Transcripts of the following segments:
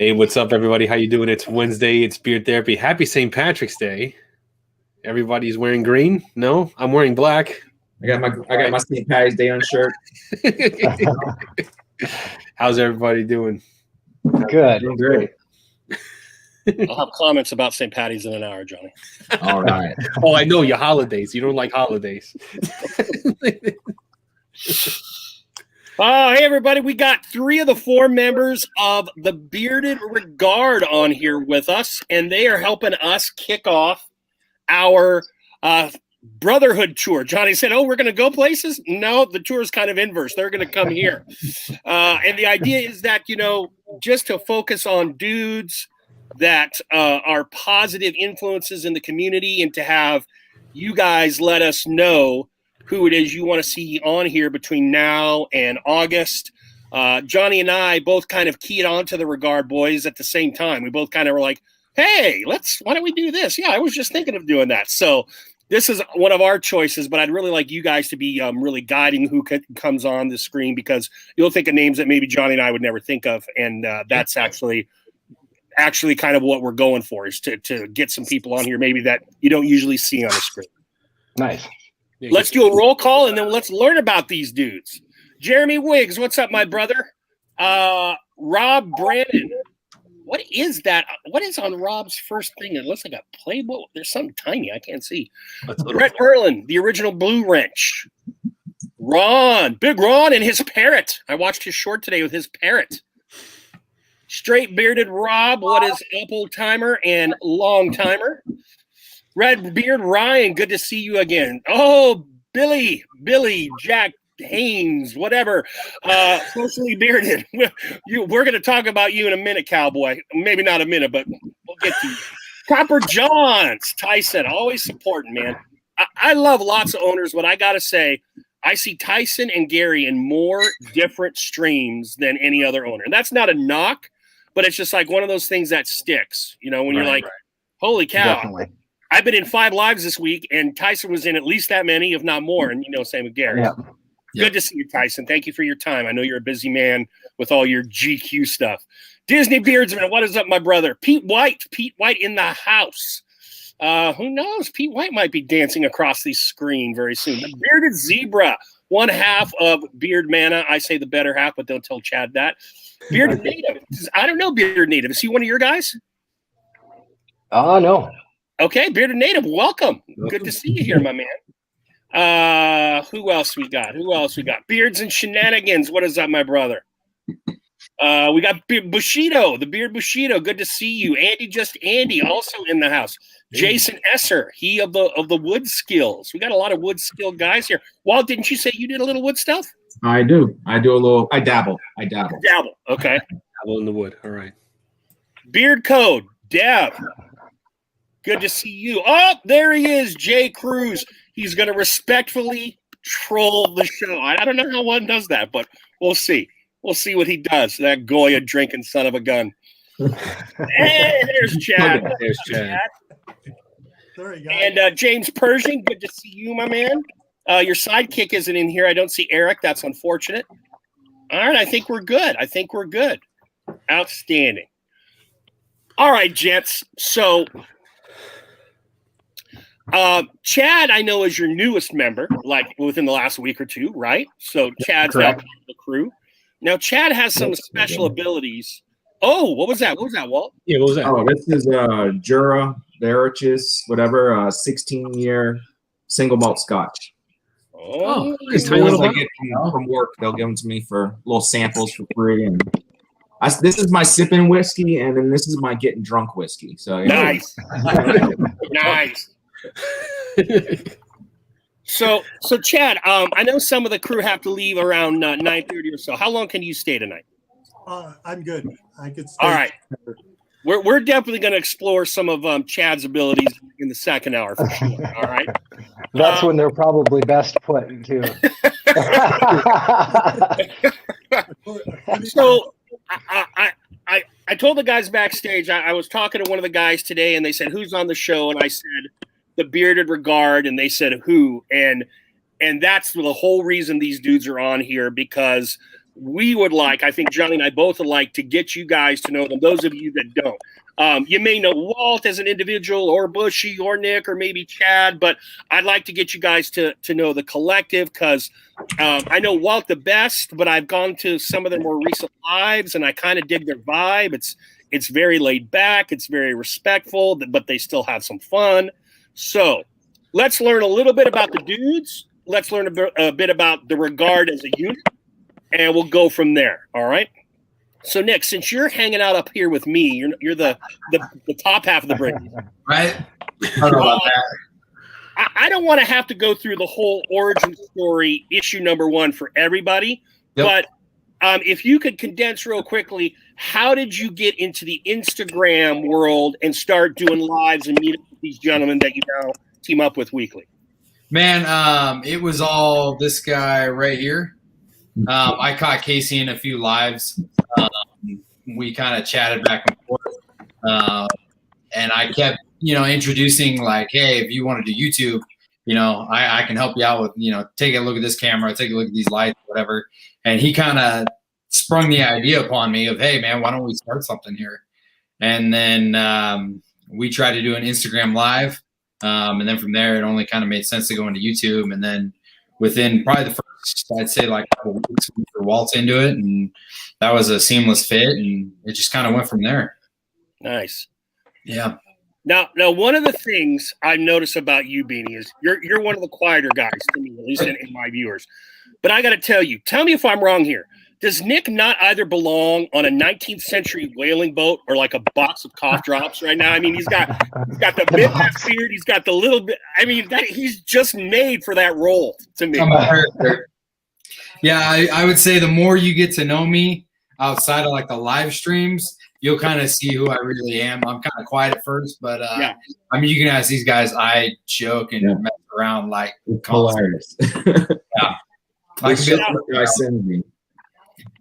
Hey, what's up, everybody? How you doing? It's Wednesday. It's Beard Therapy. Happy St. Patrick's Day. Everybody's wearing green? No, I'm wearing black. I got my St. Patty's Day on shirt. How's everybody doing? Good. Doing great. I'll have comments about St. Patty's in an hour, Johnny. All right. Oh, I know your holidays. You don't like holidays. Oh, hey, everybody. We got 3 of the 4 members of the Bearded Regard on here with us, and they are helping us kick off our Brotherhood tour. Johnny said, we're going to go places? No, the tour is kind of inverse. They're going to come here. And the idea is that, just to focus on dudes that are positive influences in the community and to have you guys let us know who it is you want to see on here between now and August. Johnny and I both kind of keyed onto the Regard Boys at the same time. We both kind of were like, hey, why don't we do this? Yeah, I was just thinking of doing that. So this is one of our choices, but I'd really like you guys to be really guiding who comes on the screen, because you'll think of names that maybe Johnny and I would never think of. And that's actually kind of what we're going for, is to get some people on here maybe that you don't usually see on the screen. Nice. Let's do a roll call, and then let's learn about these dudes. Jeremy Wiggs, what's up, my brother? Rob Brandon. What is that? What is on Rob's first thing? It looks like a Playboy. There's something tiny. I can't see. Brett Berlin, the original Blue Wrench. Ron, Big Ron and his parrot. I watched his short today with his parrot. Straight Bearded Rob, what is up, old timer and long timer? Red Beard Ryan, good to see you again. Oh, Billy, Jack Haynes, whatever. Socially bearded. We're going to talk about you in a minute, cowboy. Maybe not a minute, but we'll get to you. Copper Johns, Tyson, always supporting, man. I love lots of owners, but I got to say, I see Tyson and Gary in more different streams than any other owner. And that's not a knock, but it's just like one of those things that sticks, when you're like, holy cow. Definitely. I've been in 5 lives this week, and Tyson was in at least that many, if not more. And, same with Gary. Yeah. Good to see you, Tyson. Thank you for your time. I know you're a busy man with all your GQ stuff. Disney Beardsman, what is up, my brother? Pete White in the house. Who knows? Pete White might be dancing across the screen very soon. The Bearded Zebra, one half of Beard Mana. I say the better half, but don't tell Chad that. Bearded Native. I don't know Bearded Native. Is he one of your guys? No. Okay, Bearded Native, welcome. Good to see you here, my man. Who else we got? Beards and Shenanigans. What is up, my brother? We got Bushido, the Beard Bushido. Good to see you. Andy, also in the house. Jason Esser, he of the wood skills. We got a lot of wood skill guys here. Walt, didn't you say you did a little wood stuff? I do. I dabble. Dabble. Okay. Dabble in the wood. All right. Beard Code, Dev. Good to see you. Oh, there he is, Jay Cruz. He's going to respectfully troll the show. I don't know how one does that, but we'll see. We'll see what he does, that Goya drinking son of a gun. Hey, there's Chad. There's Chad. Sorry, guys. And James Pershing, good to see you, my man. Your sidekick isn't in here. I don't see Eric. That's unfortunate. All right, I think we're good. Outstanding. All right, gents. So Chad, I know, is your newest member, like within the last week or two, right? So Chad's now part of the crew. Now, Chad has some special abilities. Oh, what was that? Walt? Yeah, what was that? Oh, this is Jura Veritas, whatever, 16-year single malt Scotch. Oh, These ones I get from work, they'll give them to me for little samples for free. And this is my sipping whiskey, and then this is my getting drunk whiskey. So nice, nice. So Chad, I know some of the crew have to leave around 9:30 or so. How long can you stay tonight? I'm good. I could stay. All right. We're definitely going to explore some of Chad's abilities in the second hour for sure. All right. That's when they're probably best put too. So I told the guys backstage, I was talking to one of the guys today, and they said, who's on the show? And I said, the Bearded Regard, and they said, who? And that's the whole reason these dudes are on here, because we would like, I think Johnny and I both would like to get you guys to know them, those of you that don't. You may know Walt as an individual, or Bushy, or Nick, or maybe Chad, but I'd like to get you guys to know the collective, because I know Walt the best, but I've gone to some of their more recent lives, and I kind of dig their vibe. It's very laid back, it's very respectful, but they still have some fun. So let's learn a little bit about the dudes. Let's learn a bit about the Regard as a unit, and we'll go from there. All right. So Nick, since you're hanging out up here with me, you're the top half of the bridge, right? I don't know about that. I don't want to have to go through the whole origin story, issue number 1 for everybody, but if you could condense real quickly, how did you get into the Instagram world and start doing lives and meeting with these gentlemen that you now team up with weekly? Man, it was all this guy right here. I caught Casey in a few lives. We kind of chatted back and forth, and I kept, introducing like, hey, if you want to do YouTube, I can help you out with, take a look at this camera, take a look at these lights, whatever. And he kind of sprung the idea upon me of, hey, man, why don't we start something here? And then we tried to do an Instagram live, and then from there, it only kind of made sense to go into YouTube. And then within probably the first, I'd say like a couple of weeks, we were waltzed into it, and that was a seamless fit, and it just kind of went from there. Nice. Yeah. Now, one of the things I've noticed about you, Beanie, is you're one of the quieter guys to me, at least in my viewers. But I got to tell me if I'm wrong here. Does Nick not either belong on a 19th century whaling boat or like a box of cough drops right now? I mean, he's got the big ass beard, he's got the little bit. I mean, he's just made for that role to me. Yeah, I would say the more you get to know me outside of like the live streams, you'll kind of see who I really am. I'm kind of quiet at first, but I mean, you can ask these guys. I joke and mess around like hilarious. Yeah.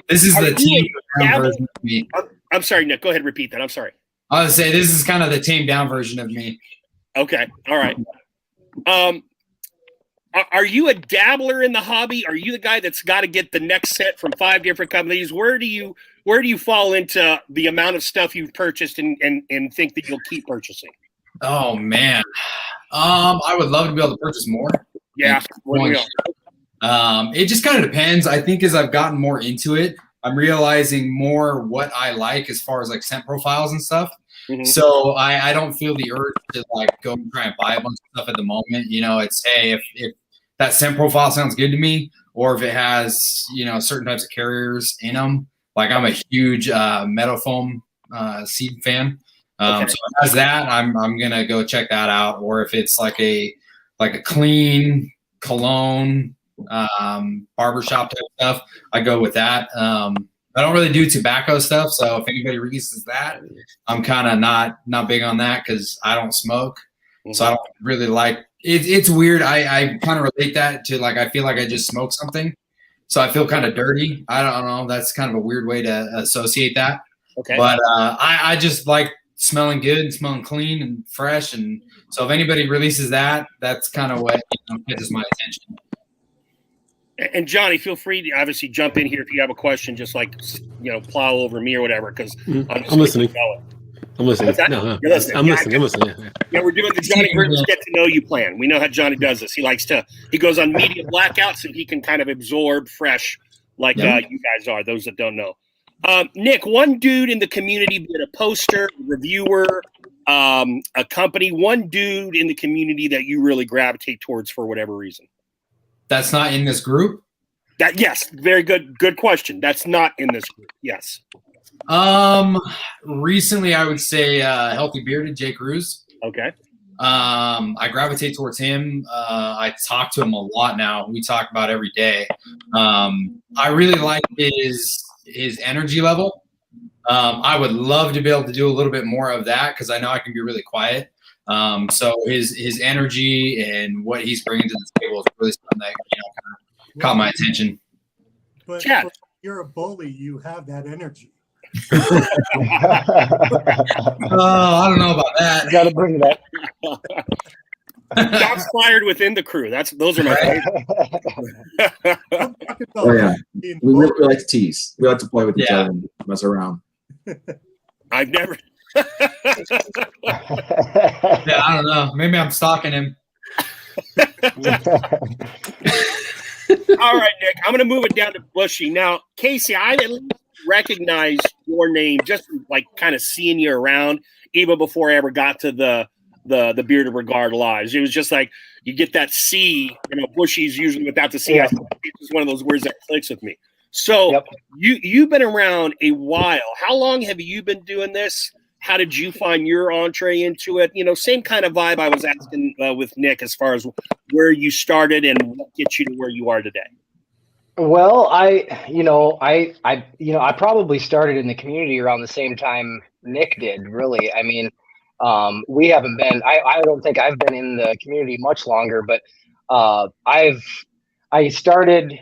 This is the team down version of me. I'm sorry, Nick. Go ahead and repeat that. I'm sorry. I would say this is kind of the tamed down version of me. Okay. All right. Are you a dabbler in the hobby? Are you the guy that's got to get the next set from 5 different companies? Where do you fall into the amount of stuff you've purchased and think that you'll keep purchasing? Oh man, I would love to be able to purchase more. Yeah. It just kind of depends. I think as I've gotten more into it, I'm realizing more what I like as far as like scent profiles and stuff. Mm-hmm. So I don't feel the urge to like go and try and buy a bunch of stuff at the moment. It's, hey, if that scent profile sounds good to me, or if it has, certain types of carriers in them. Like I'm a huge Metafoam seed fan. So if it has that, I'm gonna go check that out. Or if it's like a clean cologne, barbershop type stuff, I go with that. I don't really do tobacco stuff, so if anybody releases that, I'm kind of not big on that because I don't smoke. Mm-hmm. So I don't really like it. It's weird. I kind of relate that to like I feel like I just smoked something, so I feel kind of dirty. I don't know. That's kind of a weird way to associate that. Okay. But I just like smelling good and smelling clean and fresh, and so if anybody releases that, that's kind of what catches my attention. And Johnny, feel free to obviously jump in here if you have a question, just like plow over me or whatever. Because I'm listening. I'm listening. No, you're listening. I'm listening. Yeah, we're doing the Johnny Burton's get to know you plan. We know how Johnny does this. He goes on media blackouts so he can kind of absorb fresh, like you guys are. Those that don't know, Nick, one dude in the community, be it a poster, a reviewer, a company, one dude in the community that you really gravitate towards for whatever reason. That's not in this group? Yes, very good question. That's not in this group. Yes. Recently I would say Healthy Bearded, Jake Ruse. Okay. I gravitate towards him. I talk to him a lot now. We talk about every day. I really like his energy level. I would love to be able to do a little bit more of that because I know I can be really quiet. So his energy and what he's bringing to the table is really something that kind of caught my attention. But you're a bully. You have that energy. I don't know about that. Got to bring that. Shots fired within the crew. Those are my favorite. Oh yeah, we really like to tease. We like to play with each other and mess around. I've never. Yeah, I don't know. Maybe I'm stalking him. All right, Nick. I'm going to move it down to Bushy now. Casey, I at least recognize your name just like kind of seeing you around, even before I ever got to the Bearded Regard lives. It was just like you get that C. Bushy's usually without the C. Yeah. It's just one of those words that clicks with me. So you've been around a while. How long have you been doing this? How did you find your entree into it? Same kind of vibe I was asking with Nick as far as where you started and what gets you to where you are today. Well, I probably started in the community around the same time Nick did, really. I mean, we haven't been, I don't think I've been in the community much longer, but I started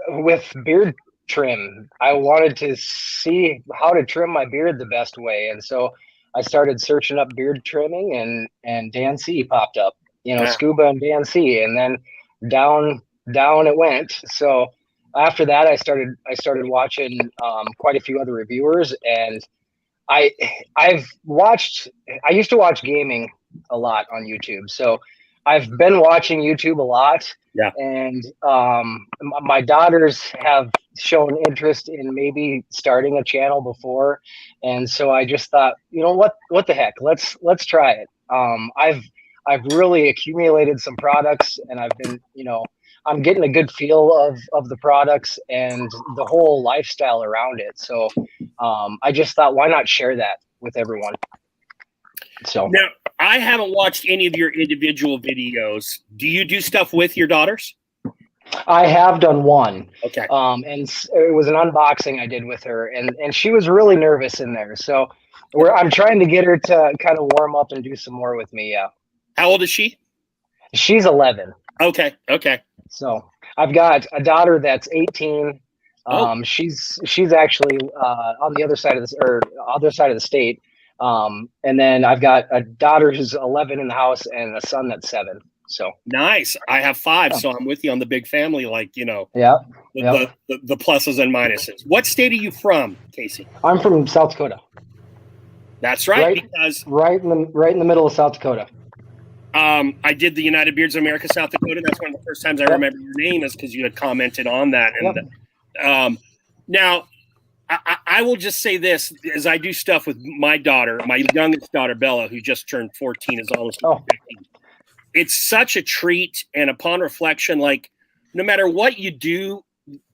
with beard trim. I wanted to see how to trim my beard the best way. And so I started searching up beard trimming and Dan C popped up, Scuba and Dan C, and then down it went. So after that, I started watching quite a few other reviewers, and I used to watch gaming a lot on YouTube. So I've been watching YouTube a lot. Yeah. And my daughters have shown interest in maybe starting a channel before. And so I just thought, what the heck? Let's try it. I've really accumulated some products, and I've been, I'm getting a good feel of the products and the whole lifestyle around it. So I just thought, why not share that with everyone? So now, I haven't watched any of your individual videos. Do you do stuff with your daughters? I have done one. Okay. And it was an unboxing I did with her, and she was really nervous in there. So I'm trying to get her to kind of warm up and do some more with me. Yeah. How old is she? She's 11. Okay. So I've got a daughter that's 18. She's actually on the other side of the state. And then I've got a daughter who's 11 in the house and a son that's 7. So nice. I have 5, so I'm with you on the big family. Like the pluses and minuses. What state are you from, Casey? I'm from South Dakota. That's right. Because right in the middle of South Dakota. I did the United Beards of America, South Dakota. That's one of the first times I remember your name is because you had commented on that. And now. I will just say this, as I do stuff with my daughter, my youngest daughter, Bella, who just turned 14, is almost 15. It's such a treat. And upon reflection, like no matter what you do,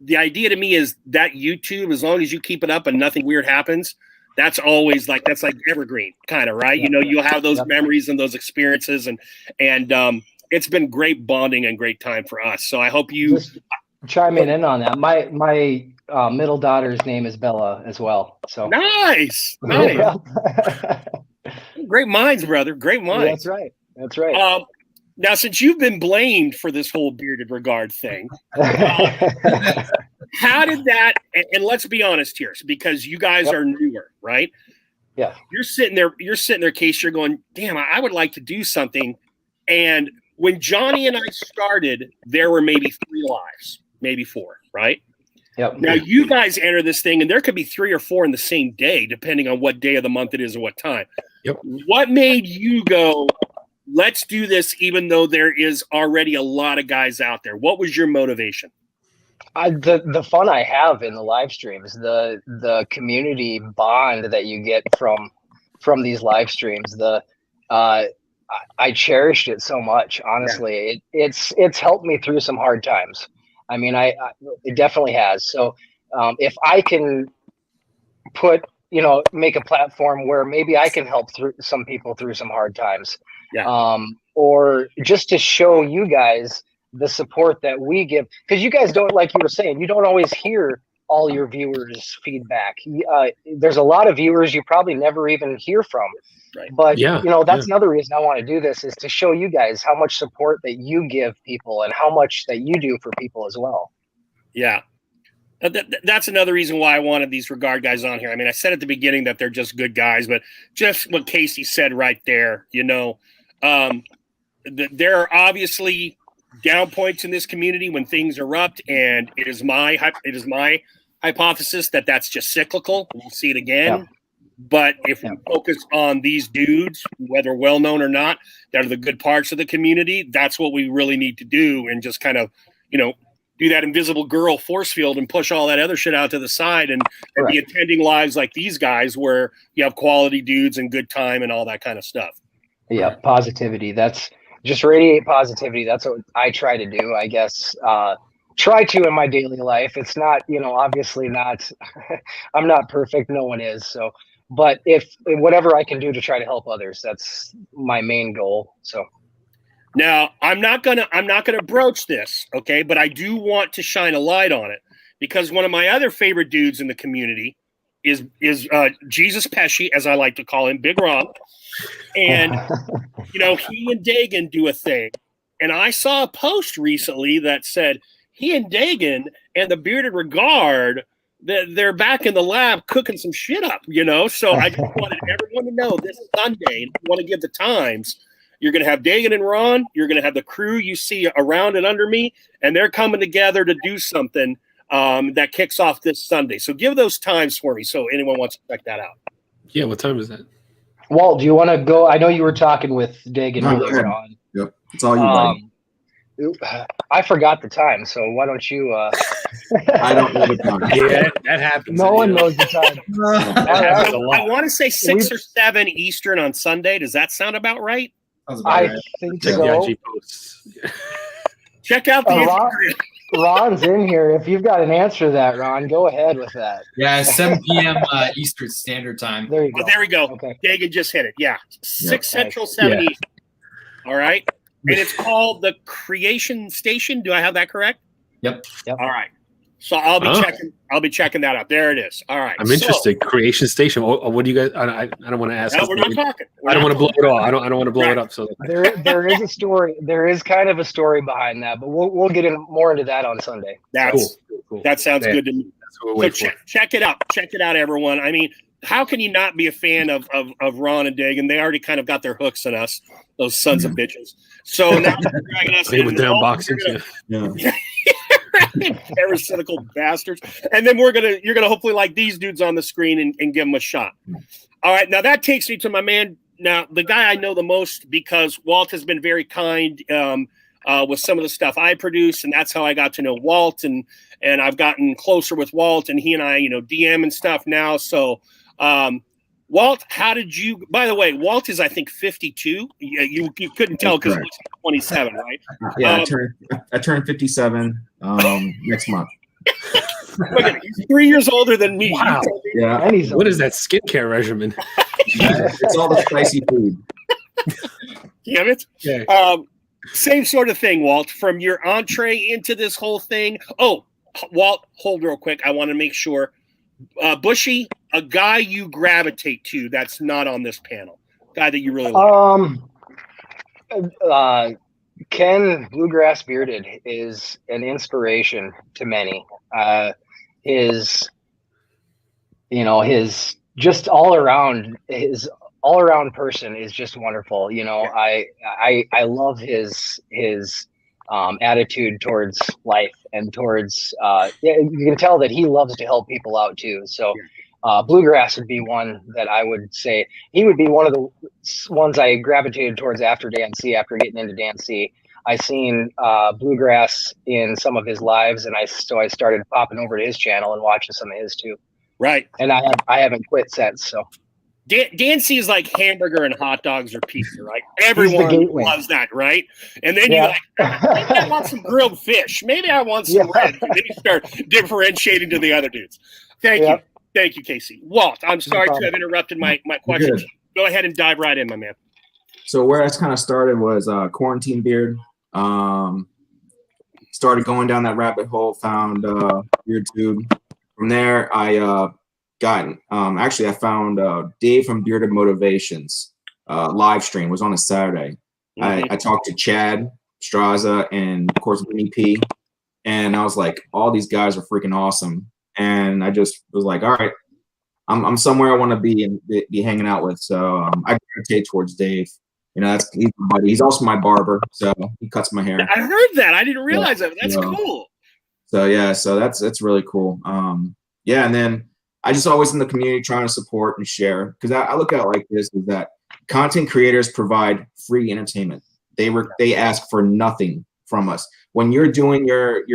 the idea to me is that YouTube, as long as you keep it up and nothing weird happens, that's always like evergreen kind of, right? You'll have those memories and those experiences and it's been great bonding and great time for us. So I hope you just chime in on that. My middle daughter's name is Bella as well. So nice. Great minds, brother. Great minds. That's right. Now, since you've been blamed for this whole Bearded Regard thing, how did that? And let's be honest here, because you guys are newer, right? Yeah. You're sitting there, Case. You're going, damn, I would like to do something. And when Johnny and I started, there were maybe 3 lives, maybe 4, right? Yep. Now you guys enter this thing, and there could be 3 or 4 in the same day, depending on what day of the month it is or what time. Yep. What made you go, let's do this, even though there is already a lot of guys out there? What was your motivation? The fun I have in the live streams, the community bond that you get from these live streams, I cherished it so much. Honestly, it's helped me through some hard times. I mean, it definitely has. So if I can make a platform where maybe I can help some people through some hard times, or just to show you guys the support that we give, because you guys don't, like you were saying, you don't always hear all your viewers' feedback. There's a lot of viewers you probably never even hear from. Right. But that's another reason I want to do this, is to show you guys how much support that you give people and how much that you do for people as well. Yeah. That's another reason why I wanted these Regard guys on here. I mean, I said at the beginning that they're just good guys, but just what Casey said right there, there are obviously down points in this community when things erupt, and it is my hypothesis that that's just cyclical. We'll see it again. Yeah. But if we focus on these dudes, whether well known or not, that are the good parts of the community, that's what we really need to do, and just kind of, do that invisible girl force field and push all that other shit out to the side, and be attending lives like these guys where you have quality dudes and good time and all that kind of stuff. Yeah, positivity. That's just radiate positivity. That's what I try to do, I guess. Try to in my daily life. It's not, obviously not. I'm not perfect. No one is. So, but if whatever I can do to try to help others, that's my main goal. So. Now, I'm not gonna broach this, okay? But I do want to shine a light on it, because one of my other favorite dudes in the community is Jesus Pesci, as I like to call him, Big Ron. And he and Dagan do a thing. And I saw a post recently that said he and Dagan and the Bearded Regard, they're back in the lab cooking some shit up, So I just wanted everyone to know this Sunday, and if you want to give the times, you're going to have Dagan and Ron. You're going to have the crew you see around and under me, and they're coming together to do something that kicks off this Sunday. So give those times for me so anyone wants to check that out. Yeah, what time is that? Walt, do you want to go? I know you were talking with Dagan earlier on. Yep, it's all you, buddy. I forgot the time, so why don't you? I don't know the time. Yeah, that happens. No one knows the time. I want to say 6 or 7 Eastern on Sunday. Does that sound about right? I think Check so. the IG posts. Check out the Instagram. Ron's in here. If you've got an answer to that, Ron, go ahead with that. Yeah, 7 p.m. Eastern Standard Time. There you go. Oh, there we go. Okay. Dagan just hit it. Yeah. 6 Central, 7 Eastern. All right. And it's called the Creation Station. Do I have that correct? Yep. All right. So I'll be checking that out. There it is. All right. I'm interested. Creation Station. What do you guys? I don't want to ask. No, we're not talking. I don't want to blow it all. I don't want to blow it up. So there is a story. There is kind of a story behind that, but we'll get more into that on Sunday. That's cool. That sounds good to me. That's what we're waiting for. Check it out. Check it out, everyone. I mean, how can you not be a fan of Ron and Dagan? They already kind of got their hooks in us, those sons of bitches. So now they're dragging us in with their unboxings. Yeah. Parasitical bastards. And then you're gonna hopefully like these dudes on the screen and give them a shot. All right, now that takes me to my man. Now the guy I know the most, because Walt has been very kind with some of the stuff I produce, and that's how I got to know Walt, and I've gotten closer with Walt, and he and I, DM and stuff now. So Walt, how did you? By the way, Walt is, I think, 52. You couldn't tell because he's 27, right? Yeah, I turned 57 next month. Look at him, he's 3 years older than me. Wow. Yeah. What is that skincare regimen? It's all the spicy food. Damn it. Yeah. Same sort of thing, Walt. From your entree into this whole thing. Oh, Walt, hold real quick. I want to make sure. Bushy, a guy you gravitate to that's not on this panel, guy that you really like. Ken Bluegrass Bearded is an inspiration to many. His just all around person is just wonderful. I love his attitude towards life and towards you can tell that he loves to help people out too. So Bluegrass would be one that I would say he would be one of the ones I gravitated towards after getting into Dan C. I seen Bluegrass in some of his lives, and I started popping over to his channel and watching some of his too. Right. And I haven't quit since. So Dan C is like hamburger and hot dogs or pizza, right? Everyone loves that, right? And then you're like, maybe I want some grilled fish. Maybe I want some red. Then you start differentiating to the other dudes. Thank you, Casey. Walt, I'm sorry to have interrupted my question. Go ahead and dive right in, my man. So where I kind of started was Quarantine Beard. Started going down that rabbit hole, found BeardTube. From there, I I found Dave from Bearded Motivations live stream. It was on a Saturday. I talked to Chad Straza and of course Winnie P, and I was like, all these guys are freaking awesome. And I just was like, all right, I'm somewhere I want to be and be hanging out with. So I gravitate towards Dave. he's my buddy. He's also my barber, so he cuts my hair. I heard that. I didn't realize that. That's cool. So yeah, so that's really cool. Yeah, and then I just always in the community trying to support and share, because I look at it like this: is that content creators provide free entertainment. They ask for nothing from us. When you're doing your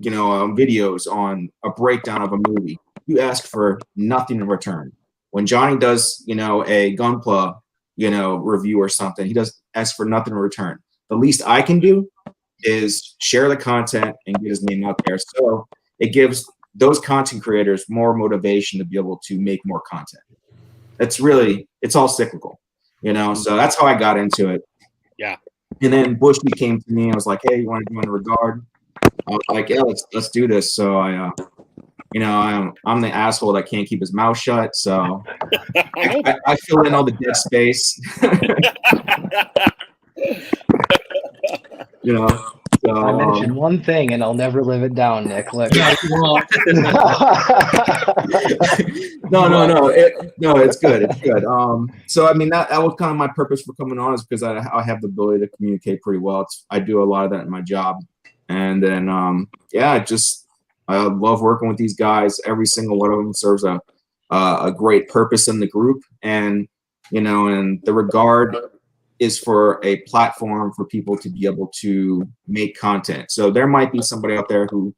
videos on a breakdown of a movie, you ask for nothing in return. When Johnny does a Gunpla review or something, he does ask for nothing in return. The least I can do is share the content and get his name out there. So it gives those content creators more motivation to be able to make more content. It's all cyclical, so that's how I got into it. Yeah. And then Bushy came to me. I was like, hey, you want to join the Regard? I was like, yeah, let's do this. So I'm the asshole that can't keep his mouth shut. So I fill in all the dead space. So, I mentioned one thing and I'll never live it down, Nick. Look. No, it's good. It's good. So I mean that was kind of my purpose for coming on, is because I have the ability to communicate pretty well. I do a lot of that in my job, and then I love working with these guys. Every single one of them serves a great purpose in the group, and and the Regard is for a platform for people to be able to make content. So there might be somebody out there who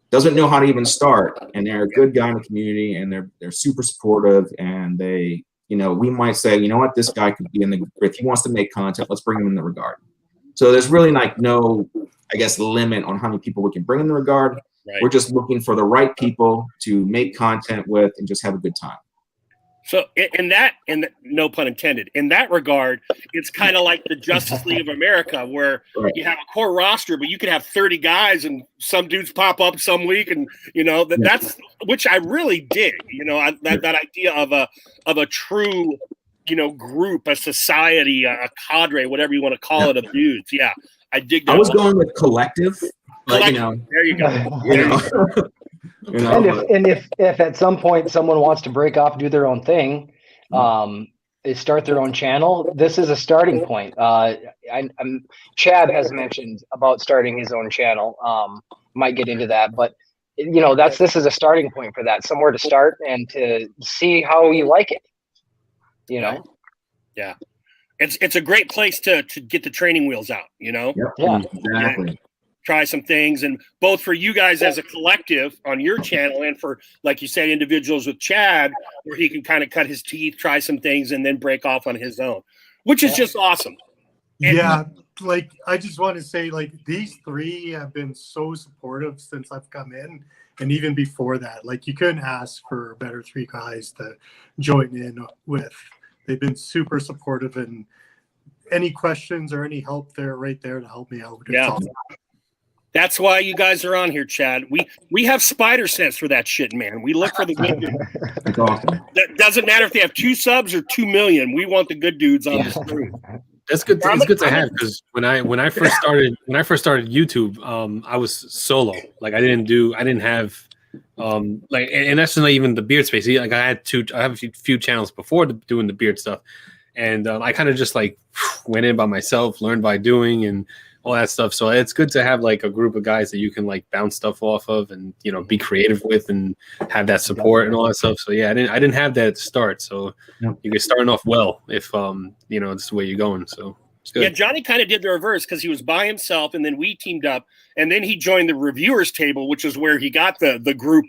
doesn't know how to even start, and they're a good guy in the community, and they're super supportive, and they, we might say, what, this guy could be if he wants to make content, let's bring him in the Regard. So there's really no, I guess, limit on how many people we can bring in the Regard. Right. We're just looking for the right people to make content with and just have a good time. So no pun intended, in that regard, it's kind of like the Justice League of America, where you have a core roster, but you can have 30 guys and some dudes pop up some week, and that's which I really dig. That idea of a true group, a society, a cadre, whatever you want to call it, of dudes. Yeah, I dig that. I was going with collective. But, there you go. And if at some point someone wants to break off, do their own thing, they start their own channel, this is a starting point. Chad has mentioned about starting his own channel. Might get into that, but this is a starting point for that, somewhere to start and to see how you like it. Yeah, it's a great place to get the training wheels out. Yep, yeah, exactly. Try some things, and both for you guys as a collective on your channel, and for, like you said, individuals with Chad, where he can kind of cut his teeth, try some things, and then break off on his own, which is just awesome. And I just want to say, these three have been so supportive since I've come in, and even before that, you couldn't ask for a better three guys to join in with. They've been super supportive, and any questions or any help, they're right there to help me out. That's why you guys are on here, Chad. We have spider sense for that shit, man. We look for the good dudes. That's awesome. That doesn't matter if they have 2 subs or 2 million. We want the good dudes on the screen. That's good. It's good to have, because when I first started YouTube, I was solo. I didn't have and that's not even the beard space. I have a few channels before doing the beard stuff, and I kind of just went in by myself, learned by doing, and all that stuff. So it's good to have a group of guys that you can bounce stuff off of, and be creative with, and have that support and all that stuff. So yeah, I didn't have that at the start. So you're starting off well if it's the way you're going. So it's good. Yeah, Johnny kind of did the reverse, because he was by himself, and then we teamed up, and then he joined the reviewers table, which is where he got the group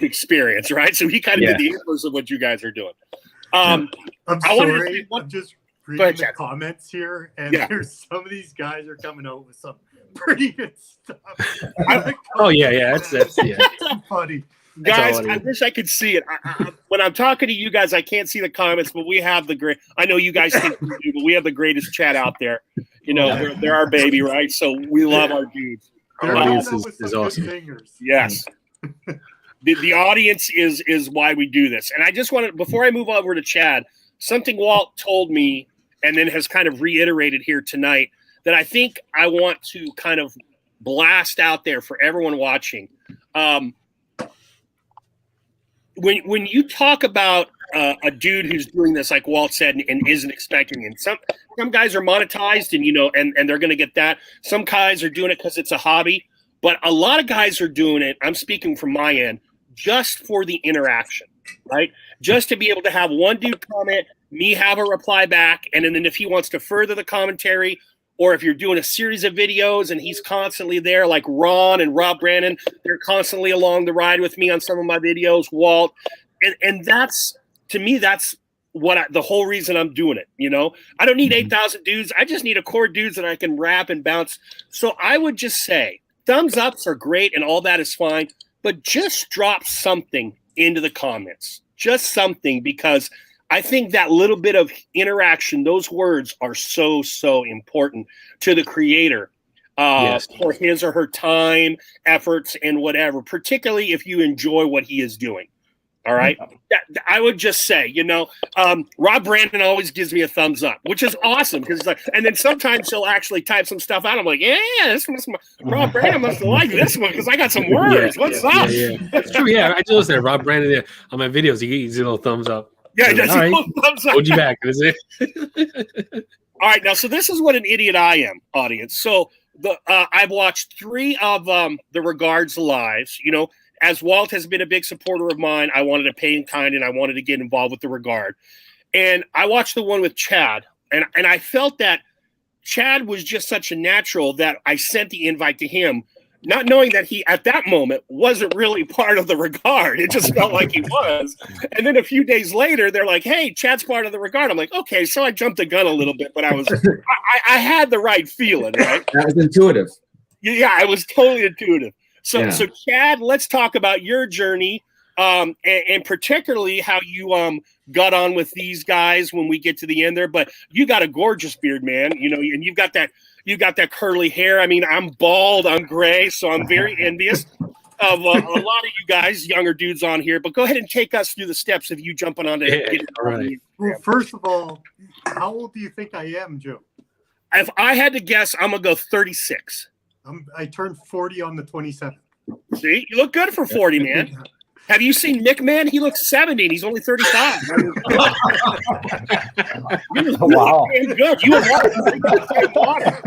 experience, right? So he kind of did the inverse of what you guys are doing. I'm sorry. I'm just reading the comments here, and there's some of these guys are coming out with some pretty good stuff. That's funny. Guys, I wish I could see it. When I'm talking to you guys, I can't see the comments, but we have the great. I know you guys think we do, but we have the greatest chat out there. They're our baby, right? So we love our dudes. Our audience is awesome. Yes. The audience is why we do this. And I just wanted, before I move over to Chad, something Walt told me, and then has kind of reiterated here tonight, that I think I want to kind of blast out there for everyone watching. When you talk about a dude who's doing this, like Walt said, and isn't expecting it. Some guys are monetized, and and they're going to get that. Some guys are doing it because it's a hobby, but a lot of guys are doing it. I'm speaking from my end, just for the interaction, right? Just to be able to have one dude comment, me have a reply back, and then if he wants to further the commentary, or if you're doing a series of videos and he's constantly there, like Ron and Rob Brandon, they're constantly along the ride with me on some of my videos, Walt, and that's, to me, that's the whole reason I'm doing it. I don't need 8,000 dudes. I just need a core dudes that I can rap and bounce. So I would just say thumbs ups are great and all that is fine, but just drop something into the comments, just something, because I think that little bit of interaction, those words are so important to the creator for his or her time, efforts, and whatever, particularly if you enjoy what he is doing. All right. I would just say, Rob Brandon always gives me a thumbs up, which is awesome, because and then sometimes he'll actually type some stuff out. I'm like, this must Rob Brandon must have liked this one because I got some words. What's up? Yeah. That's true. Yeah, I do listen to Rob Brandon on my videos. He gives you a little thumbs up. Yeah, he does. All right. Thumbs up. Hold you back. Is it? All right, now, so this is what an idiot I am, audience. So I've watched 3 of the Regards lives. As Walt has been a big supporter of mine, I wanted to pay in kind and I wanted to get involved with the Regard. And I watched the one with Chad, and I felt that Chad was just such a natural that I sent the invite to him, not knowing that he, at that moment, wasn't really part of the Regard. It just felt like he was. And then a few days later, they're like, hey, Chad's part of the Regard. I'm like, okay, so I jumped the gun a little bit, but I had the right feeling, right? That was intuitive. Yeah, it was totally intuitive. So Chad, let's talk about your journey, and particularly how you got on with these guys when we get to the end there. But you got a gorgeous beard, man. And you've got that curly hair. I mean, I'm bald, I'm gray, so I'm very envious of a lot of you guys, younger dudes on here. But go ahead and take us through the steps of you jumping on to Right. Well, first of all, how old do you think I am, Joe? If I had to guess, I'm gonna go 36. I turned 40 on the 27th. See, you look good for 40, man. Have you seen Nick, man? He looks 70 and he's only 35. Wow. Good. You have water.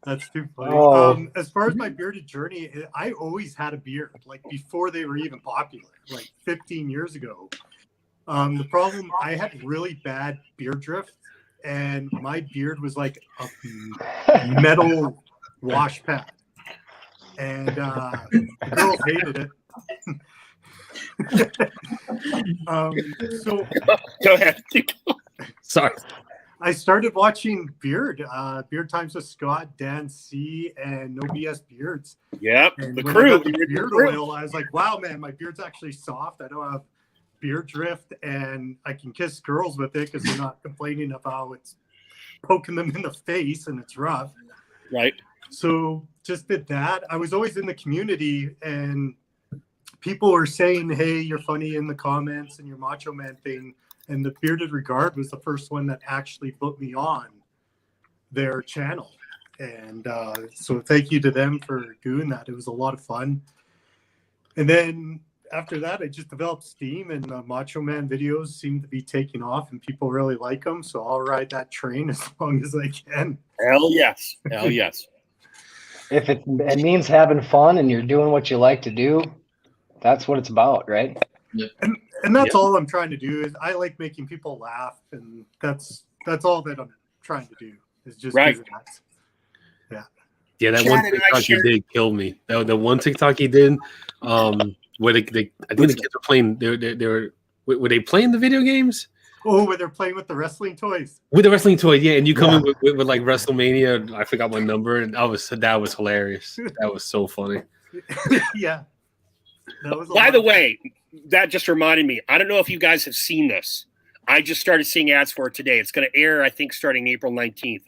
That's too funny. As far as my bearded journey, I always had a beard, like before they were even popular, like 15 years ago. The problem, I had really bad beard drift, and my beard was like a metal wash pad, and girls hated it. So go ahead. Sorry. I started watching Beard Times with Scott, Dan C, and No BS Beards. Yep, and the when crew. I got the beard oil, I was like, wow, man, my beard's actually soft. I don't have beard drift, and I can kiss girls with it because they're not complaining of how it's poking them in the face and it's rough. Right. So just did that. I was always in the community, and people were saying, hey, you're funny in the comments and your Macho Man thing. And the Bearded Regard was the first one that actually put me on their channel. And so thank you to them for doing that. It was a lot of fun. And then after that, I just developed steam, and Macho Man videos seem to be taking off and people really like them. So I'll ride that train as long as I can. Hell yes. Hell yes. If it means having fun and you're doing what you like to do, that's what it's about, right? And that's all I'm trying to do. Is I like making people laugh, and that's all that I'm trying to do. Is just do that. Yeah, that one TikTok he did killed me. The one TikTok he did, where I think the kids were playing. Were they playing the video games? Oh, where they're playing with the wrestling toys. With the wrestling toy, yeah, and you come in with like WrestleMania. I forgot what number, and that was hilarious. That was so funny. Yeah. By the way, that just reminded me. I don't know if you guys have seen this. I just started seeing ads for it today. It's going to air, I think, starting April 19th.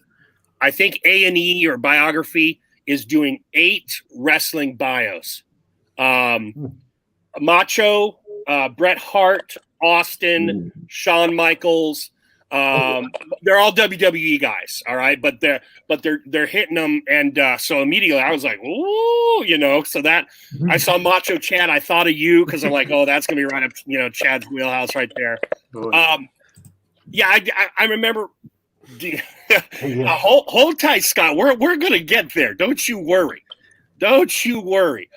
I think A&E or Biography is doing 8 wrestling bios. Macho, Bret Hart, Austin, Shawn Michaels, They're all WWE guys, all right, but they're hitting them, and so immediately I was like, ooh, you know, so that I saw Macho Chad, I thought of you because I'm like, oh, that's gonna be right up, you know, Chad's wheelhouse right there. Yeah, I remember. Hold tight, Scott. We're gonna get there. Don't you worry. Don't you worry.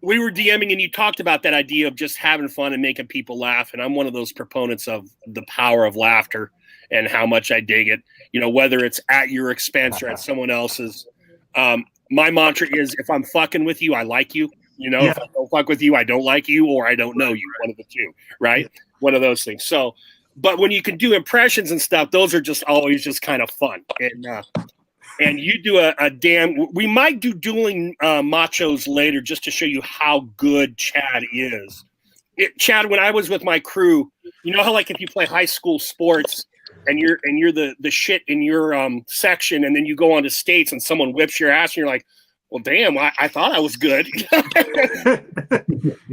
We were DMing and you talked about that idea of just having fun and making people laugh. And I'm one of those proponents of the power of laughter and how much I dig it. You know, whether it's at your expense or at someone else's. My mantra is if I'm fucking with you, I like you. You know, if I don't fuck with you, I don't like you, or I don't know you. One of the two, right? One of those things. So, but when you can do impressions and stuff, those are just always just kind of fun. And you do a damn. We might do dueling machos later just to show you how good Chad is. Chad, when I was with my crew, you know how like if you play high school sports and you're the shit in your section, and then you go on to states and someone whips your ass, and you're like, well, damn, I thought I was good.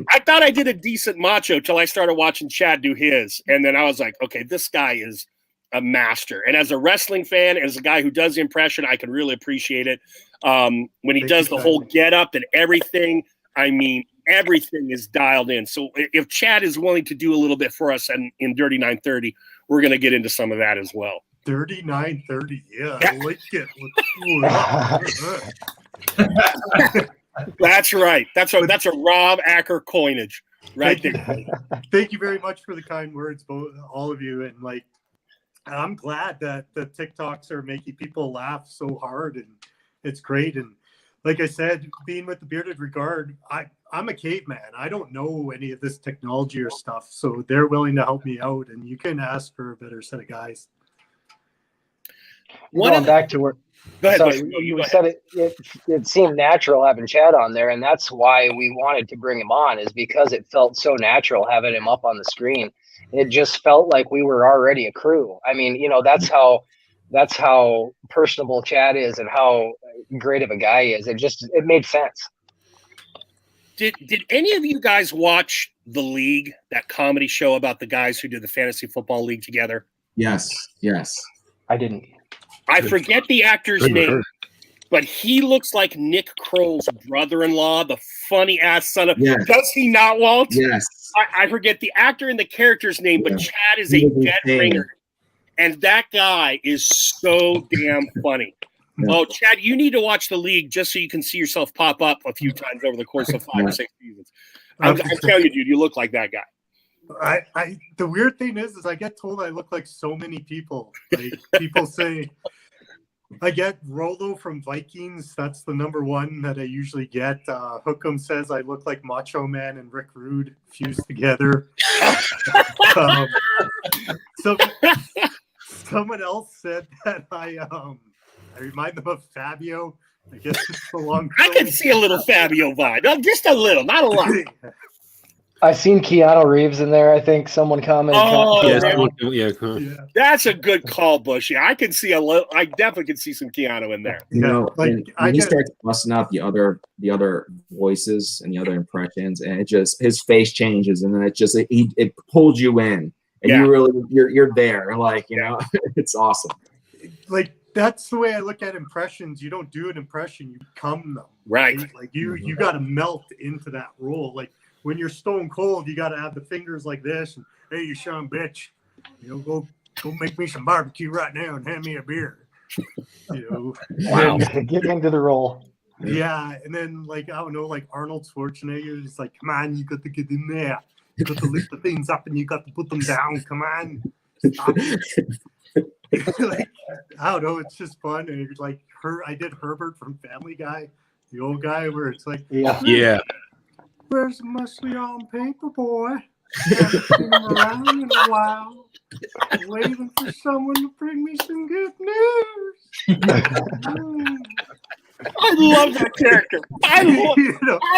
I thought I did a decent macho till I started watching Chad do his. And then I was like, okay, this guy is a master. And as a wrestling fan, as a guy who does the impression, I can really appreciate it. When he does the whole get up and everything, I mean, everything is dialed in. So if Chad is willing to do a little bit for us in Dirty 930, we're going to get into some of that as well. Dirty 930. Yeah, I like it. That's right. That's a Rob Acker coinage right there. Thank you very much for the kind words, all of you. And like, I'm glad that the TikToks are making people laugh so hard, and it's great. And like I said, being with the Bearded Regard, I'm a caveman. I don't know any of this technology or stuff, so they're willing to help me out. And you can ask for a better set of guys. Going back to where. Go ahead. Sorry, you said it seemed natural having Chad on there, and that's why we wanted to bring him on, is because it felt so natural having him up on the screen. It just felt like we were already a crew. I mean, you know, that's how personable Chad is and how great of a guy he is. It made sense. Did any of you guys watch The League, that comedy show about the guys who did the fantasy football league together? Yes. I didn't. I forget the actor's name, but he looks like Nick Kroll's brother-in-law, the funny ass son of. Yes. Does he not, Walt? Yes. I forget the actor and the character's name, but Chad is a dead ringer, and that guy is so damn funny. Yeah. Oh, Chad, you need to watch The League just so you can see yourself pop up a few times over the course of 5 or 6 seasons. I'm telling you, dude, you look like that guy. The weird thing is I get told I look like so many people. Like people say, I get Rolo from Vikings. That's the number one that I usually get. Hookem says I look like Macho Man and Rick Rude fused together. Someone else said that I remind them of Fabio. I guess it's the long. I can see a little Fabio vibe, just a little, not a lot. I've seen Keanu Reeves in there. I think someone commented. Oh, yeah. That's a good call, Bush. Yeah, I can see a little. I definitely can see some Keanu in there. You know, when he starts busting out the other voices and the other impressions, and it just his face changes, and then it pulls you in, and you're there. Like you know, it's awesome. Like that's the way I look at impressions. You don't do an impression; you become them. Right. Like you got to melt into that role. Like. When you're stone cold, you got to have the fingers like this. And, hey, you son bitch, you know, go make me some barbecue right now and hand me a beer. You know, wow, get into the role. Yeah, and then like I don't know, like Arnold Schwarzenegger is like, come on, you got to get in there. You got to lift the things up and you got to put them down. Come on, stop it. Like, I don't know, it's just fun. And it's like I did Herbert from Family Guy, the old guy, where it's like, yeah. Where's the muscly on paper boy? Haven't seen him around in a while. Waiting for someone to bring me some good news. I love that character. I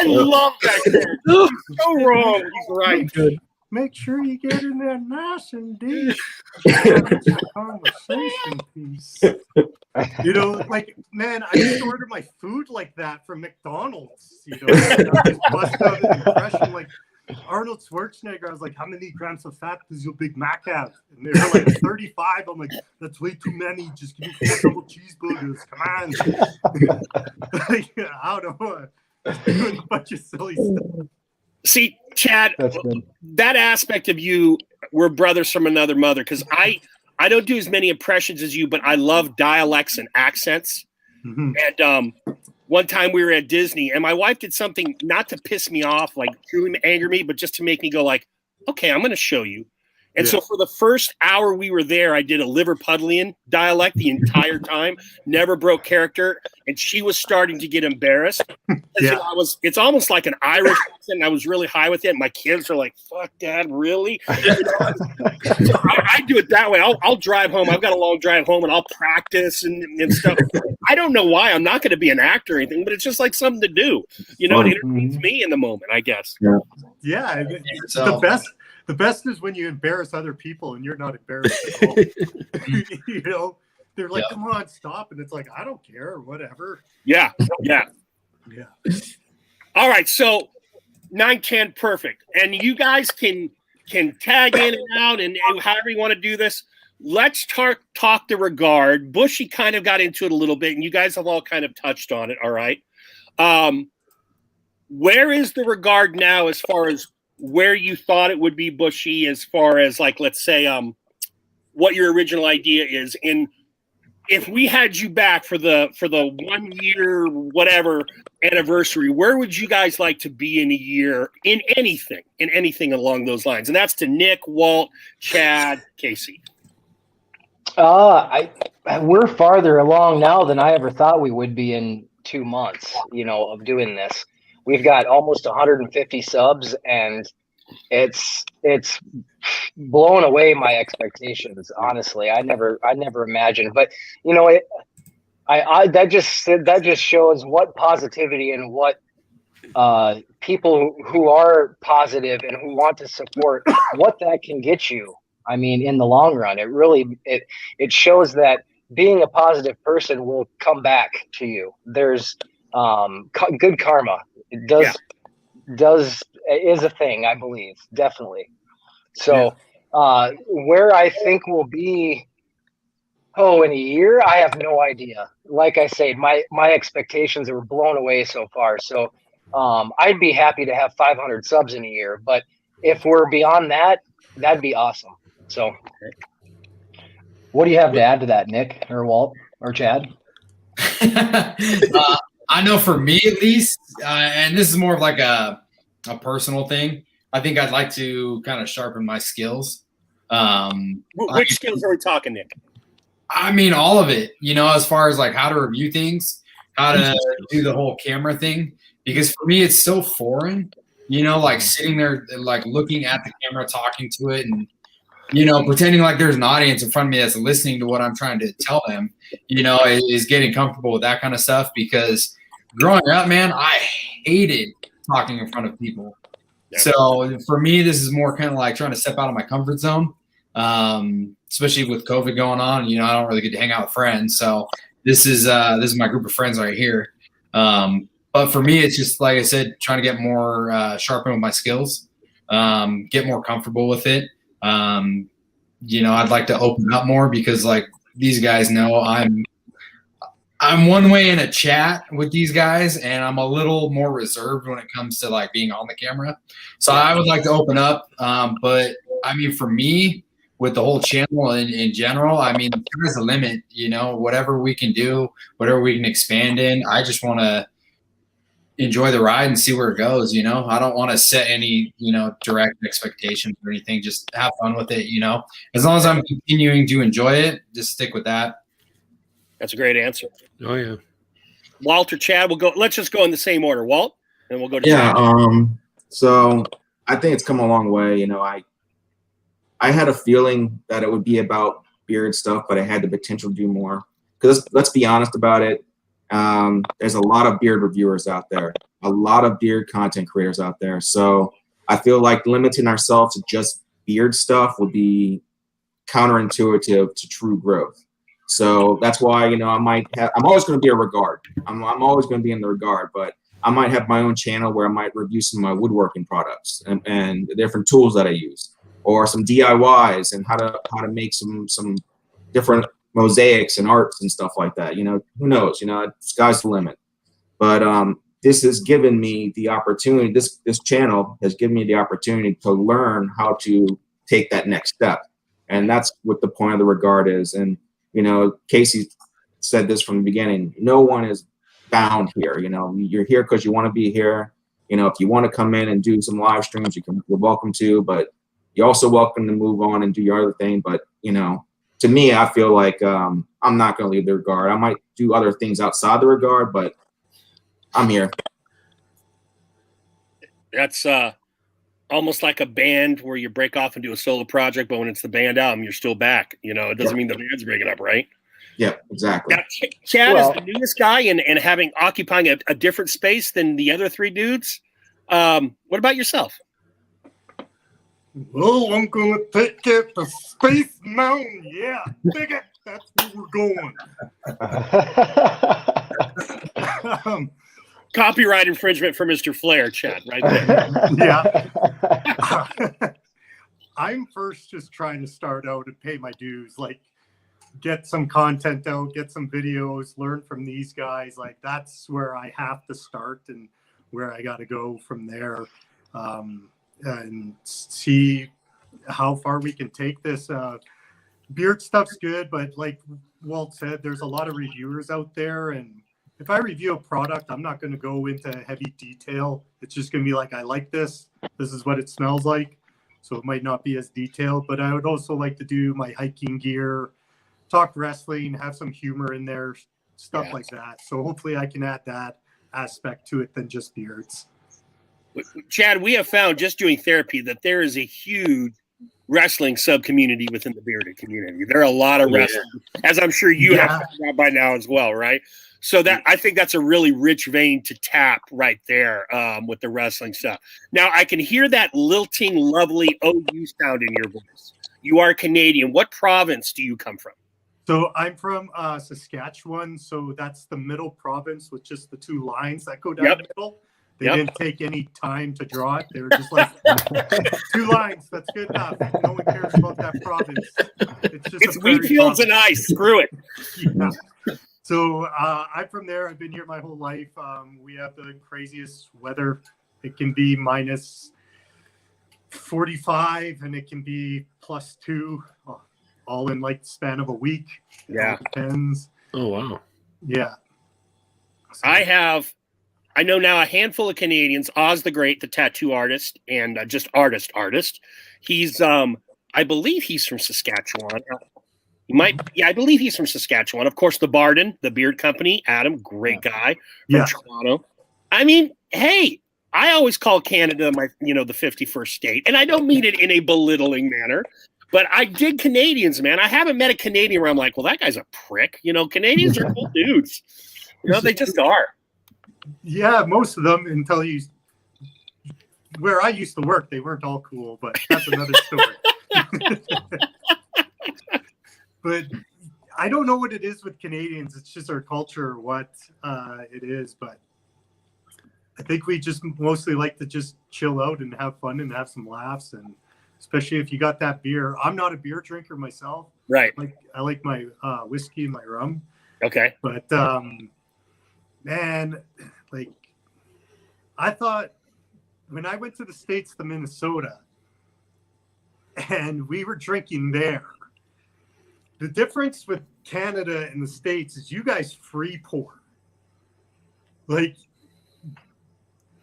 love that character. He's so wrong. He's right. Make sure you get in there nice and deep. Conversation piece. You know, like, man, I used to order my food like that from McDonald's. You know, I just bust out an impression like Arnold Schwarzenegger. I was like, how many grams of fat does your Big Mac have? And they were like 35. I'm like, that's way too many. Just give me 4 double cheeseburgers. Come on. Yeah, I don't know. Doing a bunch of silly stuff. See, Chad, that aspect of you, we're brothers from another mother, because I don't do as many impressions as you, but I love dialects and accents. Mm-hmm. And one time we were at Disney, and my wife did something not to piss me off, like truly anger me, but just to make me go like, okay, I'm going to show you. And so for the first hour we were there, I did a Liverpudlian dialect the entire time, never broke character, and she was starting to get embarrassed. Yeah. It's almost like an Irish accent, and I was really high with it. And my kids are like, fuck, Dad, really? So I do it that way. I'll drive home. I've got a long drive home, and I'll practice and stuff. I don't know why. I'm not going to be an actor or anything, but it's just like something to do. You know, it entertains me in the moment, I guess. Yeah. The best is when you embarrass other people and you're not embarrassed at all. You know, they're like, come on, stop. And it's like, I don't care or whatever. Yeah. All right. So 910, perfect. And you guys can tag in and out and however you want to do this. Let's talk the regard. Bushy kind of got into it a little bit, and you guys have all kind of touched on it. All right. Where is the regard now as far as where you thought it would be, Bushy, as far as like, let's say, what your original idea is? And if we had you back for the 1 year, whatever anniversary, where would you guys like to be in a year in anything along those lines? And that's to Nick, Walt, Chad, Casey. We're farther along now than I ever thought we would be in 2 months, of doing this. We've got almost 150 subs, and it's blown away my expectations. Honestly, I never imagined, but that just shows what positivity and what people who are positive and who want to support, what that can get you. I mean, in the long run, it really it shows that being a positive person will come back to you. There's good karma. It is a thing, I believe, definitely. So where I think we'll be in a year, I have no idea. Like I said, my expectations were blown away so far. So I'd be happy to have 500 subs in a year, but if we're beyond that, that'd be awesome. So what do you have to add to that, Nick or Walt or Chad? I know for me at least, and this is more of like a personal thing, I think I'd like to kind of sharpen my skills. Which skills are we talking, Nick? I mean, all of it, as far as like how to review things, how to do the whole camera thing, because for me, it's so foreign, like sitting there, like looking at the camera, talking to it, and pretending like there's an audience in front of me that's listening to what I'm trying to tell them, is getting comfortable with that kind of stuff. Because growing up, man, I hated talking in front of people. Yeah. So for me, this is more kind of like trying to step out of my comfort zone, especially with COVID going on. I don't really get to hang out with friends. So this is my group of friends right here. But for me, it's just, like I said, trying to get more sharpen with my skills, get more comfortable with it. I'd like to open up more because, like, these guys know I'm one way in a chat with these guys, and I'm a little more reserved when it comes to like being on the camera. So I would like to open up. But I mean, for me, with the whole channel in general, I mean, there's a limit, whatever we can do, whatever we can expand in. I just want to enjoy the ride and see where it goes. I don't want to set any, direct expectations or anything. Just have fun with it. As long as I'm continuing to enjoy it, just stick with that. That's a great answer. Oh yeah. Walt or Chad, let's just go in the same order. Walt, and we'll go to Chad. So I think it's come a long way. I had a feeling that it would be about beard stuff, but I had the potential to do more. Because let's be honest about it. There's a lot of beard reviewers out there, a lot of beard content creators out there. So I feel like limiting ourselves to just beard stuff would be counterintuitive to true growth. So that's why, I'm always going to be a regard. I'm always going to be in the regard, but I might have my own channel where I might review some of my woodworking products and the different tools that I use, or some DIYs and how to make some different mosaics and arts and stuff like that. You know, who knows? You know, sky's the limit. But this has given me the opportunity. This channel has given me the opportunity to learn how to take that next step, and that's what the point of the regard is. And you know, Casey said this from the beginning. No one is bound here. You know, you're here because you want to be here. You know, if you want to come in and do some live streams, you're welcome to. But you're also welcome to move on and do your other thing. But you know, to me, I feel like I'm not going to leave the regard. I might do other things outside the regard, but I'm here. That's almost like a band where you break off and do a solo project, but when it's the band album, you're still back. You know, it doesn't mean the band's breaking up, right? Yeah, exactly. Now, Chad is the newest guy and occupying a different space than the other three dudes. What about yourself? Well, I'm gonna take it to Space Mountain. Yeah, dig it. That's where we're going. Copyright infringement for Mr. Flair, Chad, right there. Yeah. I'm first just trying to start out and pay my dues, like get some content out, get some videos, learn from these guys. Like that's where I have to start and where I got to go from there. And see how far we can take this. Beard stuff's good, but like Walt said, there's a lot of reviewers out there, and if I review a product, I'm not going to go into heavy detail. It's just going to be like, I like this. This is what it smells like. So it might not be as detailed, but I would also like to do my hiking gear, talk wrestling, have some humor in there, stuff like that. So hopefully I can add that aspect to it than just beards. Chad, we have found just doing therapy that there is a huge wrestling sub community within the bearded community. There are a lot of wrestling, as I'm sure you have found out by now as well, right? So that I think that's a really rich vein to tap right there with the wrestling stuff. Now I can hear that lilting, lovely OU sound in your voice. You are Canadian. What province do you come from? So I'm from Saskatchewan. So that's the middle province with just the two lines that go down the middle. They didn't take any time to draw it. They were just like, 2 lines. That's good enough. No one cares about that province. It's wheat fields and ice. Screw it. Yeah. So I'm from there. I've been here my whole life. We have the craziest weather. It can be minus 45 and it can be +2, all in like the span of a week. Yeah. It depends. Oh, wow. Yeah. So, I know now a handful of Canadians. Oz the Great, the tattoo artist, and just artist. He's, I believe he's from Saskatchewan. I believe he's from Saskatchewan. Of course, the Barden, the beard company, Adam, great guy from Toronto. I mean, hey, I always call Canada the 51st state, and I don't mean it in a belittling manner, but I dig Canadians, man. I haven't met a Canadian where I'm like, well, that guy's a prick. You know, Canadians are cool dudes. You know, they just are. Yeah, most of them until where I used to work, they weren't all cool, but that's another story. But I don't know what it is with Canadians. It's just our culture or what it is. But I think we just mostly like to just chill out and have fun and have some laughs. And especially if you got that beer. I'm not a beer drinker myself. Right. I like my whiskey and my rum. Okay. But man, like I thought when I went to the States to Minnesota and we were drinking there, the difference with Canada and the States is you guys free pour. Like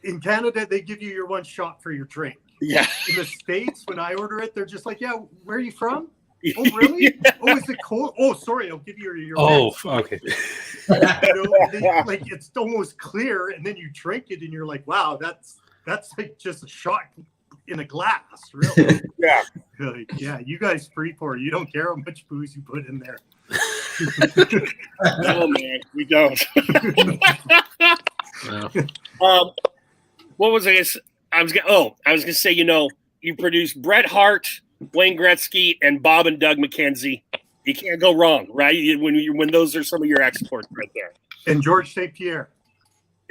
in Canada, they give you your one shot for your drink. Yeah. In the States, when I order it, they're just like, yeah, where are you from? Oh, really? Oh, is it cold? Oh, sorry, I'll give you your okay. Like it's almost clear, and then you drink it, and you're like, wow, that's like just a shot in a glass, really. Yeah. Like, yeah, you guys free pour. You don't care how much booze you put in there. No, man, we don't. What was I was gonna say, you produced Bret Hart, Wayne Gretzky, and Bob and Doug McKenzie. You can't go wrong, right? When those are some of your exports right there. And George St. Pierre.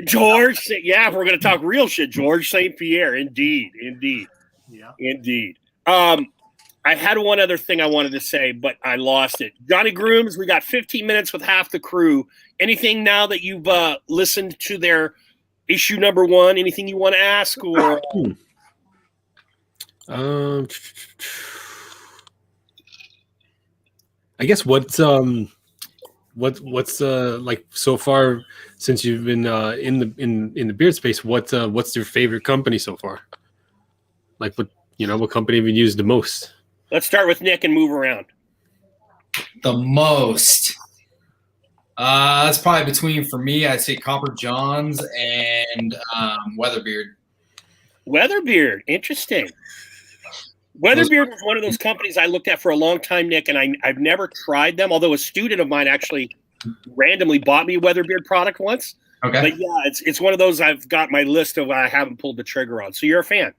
George, yeah, if we're going to talk real shit, George St. Pierre, indeed. Yeah. Indeed. I had one other thing I wanted to say, but I lost it. Johnny Grooms, we got 15 minutes with half the crew. Anything now that you've listened to their issue number 1? Anything you want to ask? Or I guess what's like so far since you've been in the beard space? What's your favorite company so far? Like what company have you used the most? Let's start with Nick and move around. The most. That's probably between, for me, I'd say Copper Johns and Weatherbeard. Weatherbeard, interesting. Weatherbeard was one of those companies I looked at for a long time, Nick, and I've never tried them, although a student of mine actually randomly bought me a Weatherbeard product once. Okay. But yeah, it's one of those I've got my list of I haven't pulled the trigger on. So you're a fan.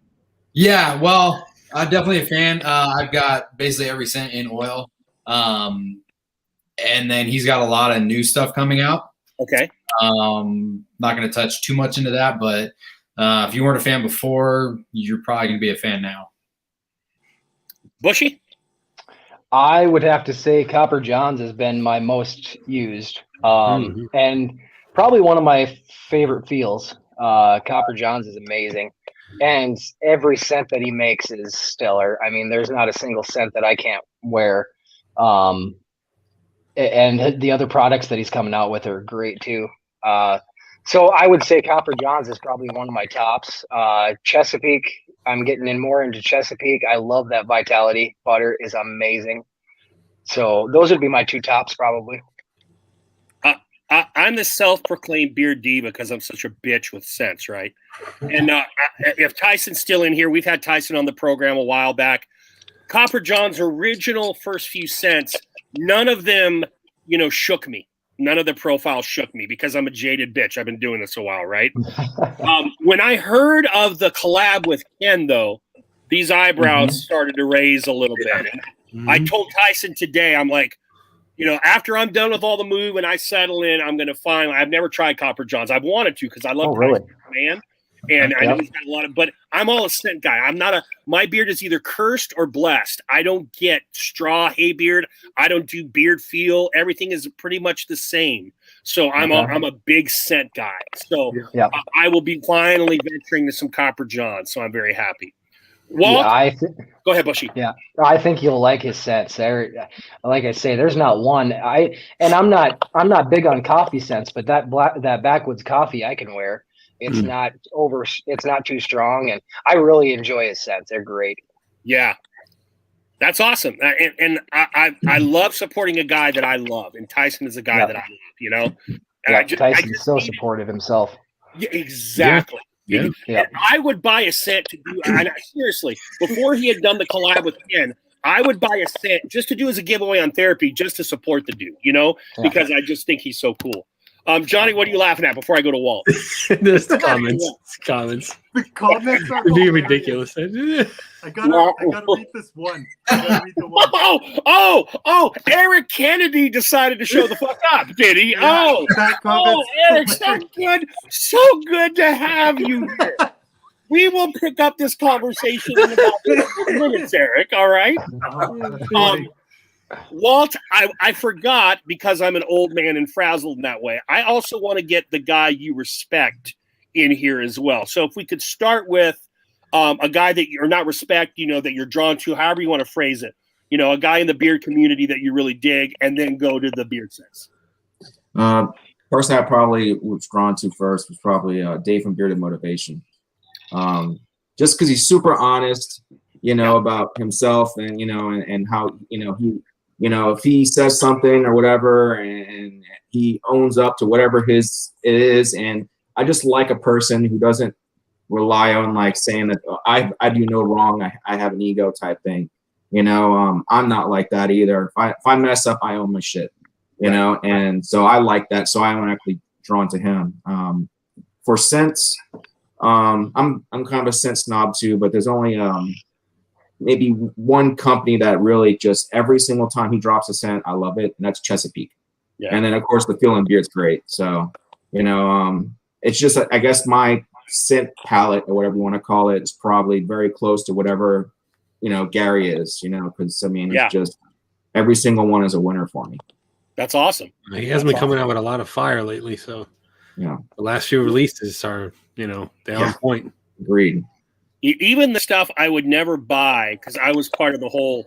Yeah, well, I'm definitely a fan. I've got basically every scent in oil. And then he's got a lot of new stuff coming out. Okay. Not going to touch too much into that, but if you weren't a fan before, you're probably going to be a fan now. Bushy? I would have to say Copper Johns has been my most used, and probably one of my favorite feels. Copper Johns is amazing, and every scent that he makes is stellar. I mean, there's not a single scent that I can't wear. And the other products that he's coming out with are great too. So I would say Copper Johns is probably one of my tops. Chesapeake, I'm getting in more into Chesapeake. I love that Vitality butter is amazing. So those would be my 2 tops probably. I'm the self-proclaimed beard diva because I'm such a bitch with scents, right? And if Tyson's still in here, we've had Tyson on the program a while back. Copper John's original first few scents, none of them, shook me. None of the profiles shook me because I'm a jaded bitch. I've been doing this a while, right? When I heard of the collab with Ken, though, these eyebrows started to raise a little bit. And I told Tyson today, I'm like, after I'm done with all the move and I settle in, I'm going to find – I've never tried Copper John's. I've wanted to because I love Tyson, man. And I know he's got a lot of – but I'm all a scent guy. I'm not – my beard is either cursed or blessed. I don't get straw hay beard. I don't do beard feel. Everything is pretty much the same. So I'm a big scent guy. So I will be finally venturing to some Copper John's. So I'm very happy. Walt, go ahead, Bushy. Yeah, I think you'll like his scents. Like I say, there's not one. I'm not big on coffee scents, but that backwoods coffee I can wear. It's not it's not too strong, and I really enjoy his scents. They're great. Yeah, that's awesome. And I love supporting a guy that I love, and Tyson is a guy that I love. And Tyson's so supportive himself. Yeah, exactly. Yeah. And I would buy a scent to do. And seriously, before he had done the collab with Ken, I would buy a scent just to do as a giveaway on therapy, just to support the dude. Because I just think he's so cool. Johnny, what are you laughing at before I go to Walt? There's comments. The comments are being ridiculous. I gotta read this one. Oh! Eric Kennedy decided to show the fuck up, did he? Yeah, Eric, so good to have you here. We will pick up this conversation in about 15 minutes, Eric. All right. Walt, I forgot because I'm an old man and frazzled in that way. I also want to get the guy you respect in here as well. So if we could start with a guy that you're not respect, that you're drawn to, however you want to phrase it, a guy in the beard community that you really dig, and then go to the beard sense. Person I probably was drawn to first was probably Dave from Bearded Motivation. Just because he's super honest, about himself and, and how, he, if he says something or whatever and he owns up to whatever it is. And I just like a person who doesn't rely on like saying that I do no wrong. I have an ego type thing. I'm not like that either. If I mess up, I own my shit, and so I like that. So I'm actually drawn to him. For scents, I'm kind of a scent snob too, but there's only maybe one company that really just every single time he drops a scent, I love it, and that's Chesapeake. Yeah. And then of course the Feel and Beard's great. So it's just, I guess my scent palette or whatever you want to call it is probably very close to whatever, Gary is, because I mean, it's just every single one is a winner for me. That's awesome. He has been coming out with a lot of fire lately. So Yeah. the last few releases are, they're on point. Agreed. Even the stuff I would never buy because I was part of the whole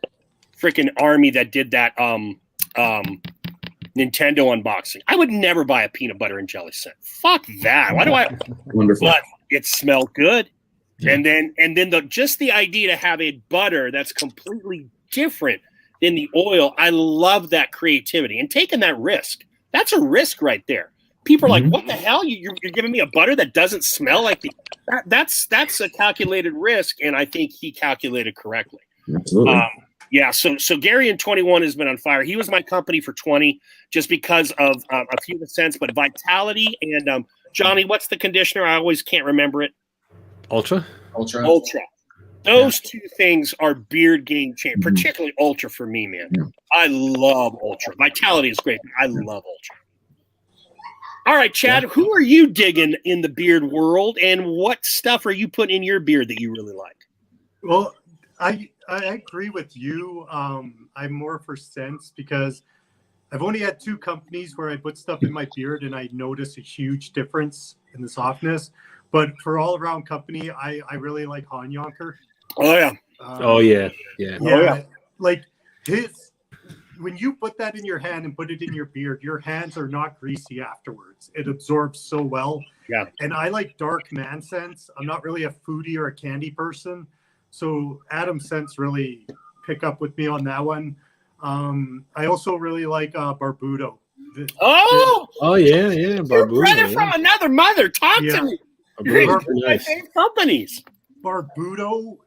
freaking army that did that Nintendo unboxing. I would never buy a peanut butter and jelly scent. Fuck that. Why do I? Wonderful. But it smelled good. Yeah. And then just the idea to have a butter that's completely different than the oil. I love that creativity and taking that risk. That's a risk right there. People are like, "What the hell? You're giving me a butter that doesn't smell like the?" That's a calculated risk, and I think he calculated correctly. Absolutely. Yeah. So Gary in 21 has been on fire. He was my company for 20, just because of a few of the scents, but Vitality and Johnny, what's the conditioner? I always can't remember it. Ultra. Those two things are beard game changer, particularly Ultra for me, man. Yeah. I love Ultra. Vitality is great. I love Ultra. All right, Chad, who are you digging in the beard world, and what stuff are you putting in your beard that you really like? Well, I agree with you. I'm more for scents because I've only had 2 companies where I put stuff in my beard and I notice a huge difference in the softness. But for all around company, I really like Hanjonker. Oh yeah. Yeah. Like when you put that in your hand and put it in your beard, your hands are not greasy afterwards. It absorbs so well. Yeah. And I like dark man scents. I'm not really a foodie or a candy person. So Adam scents really pick up with me on that one. I also really like Barbudo. Oh yeah, Barbudo. Your brother from another mother. Talk to me. My favorite companies. Barbudo,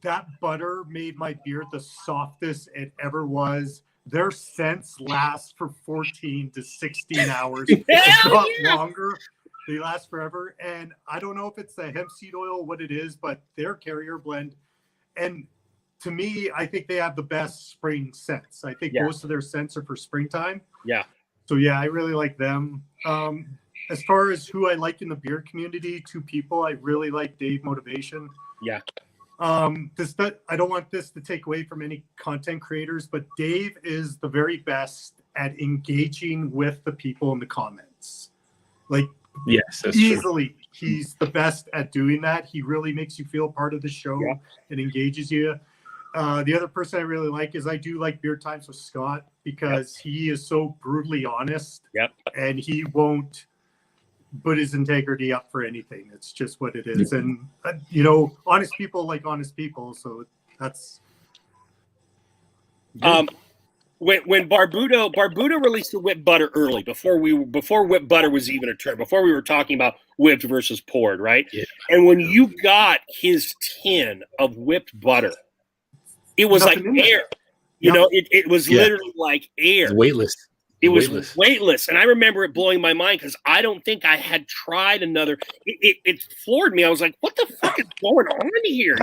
that butter made my beard the softest it ever was. Their scents last for 14 to 16 hours. It's not longer. They last forever. And I don't know if it's the hemp seed oil, what it is, but their carrier blend. And to me, I think they have the best spring scents. I think most of their scents are for springtime. Yeah. So yeah, I really like them. As far as who I like in the beard community, 2 people, I really like Dave Motivation. Yeah. I don't want this to take away from any content creators, but Dave is the very best at engaging with the people in the comments. Like, yes, that's easily, true. He's the best at doing that. He really makes you feel part of the show and engages you. The other person I really like is I do like Beard Times with Scott because he is so brutally honest. Yep. And he won't put his integrity up for anything. It's just what it is. And, honest people like honest people. So that's. When Barbudo released the whipped butter early, before whipped butter was even a term, before we were talking about whipped versus poured, right? Yeah. And when you got his tin of whipped butter, it was like air. It was literally like air. It's weightless. It was weightless. And I remember it blowing my mind because I don't think I had tried another. It floored me. I was like, what the fuck is going on here?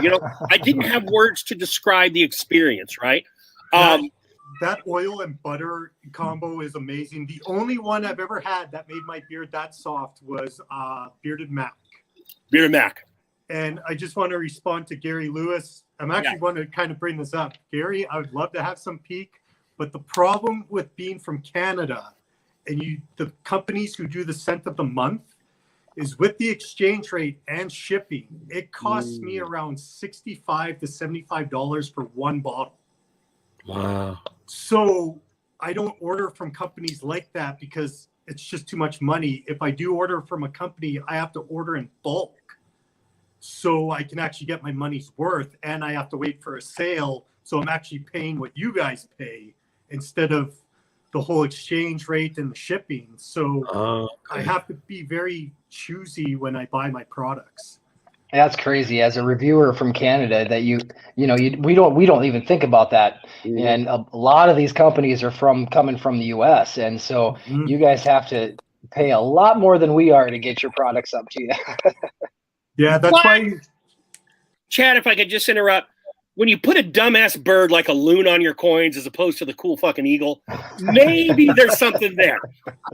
I didn't have words to describe the experience, right? That oil and butter combo is amazing. The only one I've ever had that made my beard that soft was Bearded Mac. Bearded Mac. And I just want to respond to Gary Lewis. I'm actually want to kind of bring this up. Gary, I would love to have some peak, but the problem with being from Canada and the companies who do the scent of the month is with the exchange rate and shipping, it costs me around $65 to $75 for one bottle. Wow. So I don't order from companies like that because it's just too much money. If I do order from a company, I have to order in bulk so I can actually get my money's worth, and I have to wait for a sale. So I'm actually paying what you guys pay instead of the whole exchange rate and the shipping. So I have to be very choosy when I buy my products. That's crazy. As a reviewer from Canada, that we don't even think about that. Mm-hmm. And a lot of these companies are coming from the U.S. And so you guys have to pay a lot more than we are to get your products up to you. Yeah, that's why. Chad, if I could just interrupt, when you put a dumbass bird like a loon on your coins as opposed to the cool fucking eagle, maybe there's something there.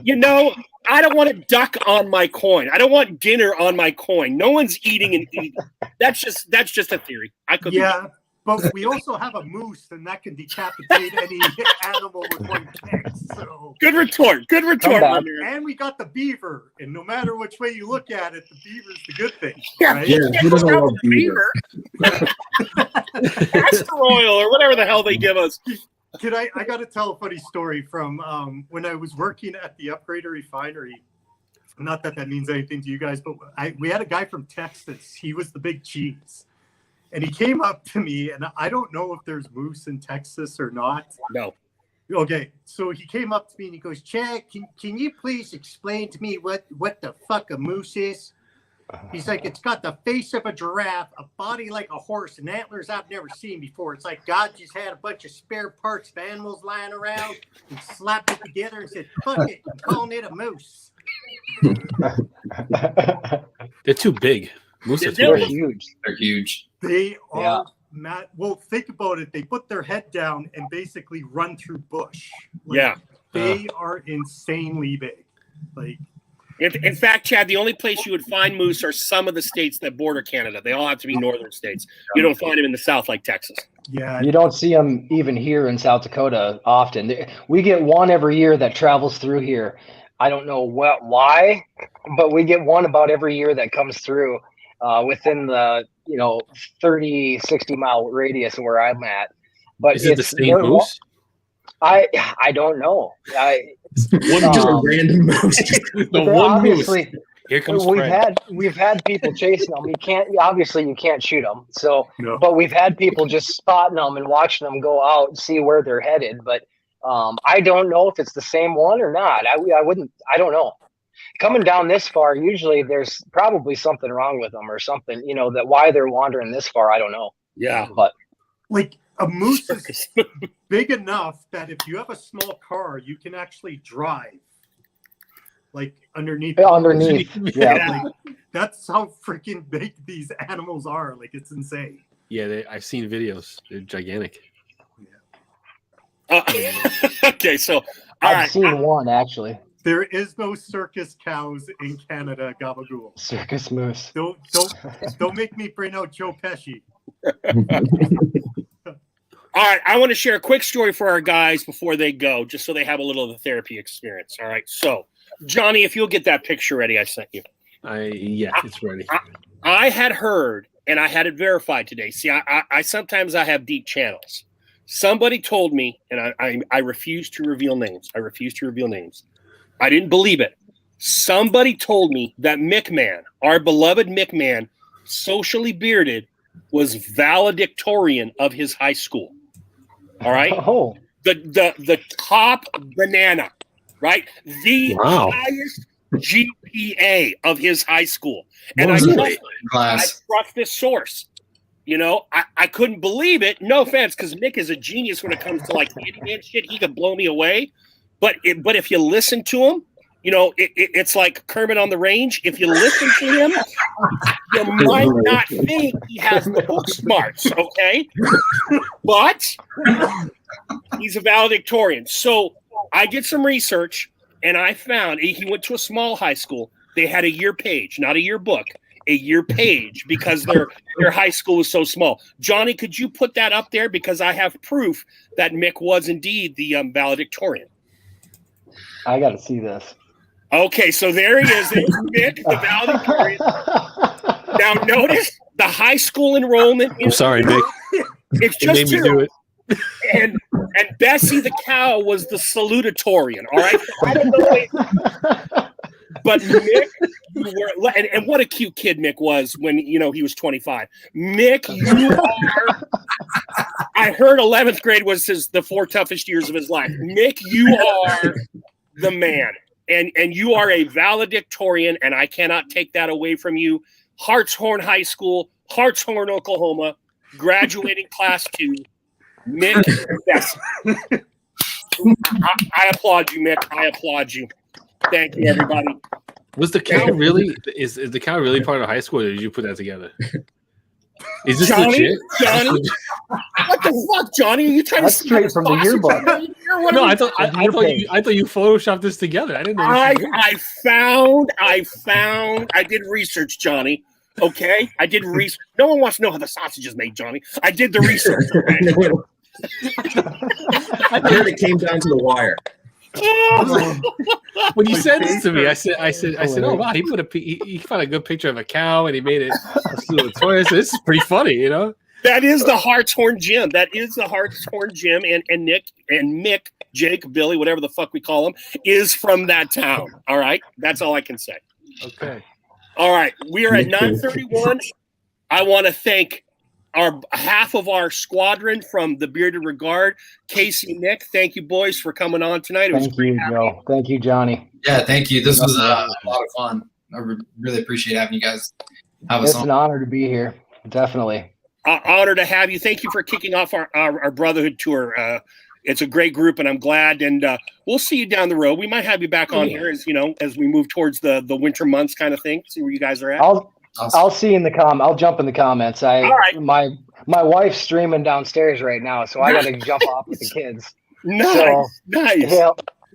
You know, I don't want a duck on my coin. I don't want dinner on my coin. No one's eating an eagle. That's just a theory. I could Yeah, but we also have a moose, and that can decapitate any animal with one kick. So Good retort. Good retort. back. and we got the beaver, and no matter which way you look at it, the beaver's the good thing. Yeah, Right? Yeah, who doesn't love beaver? Castor oil or whatever the hell they give us. I got to tell a funny story from when I was working at the Upgrader Refinery. Not that means anything to you guys, but we had a guy from Texas. He was the big cheese. And he came up to me, and I don't know if there's moose in Texas or not. No. Okay, so he came up to me and he goes, Chad, can you please explain to me what the fuck a moose is? He's like, it's got the face of a giraffe, a body like a horse, and antlers I've never seen before. It's like God just had a bunch of spare parts of animals lying around and slapped it together and said, fuck it, I'm calling it a moose. They're too big. Moose are They're too big. Huge. They're huge. They are Yeah. mad. Well, think about it. They put their head down and basically run through bush. Like, Yeah. They are insanely big. Like, In fact, Chad, the only place you would find moose are some of the states that border Canada. They all have to be northern states. You don't find them in the south like Texas. yeah. You don't see them even here in South Dakota often. We get one every year that travels through here. I don't know why, but we get one about every year that comes through within the 30, 60 mile radius of where I'm at. But Is it the same moose? I don't know. Just a random moose. The one moose. Obviously, Here comes we've had people chasing them. You can't shoot them. So, No. but we've had people just spotting them and watching them go out and see where they're headed. But I don't know if it's the same one or not. I don't know. Coming down this far, usually there's probably something wrong with them or something. That why they're wandering this far, I don't know. Yeah. But Like a moose is big enough that if you have a small car, you can actually drive. Like underneath. yeah. Like, that's how freaking big these animals are. Like it's insane. Yeah, I've seen videos. They're gigantic. Okay, so all I've right. seen one actually. There is no circus cows in Canada, Gabagool. Circus moose. Don't make me bring out Joe Pesci. All right, I want to share a quick story for our guys before they go, just so they have a little of the therapy experience. All right, so Johnny, if you'll get that picture ready, I sent you. Yeah, it's ready. I had heard, and I had it verified today. See, I sometimes I have deep channels. Somebody told me, and I refuse to reveal names. I didn't believe it. Somebody told me that McMahon, our beloved McMahon, socially bearded, was valedictorian of his high school. All right, Oh, the top banana, right? The Wow. highest GPA of his high school, and What I was it? trust Class. this source. I couldn't believe it. No offense, because Nick is a genius when it comes to like Candyman shit. He could blow me away. But if you listen to him, it's like Kermit on the Range. If you listen to him, you might not think he has the book smarts, okay? But he's a valedictorian. So I did some research, and I found he went to a small high school. They had a year page, not a year book. A year page because their high school was so small. Johnny, could you put that up there? Because I have proof that Mick was indeed the valedictorian. I got to see this. Okay, so there he is. There's Mick, the valedictorian. Now notice the high school enrollment. I'm sorry, Nick. It's You made just me do two. it. And Bessie the cow was the salutatorian. All right. I don't know. But Mick, and what a cute kid Mick was when he was 25. Mick, you are. I heard 11th grade was the 4 toughest years of his life. Mick, you are the man, and you are a valedictorian, and I cannot take that away from you. Hartshorn High School, Hartshorn, Oklahoma, graduating class 2. Mick, yes. I applaud you, Mick. I applaud you. Thank you, everybody. Was the cow really? Is the cow really part of high school, or did you put that together? Is this Johnny? legit? Johnny? What the fuck, Johnny? Are you trying That's to straight from the yearbook. No, I thought you photoshopped this together. I didn't know. I did research, Johnny. Okay, I did research. No one wants to know how the sausage is made, Johnny. I did the research. I heard it came down to the wire. When you said this to me, I said, oh wow, he found a good picture of a cow and he made it a toy. So this is pretty funny, you know. That is the Hartshorn Gym. That is the Hartshorn Gym, and Nick and Mick, Jake, Billy, whatever the fuck we call him, is from that town. All right, that's all I can say. Okay. All right, we are at 9:31. I want to thank half of our squadron from the Bearded Regard, Casey, Nick. Thank you, boys, for coming on tonight. It was Thank you, Joe. Thank you, Johnny. Yeah, thank you. This was a lot of fun. I really appreciate having you guys have us It's an honor to be here. Definitely. Honor to have you. Thank you for kicking off our Brotherhood tour. It's a great group, and I'm glad. And we'll see you down the road. We might have you back on here as we move towards the winter months, kind of thing. See where you guys are at. I'll see you in the I'll jump in the comments. All right. My wife's streaming downstairs right now, so I got to jump off with the kids. Nice. Yeah,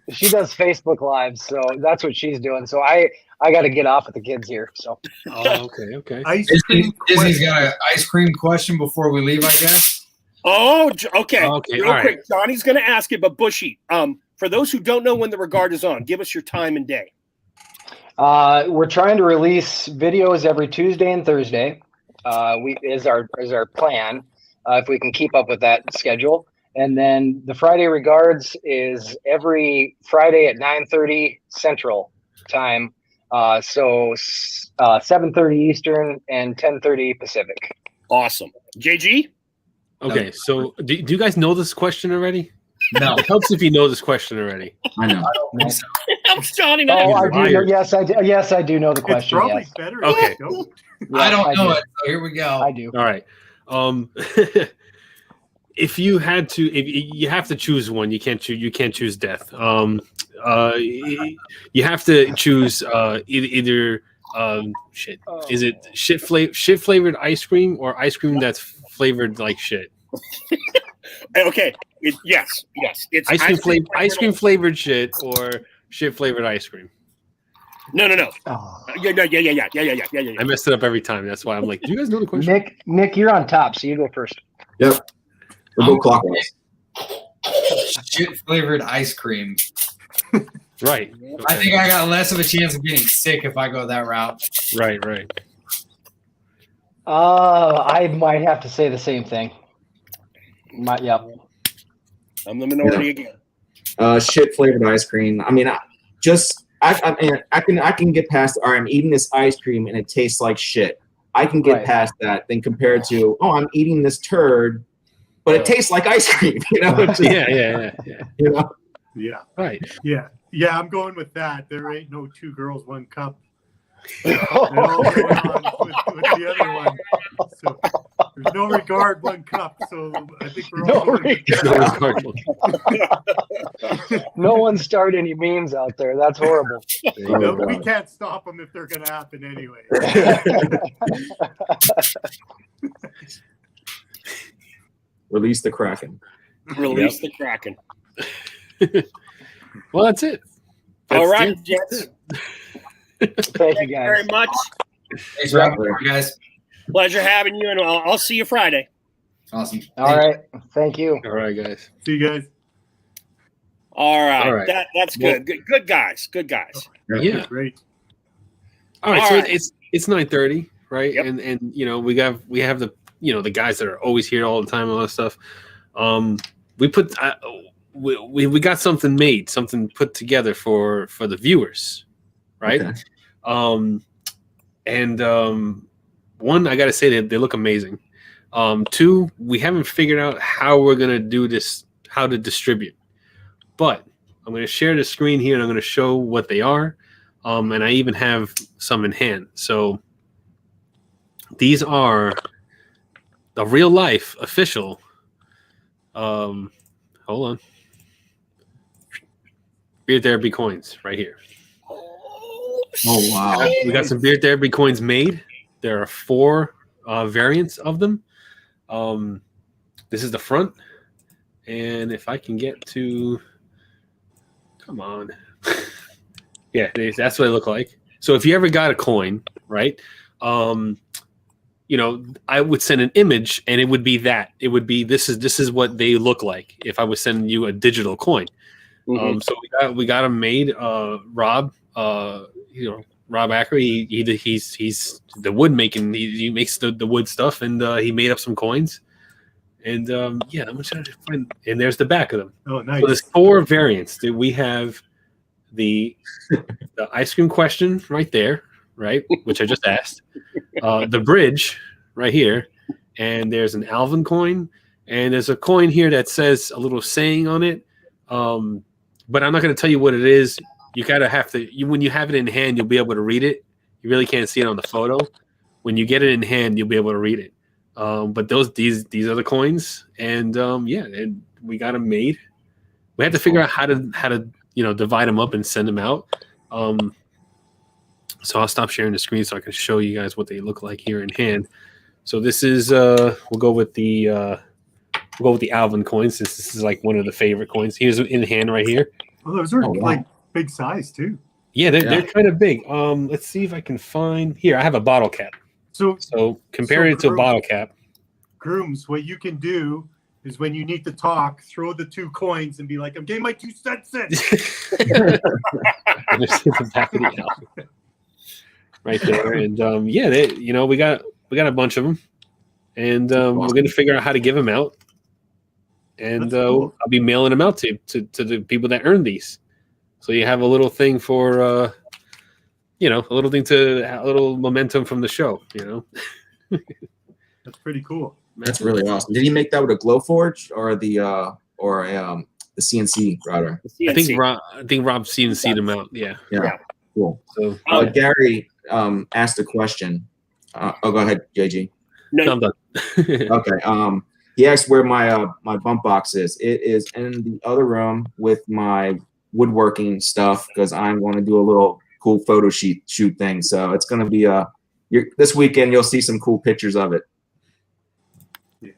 she does Facebook Lives, so that's what she's doing. So I got to get off with the kids here. So. Oh, okay. Disney's got an ice cream question before we leave, I guess. Oh, okay. Real all quick, right. Johnny's going to ask it, but Bushy, for those who don't know when the Regard is on, give us your time and day. We're trying to release videos every Tuesday and Thursday. Is our plan if we can keep up with that schedule. And then the Friday Regards is every Friday at 9:30 Central Time. So 7:30 Eastern and 10:30 Pacific. Awesome. JG? Okay, so do you guys know this question already? No. It helps if you know this question already. I know. It helps Johnny. Oh, I do know, yes, I do know the question. It's probably Yes. better. Okay. If you don't. I don't I know do. it. So here we go. I do. All right. If you had to, if you have to choose one, you can't choose death. You have to choose either is it shit flavored ice cream or ice cream that's flavored like shit? Okay. Yes. It's ice cream flavored shit or shit flavored ice cream. No. Oh. Yeah. I messed it up every time. That's why I'm like, do you guys know the question? Nick, you're on top, so you go first. Yep. We'll go clockwise. Shit flavored ice cream. Right. I think I got less of a chance of getting sick if I go that route. Right. I might have to say the same thing. Yep. I'm the minority again. Shit flavored ice cream. I mean, I can get past. All right, I'm eating this ice cream and it tastes like shit. I can get past that. Then compared to, I'm eating this turd, but it tastes like ice cream. You know? Yeah. You know? Yeah. Right. Yeah. I'm going with that. There ain't no 2 girls, 1 cup. They're all going on with the other one. So there's no regard, 1 cup. So I think we're all No one start any memes out there. That's horrible. we can't stop them if they're going to happen anyway. Release the Kraken. Release the Kraken. Well, that's it. All right, Jets. Thank you, guys. Very much. Thanks for having me, guys. Pleasure having you, and I'll see you Friday. Awesome. All right. Thank you. All right, guys. See you guys. All right. All right. That's good. Good guys. Good guys. Yeah. Great. All right. All So right. it's 9:30, right? Yep. And we have the the guys that are always here all the time, all that stuff. We put we got something made, something put together for the viewers, right? Okay. One, I gotta say they look amazing. 2, we haven't figured out how we're gonna do this, how to distribute. But I'm gonna share the screen here and I'm gonna show what they are. And I even have some in hand. So these are the real life official. Hold on. Beard Therapy coins right here. Oh wow. We got some Beard Therapy coins made. There are 4 variants of them. This is the front, and if I can get to, come on, yeah, that's what it look like. So if you ever got a coin, right? You know, I would send an image, and it would be that. It would be this is what they look like if I was sending you a digital coin. So we got them made. Rob, Rob Acker, he's the wood making. He makes the wood stuff, and he made up some coins. And yeah, I'm trying to find. And there's the back of them. Oh, nice. So there's 4 variants. We have the ice cream question right there, right, which I just asked. The bridge right here, and there's an Alvin coin, and there's a coin here that says a little saying on it. But I'm not going to tell you what it is. You gotta have to. When you have it in hand, you'll be able to read it. You really can't see it on the photo. When you get it in hand, you'll be able to read it. But these are the coins, and yeah, and we got them made. We had to figure out how to divide them up and send them out. So I'll stop sharing the screen so I can show you guys what they look like here in hand. So this is we'll go with the Alvin coin, since this is like one of the favorite coins. Here's in hand right here. Oh, those are like big size too. Yeah, they're kind of big. Let's see if I can find here. I have a bottle cap. So compare it to a bottle cap. Grooms, what you can do is when you need to talk, throw the 2 coins and be like, I'm getting my 2 cents in. The back of the Alvin. Right there. And yeah, we got a bunch of them. And we're gonna figure out how to give them out. And cool. I'll be mailing them out to the people that earn these. So you have a little thing for a little momentum from the show, That's pretty cool. That's really awesome. Did he make that with a Glowforge or the CNC router? I think Rob CNC'd them out. Yeah. Cool. So Gary asked a question. Go ahead, JG. No, I'm done. Okay. He asked where my bump box is. It is in the other room with my woodworking stuff, because I want to do a little cool photo shoot thing. So it's going to be this weekend. You'll see some cool pictures of it. Yeah.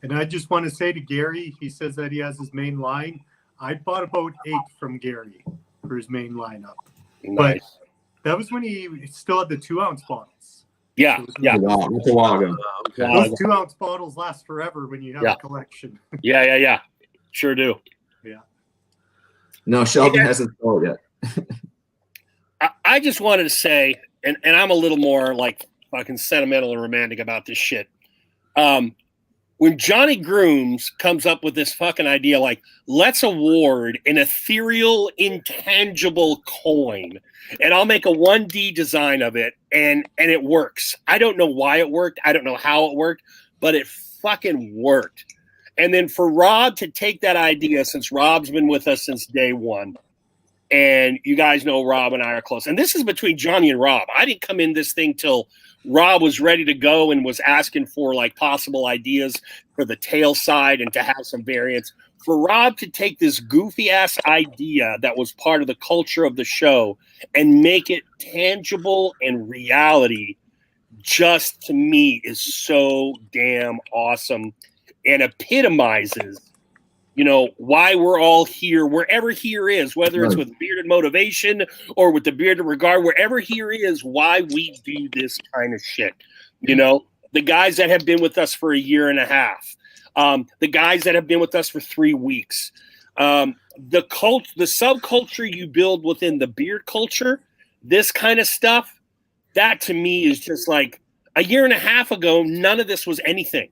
And I just want to say to Gary, he says that he has his main line. I bought about 8 from Gary for his main lineup. Nice. But that was when he still had the 2-ounce bottles. Yeah. That's a while ago. Those 2-ounce bottles last forever when you have a collection. Yeah. Sure do. Yeah. No, Sheldon hasn't sold yet. I just wanted to say, and I'm a little more like fucking sentimental and romantic about this shit. When Johnny Grooms comes up with this fucking idea, like, let's award an ethereal, intangible coin, and I'll make a 1D design of it, and it works. I don't know why it worked. I don't know how it worked, but it fucking worked. And then for Rob to take that idea, since Rob's been with us since day one, and you guys know Rob and I are close. And this is between Johnny and Rob. I didn't come in this thing till Rob was ready to go and was asking for like possible ideas for the tail side and to have some variants. For Rob to take this goofy ass idea that was part of the culture of the show and make it tangible and reality, just to me is so damn awesome and epitomizes, why we're all here, wherever here is, whether it's with Bearded Motivation or with the Bearded Regard, wherever here is, why we do this kind of shit. The guys that have been with us for a year and a half, the guys that have been with us for 3 weeks, the subculture you build within the beard culture, this kind of stuff, that to me is just like a year and a half ago, none of this was anything.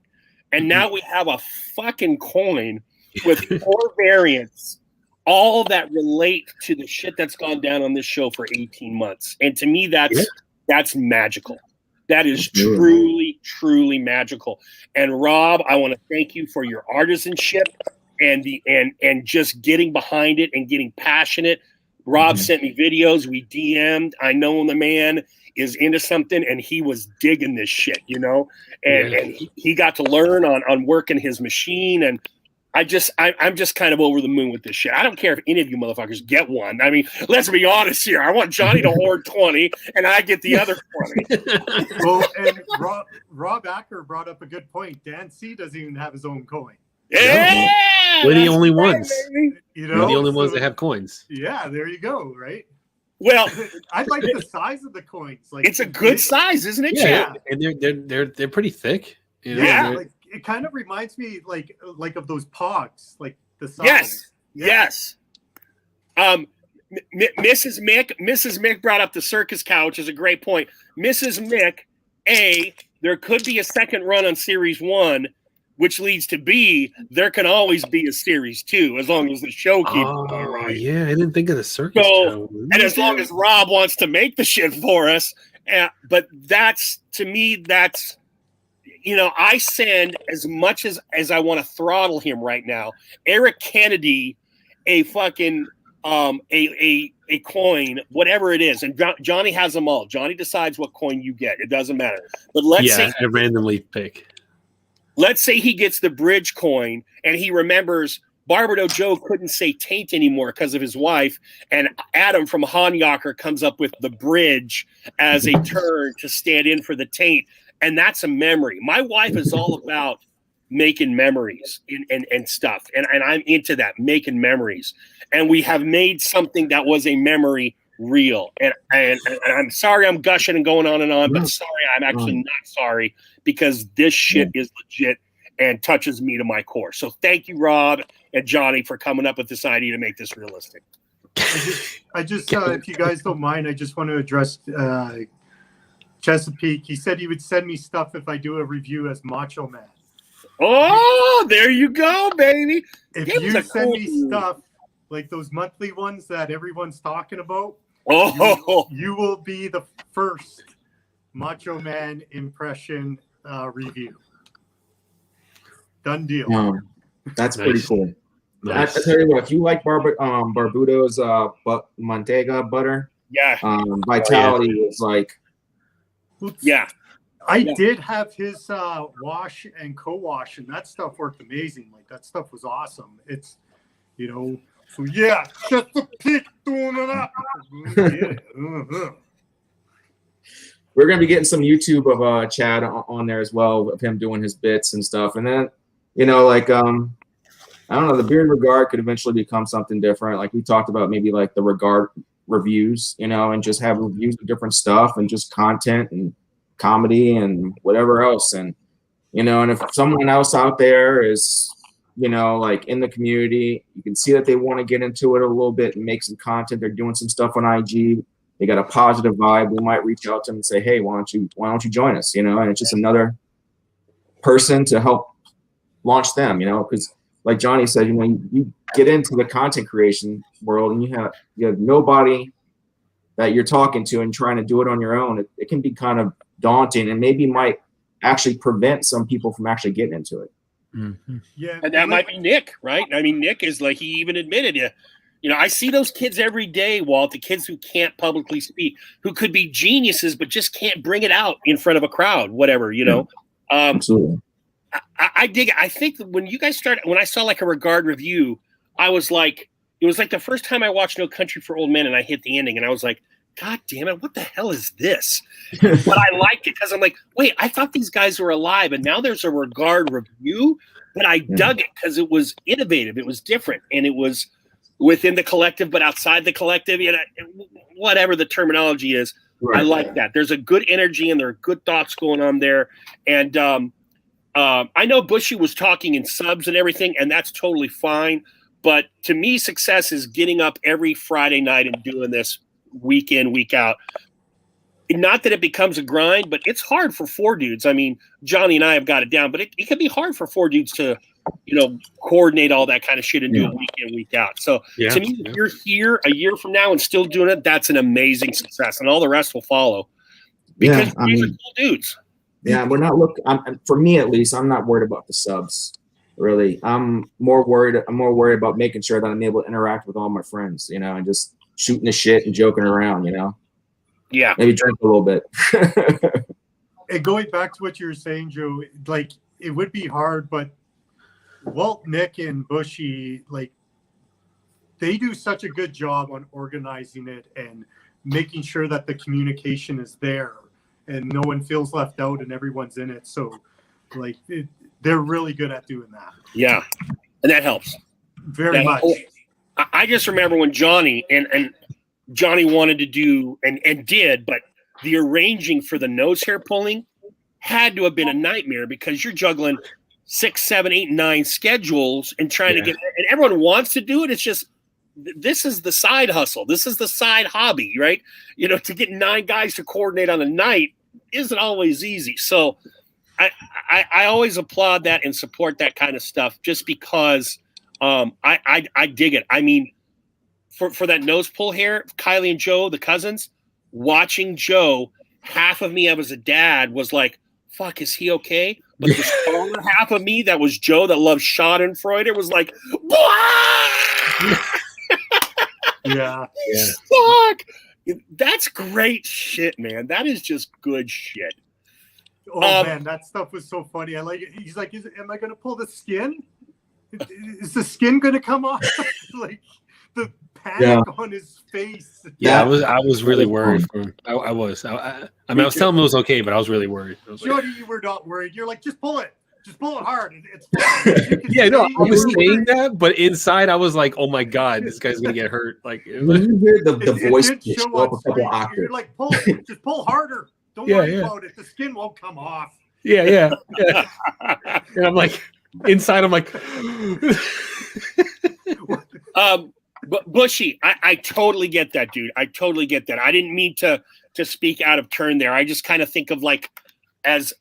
And now we have a fucking coin with 4 variants, all that relate to the shit that's gone down on this show for 18 months. And to me, that's magical. That is truly, truly magical. And Rob, I want to thank you for your artisanship and just getting behind it and getting passionate. Rob sent me videos. We DM'd. I know the man is into something, and he was digging this shit, and he got to learn on working his machine, and I'm just kind of over the moon with this shit. I don't care if any of you motherfuckers get one. I mean, let's be honest here. I want Johnny to hoard 20, and I get the other 20. Well, and Rob Acker brought up a good point. Dan C doesn't even have his own coin. Yeah, we're the only ones. You We're know, the only ones that have coins. Yeah, there you go. Right. Well, I like the size of the coins. Like it's a good size, isn't it? Yeah, and they're pretty thick. You know, yeah, like it kind of reminds me like of those pogs, like the size. Yes, yes. Mrs. Mick brought up the circus cow, which is a great point. Mrs. Mick, there could be a second run on Series 1, which leads to B, there can always be a Series 2 as long as the show keeps going right. Yeah, I didn't think of the circus cow. And as long as Rob wants to make the shit for us, but that's, to me, that's, you know, I send as much as I want to throttle him right now. Eric Kennedy, a fucking a coin, whatever it is, and Johnny has them all. Johnny decides what coin you get. It doesn't matter. But let's say I randomly pick. Let's say he gets the bridge coin and he remembers Barbardo Joe couldn't say taint anymore because of his wife, and Adam from Hanyaker comes up with the bridge as a turn to stand in for the taint. And that's a memory. My wife is all about making memories and stuff. And I'm into that, making memories. And we have made something that was a memory real. And I'm sorry I'm gushing and going on, but sorry, I'm actually not sorry, because this shit is legit and touches me to my core. So thank you, Rob and Johnny, for coming up with this idea to make this realistic. I just if you guys don't mind, I just want to address Chesapeake. He said he would send me stuff if I do a review as Macho Man. Oh, there you go, baby. If you send me stuff like those monthly ones that everyone's talking about, you will be the first Macho Man impression review. Done deal. That's pretty cool. Nice. I tell you what, if you like Barbudo's Montega butter, Vitality is like. Yeah. I did have his wash and co-wash, and that stuff worked amazing. Like, that stuff was awesome. It's, you know, so yeah, Chesapeake doing it up. We're going to be getting some YouTube of Chad on there as well, of him doing his bits and stuff. And then, you know, like, I don't know, the Beard Regard could eventually become something different. Like, we talked about maybe like the Regard reviews, you know, and just have reviews of different stuff and just content and comedy and whatever else. And, you know, and if someone else out there is, you know, like in the community, you can see that they want to get into it a little bit and make some content. They're doing some stuff on IG. They got a positive vibe. We might reach out to them and say, hey, why don't you join us? You know, and it's just another person to help launch them, you know, because like Johnny said, you know, you get into the content creation world and you have nobody that you're talking to and trying to do it on your own. It can be kind of daunting and maybe might actually prevent some people from actually getting into it. Mm-hmm. Yeah, and that might be Nick, right? I mean, Nick is like, he even admitted it. You know, I see those kids every day, Walt, the kids who can't publicly speak, who could be geniuses, but just can't bring it out in front of a crowd, whatever, you know. Absolutely. I dig it. I think when you guys started, when I saw like a Regard review, I was like, it was like the first time I watched No Country for Old Men and I hit the ending and I was like, God damn it, what the hell is this? But I liked it because I'm like, wait, I thought these guys were alive and now there's a Regard review, but I dug it because it was innovative. It was different and it was within the collective, but outside the collective, you know, whatever the terminology is. Right. I like that. There's a good energy and there are good thoughts going on there. And I know Bushy was talking in subs and everything, and that's totally fine. But to me, success is getting up every Friday night and doing this week in, week out. Not that it becomes a grind, but it's hard for four dudes. I mean, Johnny and I have got it down, but it can be hard for four dudes to, you know, coordinate all that kind of shit and do it week in, week out. So to me, if you're here a year from now and still doing it, that's an amazing success, and all the rest will follow. Because these are cool dudes. Yeah, we're not looking. For me, at least, I'm not worried about the subs. Really, I'm more worried about making sure that I'm able to interact with all my friends, you know, and just shooting the shit and joking around, you know. Yeah, maybe drink a little bit. And going back to what you were saying, Joe, like it would be hard, but Walt, Nick, and Bushy, like, they do such a good job on organizing it and making sure that the communication is there and no one feels left out and everyone's in it. So, like, they're really good at doing that. Yeah, and that helps Very much. I just remember when Johnny and Johnny wanted to do and did, but the arranging for the nose hair pulling had to have been a nightmare because you're juggling 6, 7, 8, 9 schedules and trying to get, and everyone wants to do it. It's just, this is the side hustle. This is the side hobby, right? You know, to get 9 guys to coordinate on a night isn't always easy. So I always applaud that and support that kind of stuff just because I dig it. I mean, for that nose pull hair, Kylie and Joe, the cousins, watching Joe, half of me as a dad was like, fuck, is he okay? But the stronger half of me that was Joe that loved Schadenfreude was like, yeah. Fuck. That's great shit, man. That is just good shit. Oh man, that stuff was so funny. I like it. He's like, am I gonna pull the skin? Is the skin gonna come off? Like the panic on his face. Yeah, I was really worried for him. I was. I mean, I was telling him it was okay, but I was really worried. Jody, you were not worried. You're like, just pull it. Just pull it hard. It's fine. Yeah, no, I was saying that, but inside I was like, oh my God, this guy's going to get hurt. Like, when you hear the voice show up a couple octaves. You're like, just pull harder. Don't worry about it. The skin won't come off. Yeah. And I'm like, inside, I'm like, but Bushy, I totally get that, dude. I totally get that. I didn't mean to speak out of turn there. I just kind of think of like as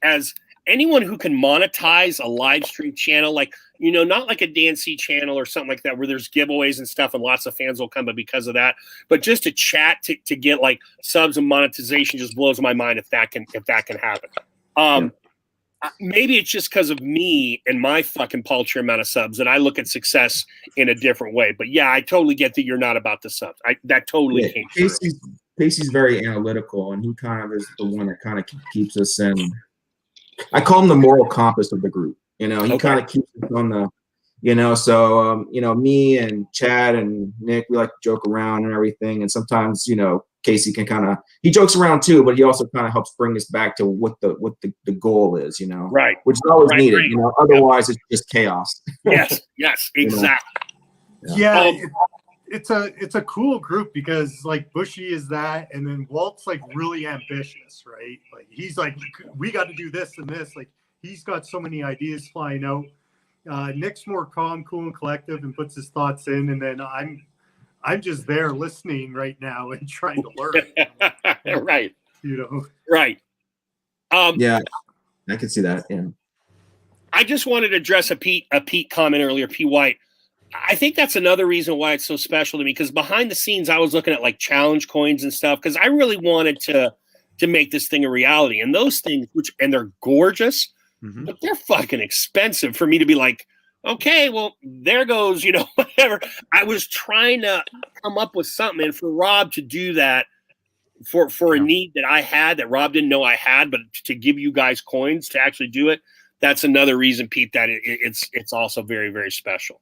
anyone who can monetize a live stream channel, like, you know, not like a DNC channel or something like that where there's giveaways and stuff and lots of fans will come because of that, but just to chat to get like subs and monetization just blows my mind if that can happen. Maybe it's just because of me and my fucking paltry amount of subs that I look at success in a different way. But yeah, I totally get that you're not about the subs. That totally came true. Casey's very analytical, and he kind of is the one that kind of keeps us in. I call him the moral compass of the group. You know, he kind of keeps us on the, you know, so, you know, me and Chad and Nick, we like to joke around and everything. And sometimes, you know, Casey can kind of, he jokes around too, but he also kind of helps bring us back to what the goal is, you know, right? Which is always needed, you know, otherwise it's just chaos. Yes, exactly. Yeah. It's a cool group because like Bushy is that, and then Walt's like really ambitious, right? Like he's like, we got to do this and this. Like he's got so many ideas flying out. Nick's more calm, cool, and collective, and puts his thoughts in, and then I'm just there listening right now and trying to learn. Right. You know. Right. Yeah, I can see that. Yeah. I just wanted to address a Pete comment earlier, P. White. I think that's another reason why it's so special to me, because behind the scenes, I was looking at like challenge coins and stuff because I really wanted to make this thing a reality. And those things, and they're gorgeous, but they're fucking expensive for me to be like, okay, well, there goes, you know, whatever. I was trying to come up with something, and for Rob to do that for a need that I had that Rob didn't know I had, but to give you guys coins to actually do it, that's another reason, Pete, that it's also very, very special.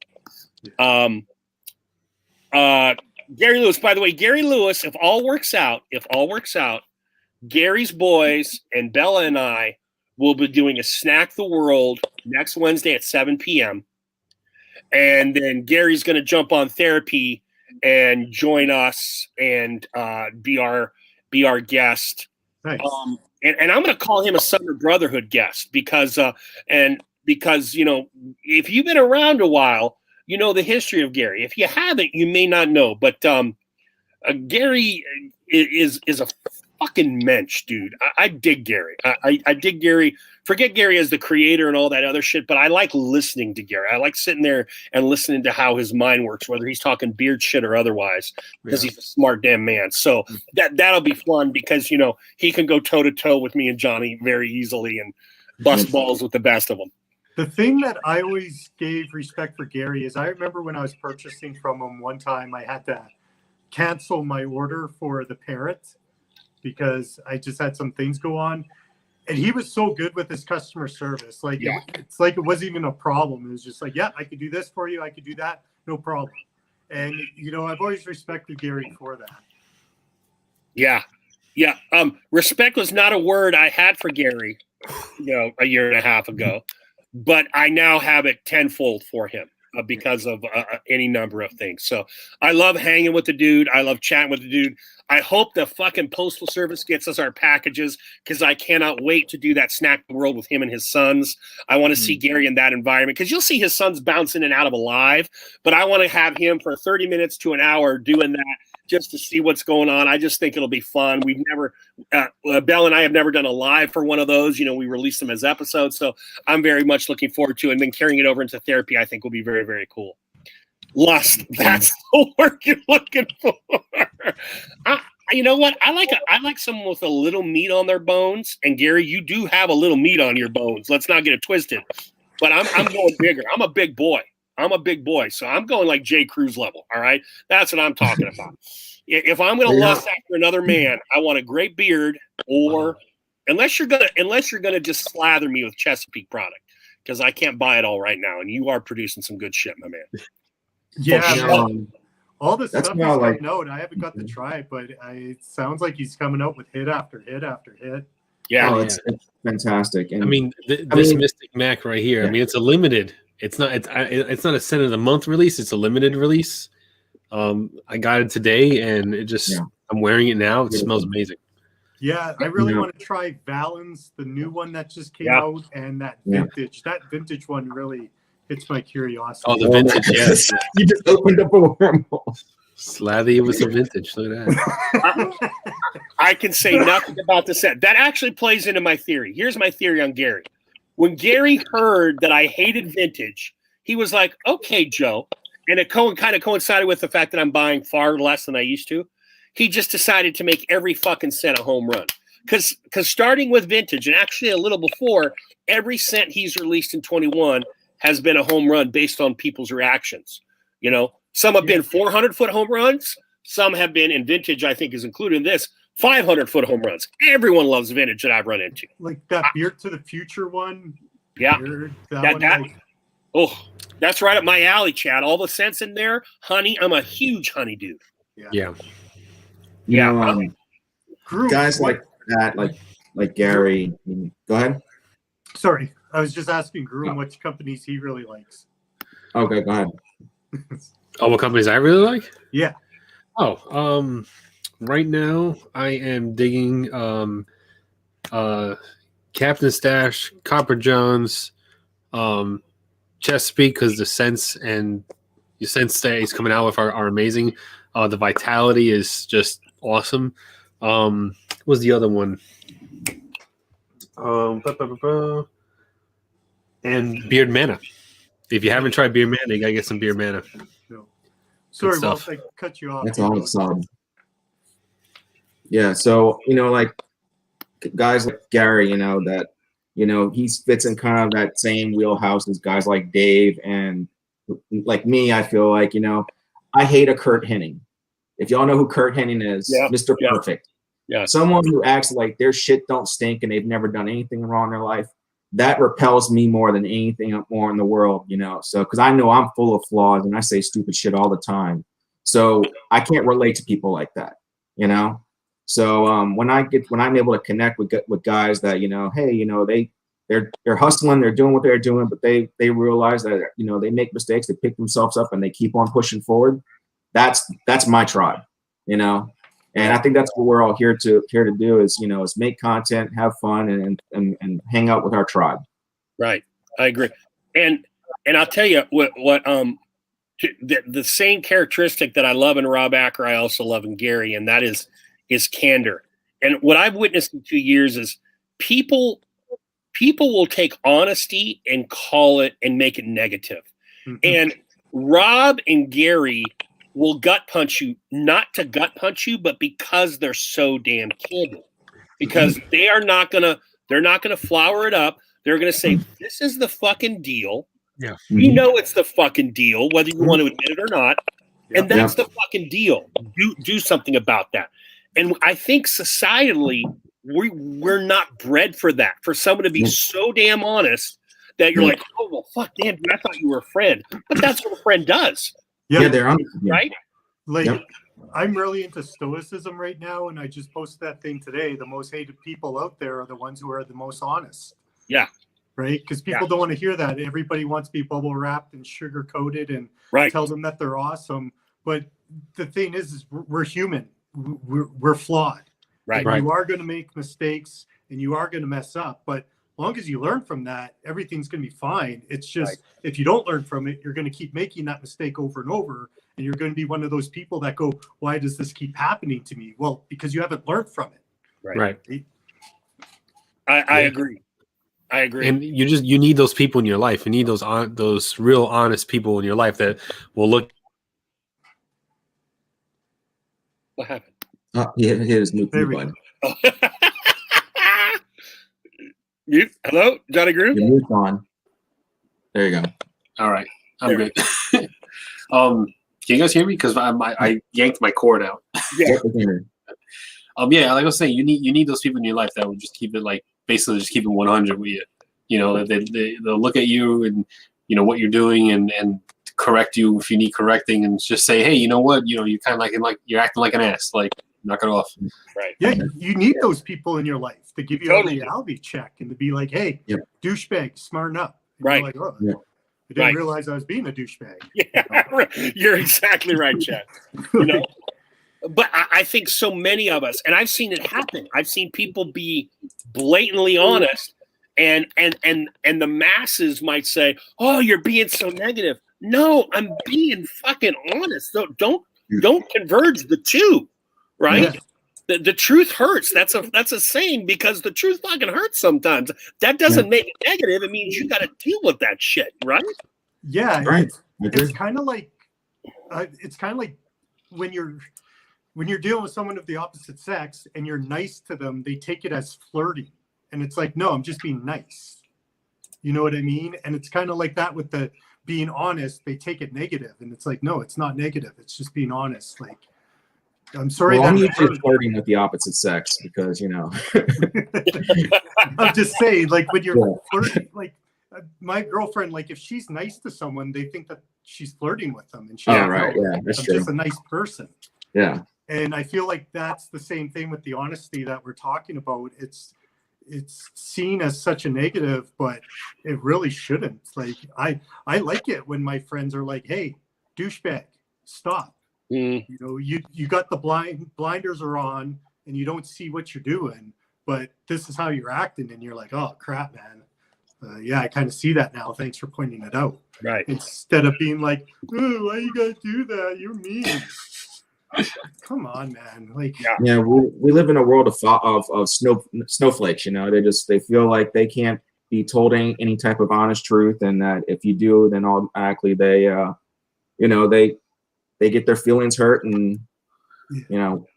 Gary Lewis, by the way, Gary Lewis, if all works out, Gary's boys and Bella and I will be doing a Snack the World next Wednesday at 7 p.m. And then Gary's going to jump on therapy and join us and be our guest. Nice. And I'm going to call him a Summer Brotherhood guest because you know, if you've been around a while, you know the history of Gary. If you haven't, you may not know. But Gary is a fucking mensch, dude. I dig Gary. I dig Gary. Forget Gary as the creator and all that other shit, but I like listening to Gary. I like sitting there and listening to how his mind works, whether he's talking beard shit or otherwise, because he's a smart damn man. So that'll be fun because, you know, he can go toe-to-toe with me and Johnny very easily and bust balls with the best of them. The thing that I always gave respect for Gary is I remember when I was purchasing from him one time, I had to cancel my order for the parrot because I just had some things go on. And he was so good with his customer service. Like, Yeah. it's like it wasn't even a problem. It was just like, yeah, I could do this for you. I could do that. No problem. And, you know, I've always respected Gary for that. Yeah. Yeah. Respect was not a word I had for Gary, you know, a year and a half ago, but I now have it tenfold for him. Because of any number of things. So I love hanging with the dude. I love chatting with the dude. I hope the fucking Postal Service gets us our packages because I cannot wait to do that Snack the World with him and his sons. I want to see Gary in that environment because you'll see his sons bouncing in and out of a live, but I want to have him for 30 minutes to an hour doing that just to see what's going on. I just think it'll be fun. We've never, Bell and I have never done a live for one of those. You know, we release them as episodes. So I'm very much looking forward to it. And then carrying it over into therapy, I think will be very, very cool. Lust, that's the word you're looking for. You know what? I like someone with a little meat on their bones. And Gary, you do have a little meat on your bones. Let's not get it twisted. But I'm going bigger. I'm a big boy. So I'm going like J. Cruz level. All right, that's what I'm talking about. If I'm going to lust after another man, I want a great beard, or unless you're gonna just slather me with Chesapeake product, because I can't buy it all right now, and you are producing some good shit, my man. Yeah, all the stuff he's like, coming out, I haven't got to try it, but it sounds like he's coming out with hit after hit after hit. Yeah, it's fantastic. And I mean, this Mystic Mac right here. I mean, it's a limited. It's not a cent of the month release. It's a limited release. I got it today, and it just I'm wearing it now. It smells amazing. Yeah, I really want to try Valens, the new one that just came out, and that vintage. That vintage one really hits my curiosity. Oh, the vintage, yes. You just opened up a wormhole. Slathy with some vintage. Look at that. I can say nothing about the set. That actually plays into my theory. Here's my theory on Gary. When Gary heard that I hated vintage, he was like, okay, Joe. And it kind of coincided with the fact that I'm buying far less than I used to. He just decided to make every fucking cent a home run. Because starting with vintage, and actually a little before, every cent he's released in 21 has been a home run based on people's reactions. You know, some have been 400-foot home runs. Some have been, in vintage, I think is included in this, 500-foot home runs. Everyone loves vintage that I've run into. Like that Beard to the Future one. Yeah. That oh, that's right up my alley, Chad. All the scents in there. Honey, I'm a huge honey dude. Yeah. You know, guys like that, like Gary. Go ahead. Sorry, I was just asking Groom which companies he really likes. Okay, go ahead. Oh, what companies I really like? Yeah. Oh, right now I am digging Captain Stash, Copper Jones, Chesapeake, because the scents and the scent stays coming out with are amazing. The vitality is just awesome. What was the other one? And Beard Mana. If you haven't tried Beard Mana, you gotta get some Beard Mana. No. Sorry, Wolf, I cut you off. That's all solid. Yeah, so like guys like Gary, that he fits in kind of that same wheelhouse as guys like Dave, and like me, I feel like I hate a Kurt Hennig. If y'all know who Kurt Hennig is, Mr. Perfect. Yeah. Someone who acts like their shit don't stink and they've never done anything wrong in their life. That repels me more than anything more in the world, So, because I know I'm full of flaws and I say stupid shit all the time. So I can't relate to people like that, So when I'm able to connect with guys that hey, they're hustling, they're doing what they're doing, but they realize that they make mistakes, they pick themselves up, and they keep on pushing forward. That's my tribe, And I think that's what we're all here to do is make content, have fun, and hang out with our tribe. Right, I agree, and I'll tell you what the same characteristic that I love in Rob Acker, I also love in Gary, and that is candor. And what I've witnessed in 2 years is people will take honesty and call it and make it negative. Mm-hmm. And Rob and Gary will gut punch you, not to gut punch you, but because they're so damn candid. Because they're not gonna flower it up. They're gonna say, this is the fucking deal. Yeah. It's the fucking deal, whether you want to admit it or not. And that's the fucking deal. Do something about that. And I think societally, we're not bred for that. For someone to be so damn honest that you're like, oh well, fuck, damn, dude, I thought you were a friend, but that's what a friend does. Yeah, they're on, right. Like, I'm really into stoicism right now, and I just posted that thing today. The most hated people out there are the ones who are the most honest. Yeah. Right? Because people don't want to hear that. Everybody wants to be bubble wrapped and sugar coated and tell them that they're awesome. But the thing is we're human. We're flawed. Right. And you are going to make mistakes and you are going to mess up. But as long as you learn from that, everything's going to be fine. It's just if you don't learn from it, you're going to keep making that mistake over and over. And you're going to be one of those people that go, why does this keep happening to me? Well, because you haven't learned from it. Right. I agree. I agree. And you need those people in your life. You need those real honest people in your life that will look. What happened? He hit his mute button. Mute. Hello, Johnny Groove. Your mute's on. There you go. All right, I'm good. Can you guys hear me? Because I yanked my cord out. Yeah. Yeah, like I was saying, you need those people in your life that will just keep it basically just keep it 100 with you. You know, they'll look at you and what you're doing and correct you if you need correcting and just say, hey, you know what, you're kind of like you're acting like an ass, like knock it off. Right. Yeah, you need those people in your life to give you a reality check and to be like, hey, douchebag, smarten up. And right. Like, oh, I didn't realize I was being a douchebag. Yeah, you're exactly right, Chad. But I think so many of us, and I've seen it happen. I've seen people be blatantly honest, and the masses might say, "Oh, you're being so negative." No, I'm being fucking honest. Don't converge the two, right? Yeah. The truth hurts. That's a saying because the truth fucking hurts sometimes. That doesn't make it negative. It means you got to deal with that shit, right? Yeah, right. It's kind of like when you're dealing with someone of the opposite sex and you're nice to them, they take it as flirting. And it's like, no, I'm just being nice. You know what I mean? And it's kind of like that with the being honest. They take it negative. And it's like, no, it's not negative. It's just being honest. Like, I'm sorry. Well, I'm usually flirting with the opposite sex because, I'm just saying, like, when you're flirting, like, my girlfriend, like, if she's nice to someone, they think that she's flirting with them. And she's that's true. Just a nice person. Yeah. And I feel like that's the same thing with the honesty that we're talking about. It's seen as such a negative, but it really shouldn't. Like, I like it when my friends are like, hey, douchebag, stop. You got the blinders are on and you don't see what you're doing, but this is how you're acting. And you're like, oh crap, man. I kind of see that now. Thanks for pointing it out. Right. Instead of being like, oh, why you gotta do that? You're mean. Come on, man. Like, we live in a world of snowflakes. They feel like they can't be told any type of honest truth, and that if you do, then automatically they get their feelings hurt, and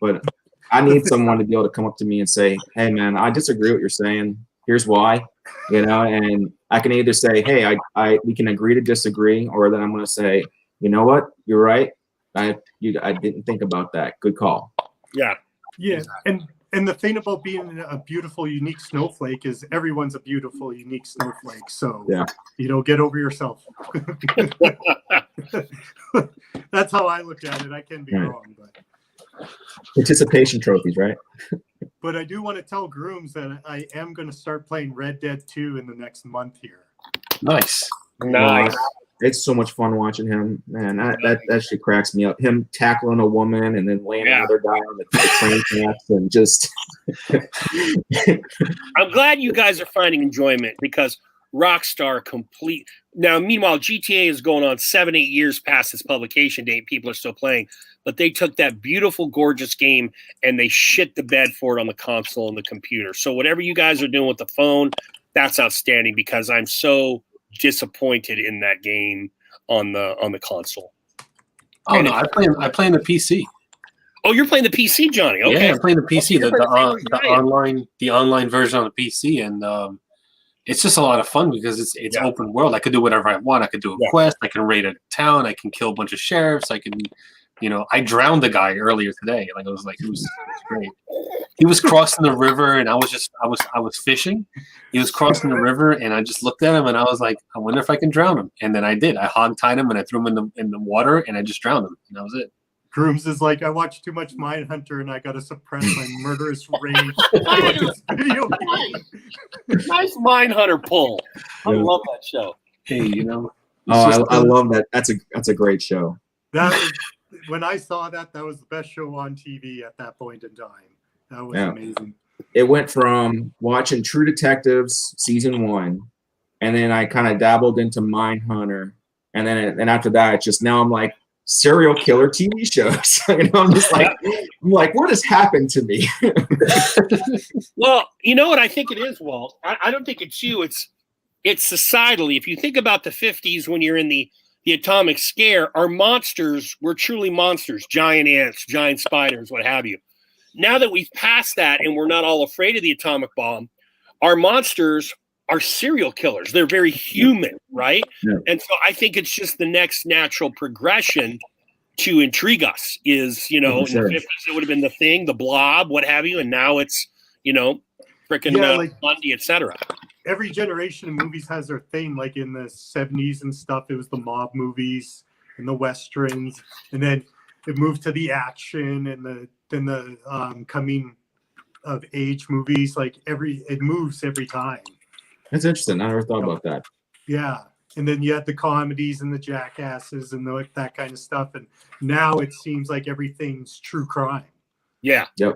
But I need someone to be able to come up to me and say, "Hey, man, I disagree with what you're saying. Here's why." And I can either say, "Hey, we can agree to disagree," or then I'm going to say, "You know what? You're right. I didn't think about that. Good call." Yeah. And the thing about being a beautiful, unique snowflake is everyone's a beautiful, unique snowflake. So get over yourself. That's how I look at it. I can be wrong, but participation trophies, right? But I do want to tell Grooms that I am going to start playing Red Dead 2 in the next month here. Nice. It's so much fun watching him, man. That shit cracks me up. Him tackling a woman and then laying another guy on the train tracks and just. I'm glad you guys are finding enjoyment because Rockstar complete. Now, meanwhile, GTA is going on 7-8 years past its publication date. People are still playing, but they took that beautiful, gorgeous game and they shit the bed for it on the console and the computer. So whatever you guys are doing with the phone, that's outstanding because I'm so disappointed in that game on the console. Oh no, I play on the PC. Oh, you're playing the PC, Johnny? Okay, yeah, I'm playing the PC, the online version on the PC, and it's just a lot of fun because it's open world. I could do whatever I want. I could do a quest. I can raid a town. I can kill a bunch of sheriffs. I can You know, I drowned a guy earlier today. Like, it was great. He was crossing the river, and I was fishing. He was crossing the river, and I just looked at him, and I was like, I wonder if I can drown him. And then I did. I hog-tied him, and I threw him in the water, and I just drowned him, and that was it. Grooms is like, I watched too much Mindhunter, and I got to suppress my murderous rage. This video game. Nice Mindhunter pull. I love that show. Hey, you know. I love that. That's a great show. That was, when I saw that was the best show on TV at that point in time. That was amazing. It went from watching True Detectives season 1, and then I kind of dabbled into Mindhunter, and then after that, it's just now I'm like serial killer TV shows. You know, I'm like, what has happened to me? Well, you know what I think it is, Walt? I don't think it's you. It's societally. If you think about the 50s when you're in the atomic scare, our monsters were truly monsters, giant ants, giant spiders, what have you. Now that we've passed that and we're not all afraid of the atomic bomb, our monsters are serial killers. They're very human, right? Yeah. And so I think it's just the next natural progression to intrigue us is, you know, in the 50s it would have been The Thing, The Blob, what have you, and now it's, you know, freaking like Bundy, etc. Every generation of movies has their thing. Like in the 70s and stuff, it was the mob movies and the westerns, and then it moved to the action and the coming of age movies. Like it moves every time. That's interesting. I never thought about that. Yeah, and then you had the comedies and the jackasses and that kind of stuff, and now it seems like everything's true crime. Yeah. Yep.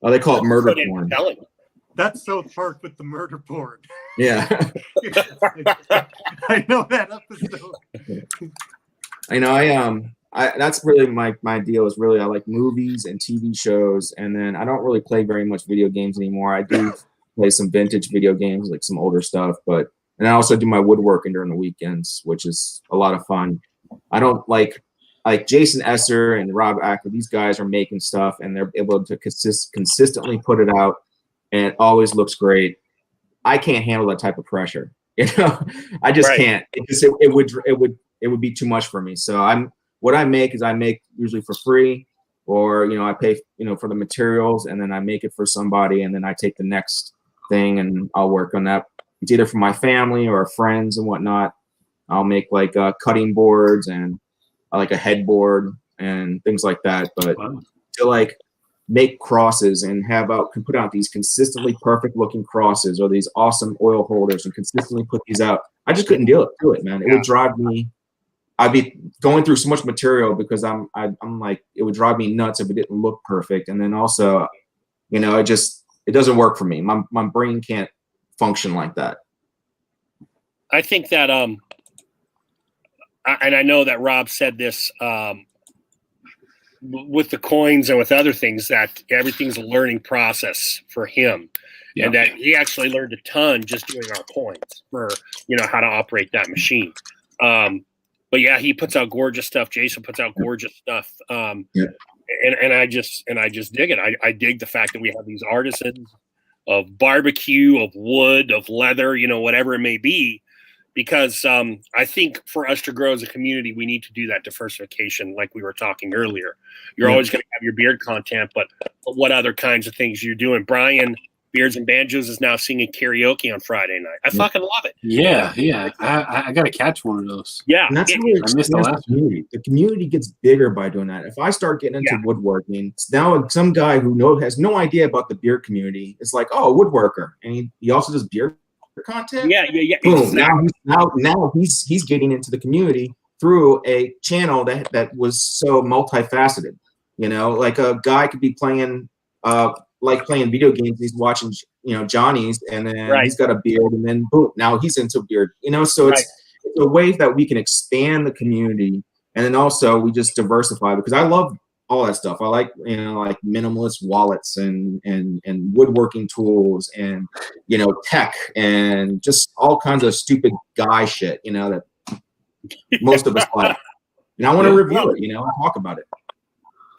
Oh, they call it murder porn. That's South Park with the murder porn. Yeah. I know that episode. I know. That's really my deal. Is really I like movies and TV shows, and then I don't really play very much video games anymore. I do play some vintage video games, like some older stuff, and I also do my woodworking during the weekends, which is a lot of fun. I don't like Jason Esser and Rob Acker. These guys are making stuff, and they're able to consistently put it out, and it always looks great. I can't handle that type of pressure. You know, I just can't. It would be too much for me. So what I make usually for free, or, you know, I pay, you know, for the materials, and then I make it for somebody, and then I take the next thing and I'll work on that. It's either for my family or friends and whatnot. I'll make like cutting boards and like a headboard and things like that. But to like make crosses and can put out these consistently perfect looking crosses or these awesome oil holders and consistently put these out, I just couldn't do it, man. It would drive me. I'd be going through so much material because I'm like, it would drive me nuts if it didn't look perfect. And then also, you know, it doesn't work for me. My brain can't function like that. I think that, and I know that Rob said this with the coins and with other things, that everything's a learning process for him. Yeah. And that he actually learned a ton just doing our coins for, you know, how to operate that machine. But yeah, he puts out gorgeous stuff. Jason puts out gorgeous stuff. And I just dig it. I dig the fact that we have these artisans of barbecue, of wood, of leather, you know, whatever it may be, because I think for us to grow as a community, we need to do that diversification, like we were talking earlier. You're always going to have your beard content, but what other kinds of things you're doing? Brian, Beards and Banjos, is now singing karaoke on Friday night. I fucking love it. Yeah. I got to catch one of those. Yeah. And that's really I missed the last community. The community gets bigger by doing that. If I start getting into woodworking, now some guy who has no idea about the beard community is like, oh, a woodworker. And he also does beard content. Yeah. Boom. Exactly. Now he's getting into the community through a channel that was so multifaceted. You know, like a guy could be playing playing video games. He's watching, you know, Johnny's, and then he's got a beard, and then boom, now he's into beard. You know, so it's a way that we can expand the community, and then also we just diversify, because I love all that stuff. I like, you know, like minimalist wallets and woodworking tools and, you know, tech and just all kinds of stupid guy shit, you know, that most of us like. And I want to review it, you know, and talk about it.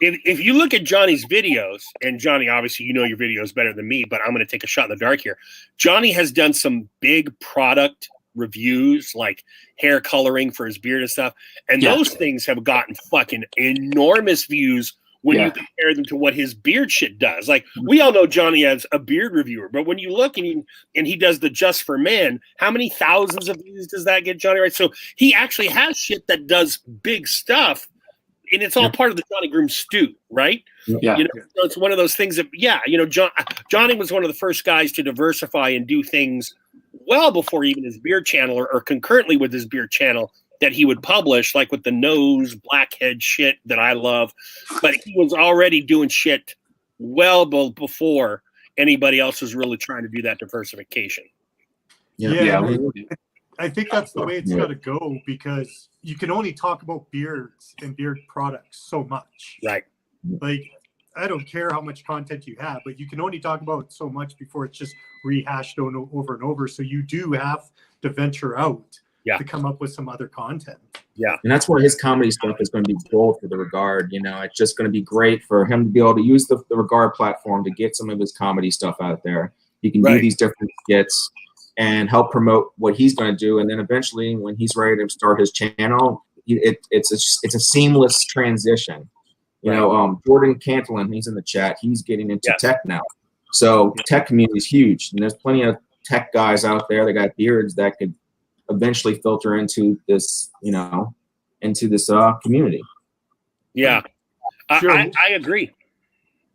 If you look at Johnny's videos, and Johnny, obviously, you know your videos better than me, but I'm going to take a shot in the dark here. Johnny has done some big product reviews, like hair coloring for his beard and stuff. And those things have gotten fucking enormous views when you compare them to what his beard shit does. Like, we all know Johnny as a beard reviewer, but when you look and he does the Just for Men, how many thousands of views does that get, Johnny? Right? So he actually has shit that does big stuff, and it's all part of the Johnny Groom stew, right? Yeah. You know, so it's one of those things that, you know, Johnny was one of the first guys to diversify and do things well before even his beard channel or concurrently with his beard channel that he would publish, like with the nose blackhead shit that I love. But he was already doing shit well before anybody else was really trying to do that diversification. I think that's the way it's got to go, because you can only talk about beards and beard products so much. Right. Like, I don't care how much content you have, but you can only talk about so much before it's just rehashed over and over. So you do have to venture out to come up with some other content. Yeah. And that's where his comedy stuff is going to be gold for the Regard. You know, it's just going to be great for him to be able to use the Regard platform to get some of his comedy stuff out there. He can do these different skits and help promote what he's going to do. And then eventually, when he's ready to start his channel, it's a seamless transition. You know, Jordan Cantillon, he's in the chat. He's getting into tech now. So tech community is huge. And there's plenty of tech guys out there that got beards that could eventually filter into this, you know, into this community. Yeah, I agree.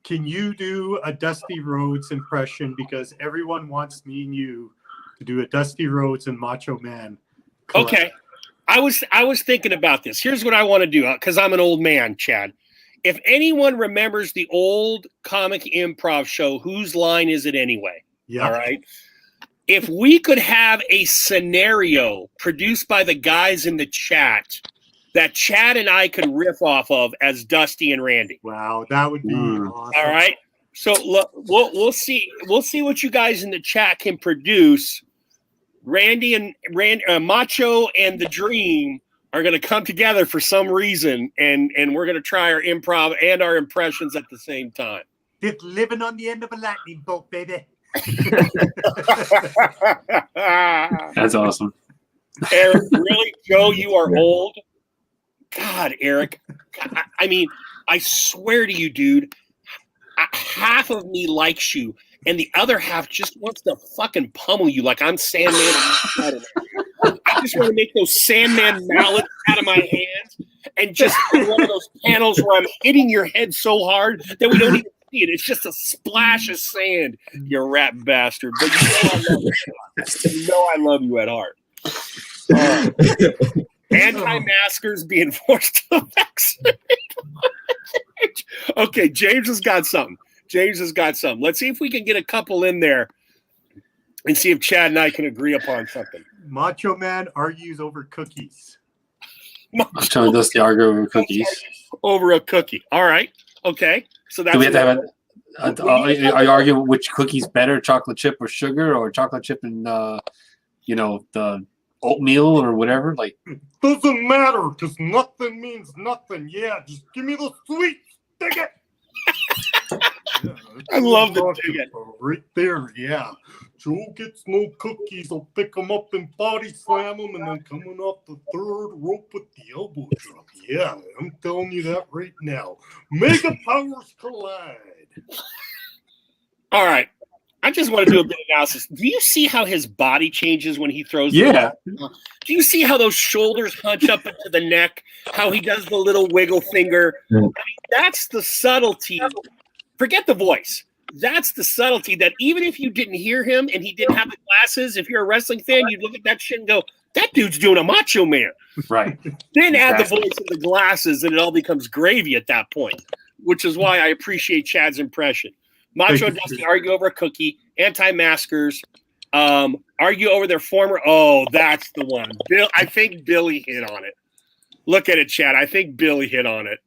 Can you do a Dusty Rhodes impression? Because everyone wants me and you to do a Dusty Rhodes and Macho Man. Okay. I was thinking about this. Here's what I want to do, because I'm an old man, Chad. If anyone remembers the old comic improv show, Whose Line Is It Anyway? Yeah. All right. If we could have a scenario produced by the guys in the chat that Chad and I could riff off of as Dusty and Randy. Wow, that would be awesome. All right. So look, we'll see what you guys in the chat can produce. Randy and Macho and the Dream are going to come together for some reason, and we're going to try our improv and our impressions at the same time. Just living on the end of a lightning bolt, baby. That's awesome. Eric, really, Joe, you are old. God, Eric. I mean, I swear to you, dude, half of me likes you, and the other half just wants to fucking pummel you like I'm Sandman. I just want to make those Sandman mallets out of my hands and just one of those panels where I'm hitting your head so hard that we don't even see it. It's just a splash of sand, you rat bastard. But you know I love you at heart. Anti-maskers being forced to vaccinate. Okay, James has got something. Let's see if we can get a couple in there and see if Chad and I can agree upon something. Macho Man argues over cookies. I was trying to Dusty argue over cookies. Over a cookie. All right. Okay. So that's. Do we have to have are you arguing which cookie's better, chocolate chip or sugar, or chocolate chip and the oatmeal or whatever? Like, doesn't matter, because nothing means nothing. Yeah, just give me the sweet. Dig it. I love the dig it. Right there, yeah. Joe gets no cookies. I'll pick him up and body slam him, and then coming off the third rope with the elbow drop. Yeah, I'm telling you that right now. Mega powers collide. All right. I just want to do a bit of analysis. Do you see how his body changes when he throws? Yeah. Do you see how those shoulders hunch up into the neck? How he does the little wiggle finger? I mean, that's the subtlety. Forget the voice. That's the subtlety that even if you didn't hear him and he didn't have the glasses, if you're a wrestling fan, you'd look at that shit and go, that dude's doing a Macho Man. Right. Then add the voice and the glasses and it all becomes gravy at that point, which is why I appreciate Chad's impression. Macho and Dusty argue over a cookie, anti-maskers, argue over their former. Oh, that's the one. I think Billy hit on it. Look at it, Chad. I think Billy hit on it.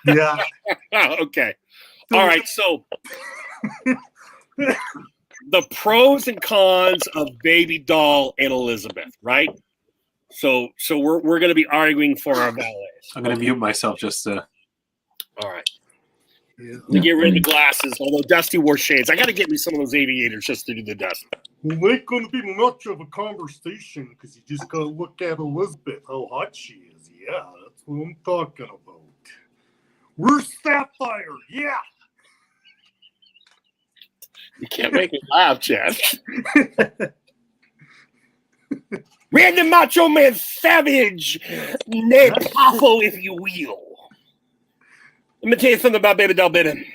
Yeah. Okay. All right. So the pros and cons of Baby Doll and Elizabeth, right? So we're going to be arguing for our valets. I'm going to mute myself just to. All right. To get rid of the glasses, although Dusty wore shades. I got to get me some of those aviators just to do the dust. Well, ain't going to be much of a conversation because you just got to look at Elizabeth, how hot she is. Yeah, that's what I'm talking about. Where's Sapphire? Yeah. You can't make me laugh, Chad. Randy Macho Man Savage, Ned Poffo, if you will. Let me tell you something about Baby Doll, baby.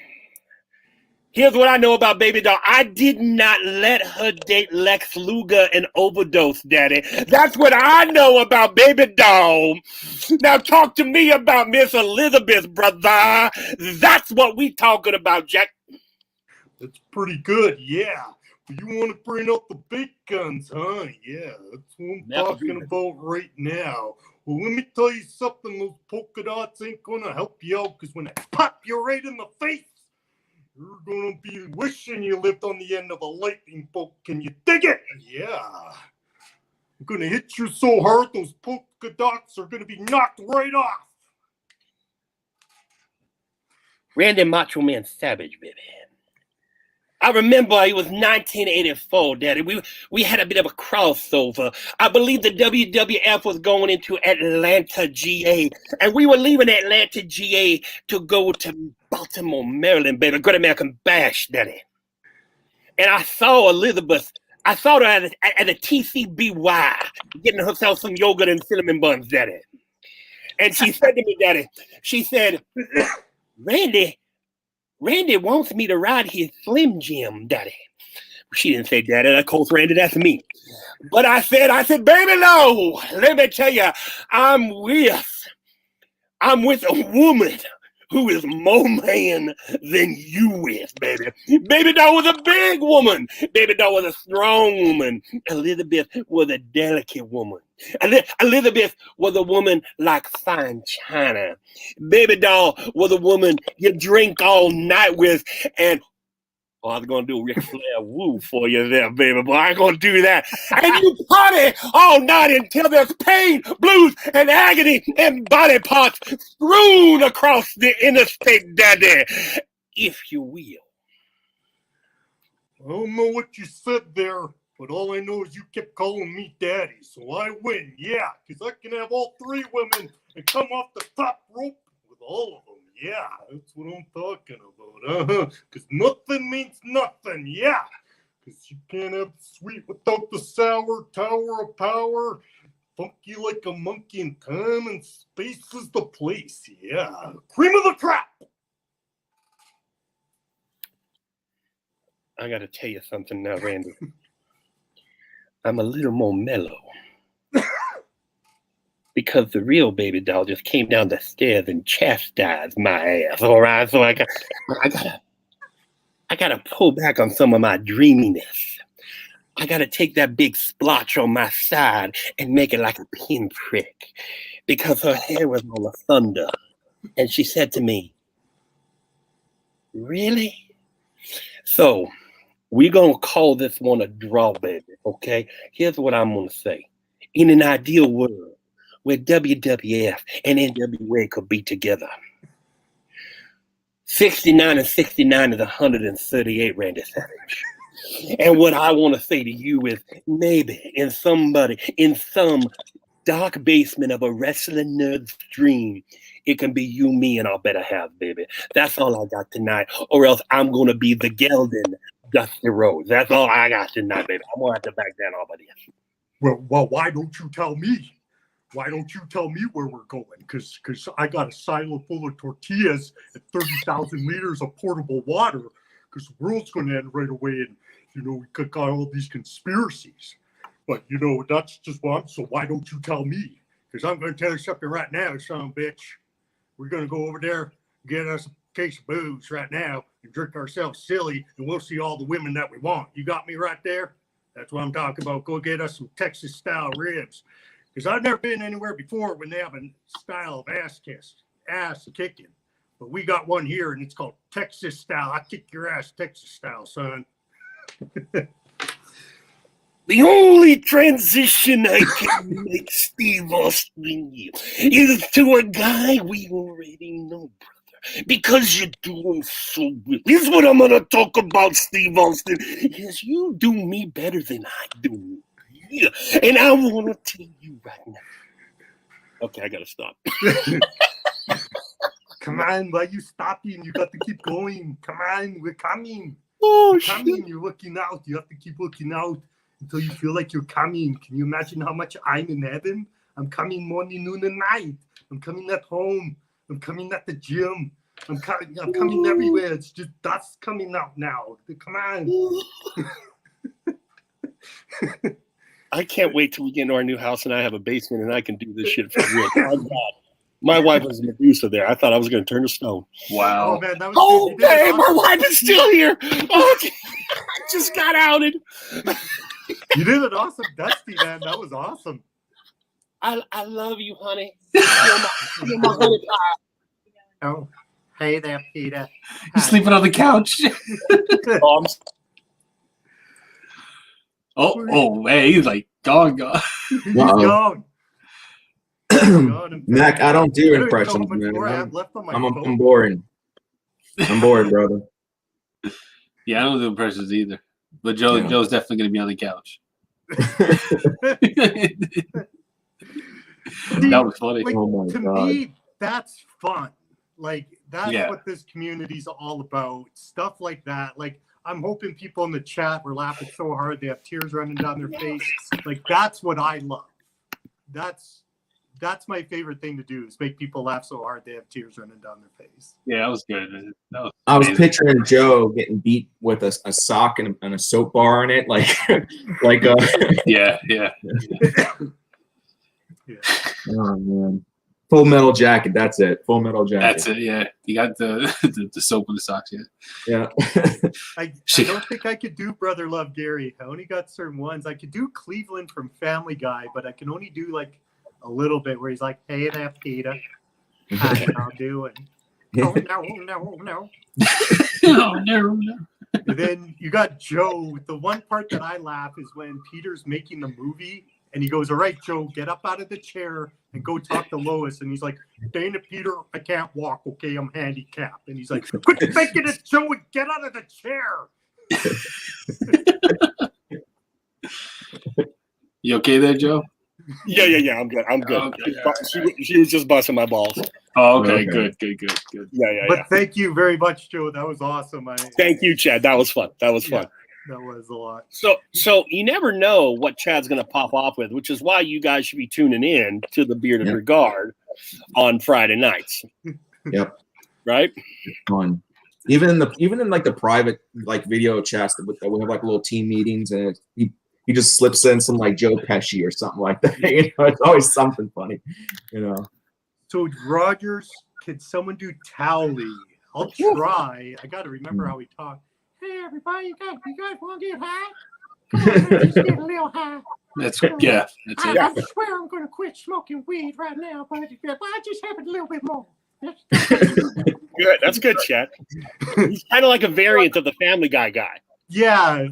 Here's what I know about Baby Doll. I did not let her date Lex Luger and overdose, Daddy. That's what I know about Baby Doll. Now talk to me about Miss Elizabeth, brother. That's what we talking about, Jack. That's pretty good, yeah. You want to bring up the big guns, huh? Yeah, that's what I'm talking about right now. Well, let me tell you something. Those polka dots ain't going to help you out because when I pop you right in the face, you're going to be wishing you lived on the end of a lightning bolt. Can you dig it? Yeah. I'm going to hit you so hard, those polka dots are going to be knocked right off. Randy Macho Man Savage, baby. I remember it was 1984, Daddy. We had a bit of a crossover. I believe the WWF was going into Atlanta, GA, and we were leaving Atlanta, GA to go to Baltimore, Maryland, baby. Great American Bash, Daddy. And I saw Elizabeth. I saw her at a TCBY getting herself some yogurt and cinnamon buns, Daddy. And she said to me, Daddy, she said, Randy wants me to ride his Slim Jim, Daddy. She didn't say Daddy. Of course, Randy, that's me. But I said, baby, no. Let me tell you, I'm with a woman who is more man than you is, baby. Baby Doll was a big woman. Baby Doll was a strong woman. Elizabeth was a delicate woman. Elizabeth was a woman like fine china. Baby Doll was a woman you drink all night with, and I was going to do Ric Flair woo for you there, baby, but I ain't going to do that. And you party all night until there's pain, blues, and agony and body parts strewn across the interstate, Daddy, if you will. I don't know what you said there, but all I know is you kept calling me Daddy, so I win, yeah, because I can have all three women and come off the top rope with all of them. Yeah, that's what I'm talking about, because nothing means nothing, yeah. Because you can't have the sweet without the sour, tower of power. Funky like a monkey in time and space is the place, yeah. Cream of the crop. I got to tell you something now, Randy. I'm a little more mellow. Because the real Baby Doll just came down the stairs and chastised my ass. All right, so I gotta pull back on some of my dreaminess. I gotta take that big splotch on my side and make it like a pinprick, because her hair was on the thunder, and she said to me, "Really?" So we're gonna call this one a draw, baby. Okay? Here's what I'm gonna say: in an ideal world, where WWF and NWA could be together. 69 and 69 is 138, Randy Savage. And what I want to say to you is maybe in some dark basement of a wrestling nerd's dream, it can be you, me, and our better half, baby. That's all I got tonight. Or else I'm going to be the gelding Dusty Rhodes. That's all I got tonight, baby. I'm going to have to back down all of this. Well, why don't you tell me? Why don't you tell me where we're going? Because I got a silo full of tortillas and 30,000 liters of portable water. Because the world's going to end right away, and we could got all these conspiracies. But that's just what so why don't you tell me? Because I'm going to tell you something right now, son of a bitch. We're going to go over there, get us a case of booze right now, and drink ourselves silly, and we'll see all the women that we want. You got me right there? That's what I'm talking about. Go get us some Texas-style ribs. Because I've never been anywhere before when they have a style of ass kicking. But we got one here, and it's called Texas style. I kick your ass Texas style, son. The only transition I can make, Steve Austin, is to a guy we already know, brother. Because you're doing so well. Here's what I'm gonna talk about, Steve Austin. Yes, you do me better than I do. Yeah. And I wanna tell you right now. Okay, I gotta stop. Come on, why are you stopping? You got to keep going. Come on, we're coming. Oh, We're shit. coming. You're looking out. You have to keep looking out until you feel like you're coming. Can you imagine how much I'm in heaven? I'm coming morning, noon, and night. I'm coming at home. I'm coming at the gym. I'm coming everywhere. It's just dust coming out now. Come on. I can't wait till we get into our new house and I have a basement and I can do this shit for real. Oh, God. My wife was Medusa there. I thought I was going to turn to stone. Wow. Oh, man, that was Oh, good. You did it man, my awesome. wife is still here. Oh, I just got outed. You did it awesome, Dusty, man. That was awesome. I love you, honey. You're my honey pie. Oh, hey there, Peter. He's sleeping on the couch. Oh, hey, he's like gone. He's gone. Mac, I don't do I impressions, don't know how much more I man. have left on my I'm phone. boring. I'm bored, brother. Yeah, I don't do impressions either. But Joe's definitely going to be on the couch. That was funny. Like, Oh my to God. me, that's fun. Like, that's Yeah. what this community's all about. Stuff like that. Like, I'm hoping people in the chat were laughing so hard they have tears running down their face. Like, that's what I love. That's my favorite thing to do, is make people laugh so hard they have tears running down their face. Yeah, that was good. That was I was amazing. picturing Joe getting beat with a sock and a soap bar in it, like Yeah. Yeah. Oh man, Full Metal Jacket. That's it. Full Metal Jacket. That's it. Yeah, you got the soap and the socks. Yeah. I don't think I could do Brother Love Gary. I only got certain ones. I could do Cleveland from Family Guy, but I can only do like a little bit where he's like, "Hey there, Peter, how you doing?" Oh no. Oh no. And then you got Joe. The one part that I laugh is when Peter's making the movie and he goes, "All right, Joe, get up out of the chair and go talk to Lois." And he's like, "Dana, Peter, I can't walk. Okay, I'm handicapped." And he's like, "Quit thinking it's Joe and get out of the chair." You okay there, Joe? Yeah. I'm good. Okay. She was just busting my balls. Oh, okay. Okay. Good. Yeah. But thank you very much, Joe. That was awesome. Thank you, Chad. That was fun. That was a lot. So you never know what Chad's going to pop off with, which is why you guys should be tuning in to the Bearded Regard on Friday nights. Yep. Right. Fun. Even in like the private like video chats that we have like little team meetings, and he just slips in some like Joe Pesci or something like that. You know, it's always something funny. You know. So Rogers, could someone do Towley? I'll try. I got to remember how we talk. Hey everybody, you guys want to get high? Come on, let's just get a little high. That's it. I swear I'm going to quit smoking weed right now, but I just have it a little bit more. Good. That's good, Chad. He's kind of like a variant of the Family Guy. Yeah.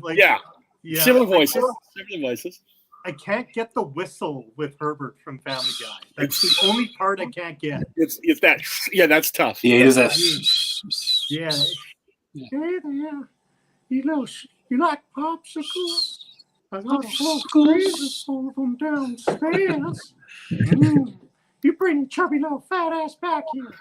Yeah. Similar voices. I can't get the whistle with Herbert from Family Guy. That's the only part I can't get. It's that. Yeah, that's tough. Yeah, he does that. Yeah. Hey there. You like popsicles? I got a whole freezer full of them downstairs. You bring chubby little fat ass back here.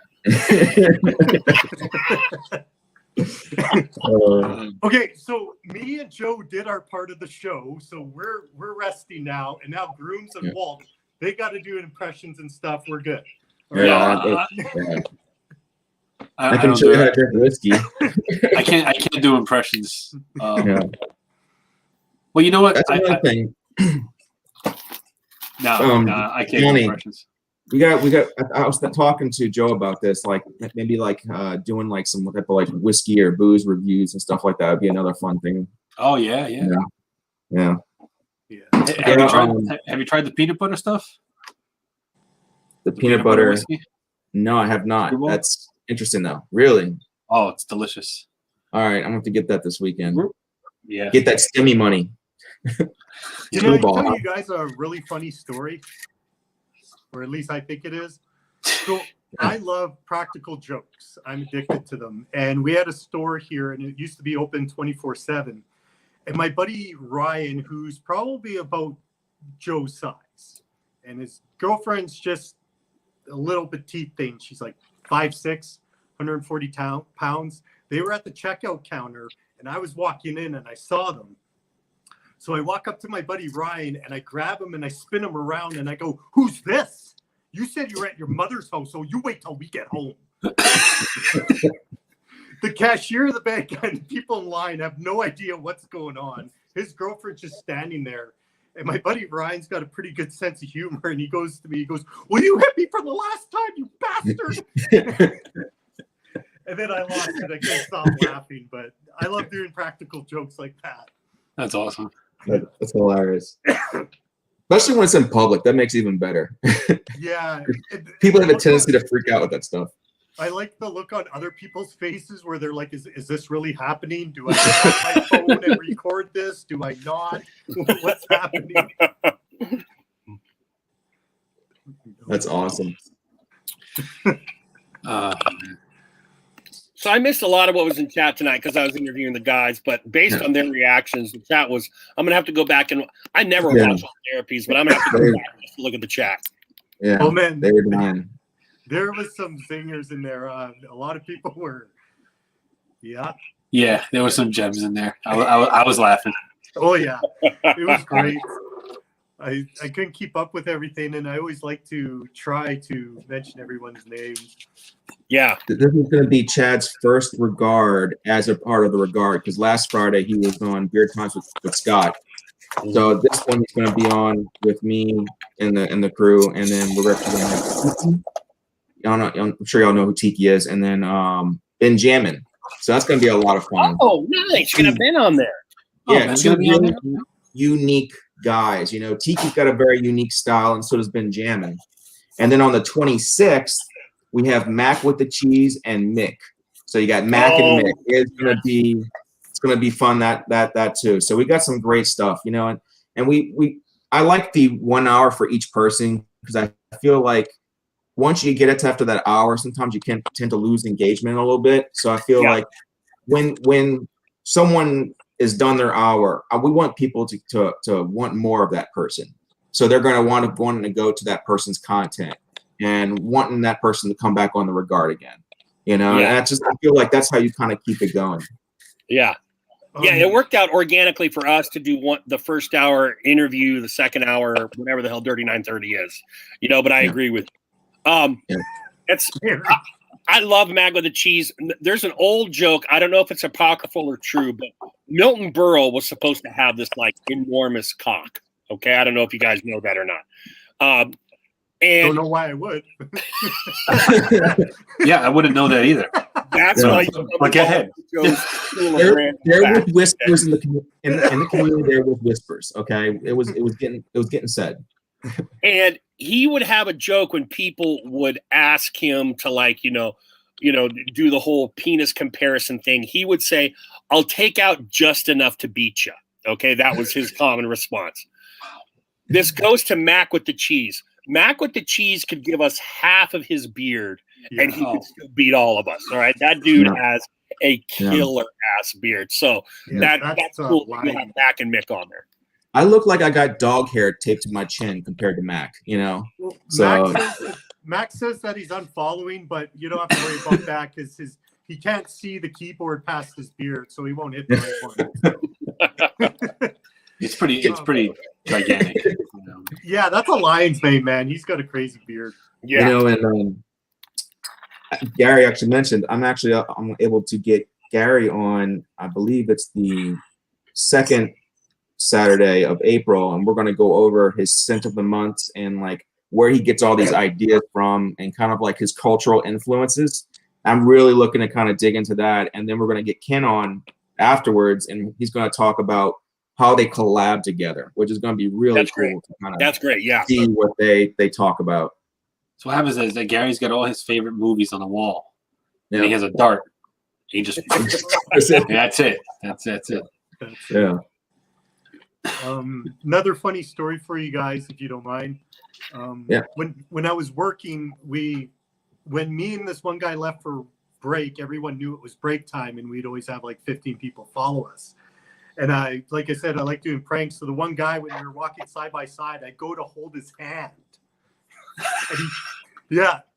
Okay, so me and Joe did our part of the show, so we're resting now, and now Grooms and Walt, they got to do impressions and stuff. We're good. I can show you how to drink whiskey. I can't do impressions. Well, you know what? That's another thing. No, I can't do impressions. We got. I was talking to Joe about this, like maybe like doing like some type of like whiskey or booze reviews and stuff like that would be another fun thing. Oh yeah. Have you tried the peanut butter stuff? The peanut butter whiskey? No, I have not. That's interesting though. Really? Oh, it's delicious. All right, I'm gonna have to get that this weekend. Yeah. Get that stimmy money. I tell you guys a really funny story, or at least I think it is. So I love practical jokes. I'm addicted to them. And we had a store here, and it used to be open 24/7. And my buddy Ryan, who's probably about Joe's size, and his girlfriend's just a little petite thing. She's like 5'6", 140 pounds. They were at the checkout counter, and I was walking in, and I saw them. So I walk up to my buddy Ryan, and I grab him, and I spin him around, and I go, "Who's this? You said you were at your mother's house, so you wait till we get home." The cashier of the bank and people in line have no idea what's going on. His girlfriend's just standing there. And my buddy Ryan's got a pretty good sense of humor. And he goes to me, he goes, "Will you hit me for the last time, you bastard?" And then I lost it. I couldn't stop laughing. But I love doing practical jokes like that. That's awesome. That's hilarious. Especially when it's in public. That makes it even better. Yeah. People have a tendency to freak out with that stuff. I like the look on other people's faces where they're like, is this really happening? Do I have my phone and record this? Do I not? What's happening? That's awesome. So I missed a lot of what was in chat tonight because I was interviewing the guys, but based on their reactions, the chat was, I'm going to have to go back and I never watch all therapies, but I'm going to have to go back and look at the chat. Yeah. Oh, man. They were dying. There was some zingers in there. A lot of people were, Yeah, there were some gems in there. I was laughing. Oh, yeah. It was great. I couldn't keep up with everything, and I always like to try to mention everyone's names. Yeah. This is going to be Chad's first regard as a part of the regard, because last Friday he was on Beard Times with Scott. So this one he's going to be on with me and the crew, and then we're representing. I'm sure y'all know who Tiki is, and then Benjamin. So that's going to be a lot of fun. Oh, nice! You're going to been on there. Yeah, it's going to be on there. Unique guys. You know, Tiki's got a very unique style, and so does Benjamin. And then on the 26th, we have Mac with the cheese and Mick. So you got Mac and Mick. It's gonna be fun that too. So we got some great stuff, you know, and I like the 1 hour for each person because I feel like once you get it to after that hour, sometimes you can tend to lose engagement a little bit. So I feel like when someone is done their hour, we want people to want more of that person. So they're going to want to go to that person's content and wanting that person to come back on the regard again. You know, and that's just, I feel like that's how you kind of keep it going. Yeah. Yeah, it worked out organically for us to do the first hour interview, the second hour, whatever the hell Dirty 930 is. You know, but I agree with it's I love Mag with the cheese. There's an old joke. I don't know if it's apocryphal or true, but Milton Berle was supposed to have this like enormous cock. Okay, I don't know if you guys know that or not. And don't know why I would. Yeah, I wouldn't know that either. That's why. But go ahead. There was whispers in the community. There was whispers. Okay, it was getting said. And he would have a joke when people would ask him to like, you know, do the whole penis comparison thing. He would say, "I'll take out just enough to beat you." Okay, that was his common response. This goes to Mac with the cheese. Mac with the cheese could give us half of his beard, and he could still beat all of us. All right, that dude has a killer ass beard. So that's cool. You have Mac and Mick on there. I look like I got dog hair taped to my chin compared to Mac, you know. Well, so Mac says that he's unfollowing, but you don't have to worry about that because he can't see the keyboard past his beard, so he won't hit the right one. It's pretty gigantic. You know? Yeah, that's a Lions mane, man. He's got a crazy beard. Yeah, you know, and Gary actually mentioned I'm able to get Gary on. I believe it's the second Saturday of April, and we're going to go over his scent of the month and like where he gets all these ideas from and kind of like his cultural influences. I'm really looking to kind of dig into that, and then we're going to get Ken on afterwards, and he's going to talk about how they collab together, which is going to be really cool. To kind of that's great. Yeah, see what they talk about. So what happens is that Gary's got all his favorite movies on the wall, and he has a dart. He just that's it. That's it. Yeah. Another funny story for you guys, if you don't mind. When I was working, we when me and this one guy left for break, everyone knew it was break time, and we'd always have like 15 people follow us. And like I said, I like doing pranks. So the one guy, when we were walking side by side, I go to hold his hand.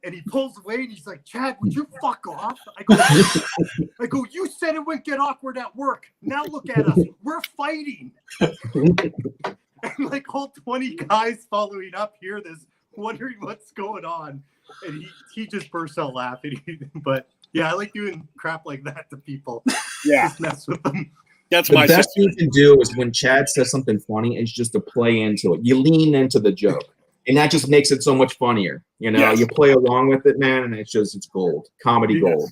And he pulls away and he's like, Chad, would you fuck off? I go, you said it wouldn't get awkward at work. Now look at us. We're fighting. And like all 20 guys following up hear this, wondering what's going on. And he just bursts out laughing. But yeah, I like doing crap like that to people. Yeah. Just mess with them. That's The my best you can do is when Chad says something funny, is just to play into it. You lean into the joke. And that just makes it so much funnier. You know, Yes. you play along with it, man, and it's gold. Comedy gold.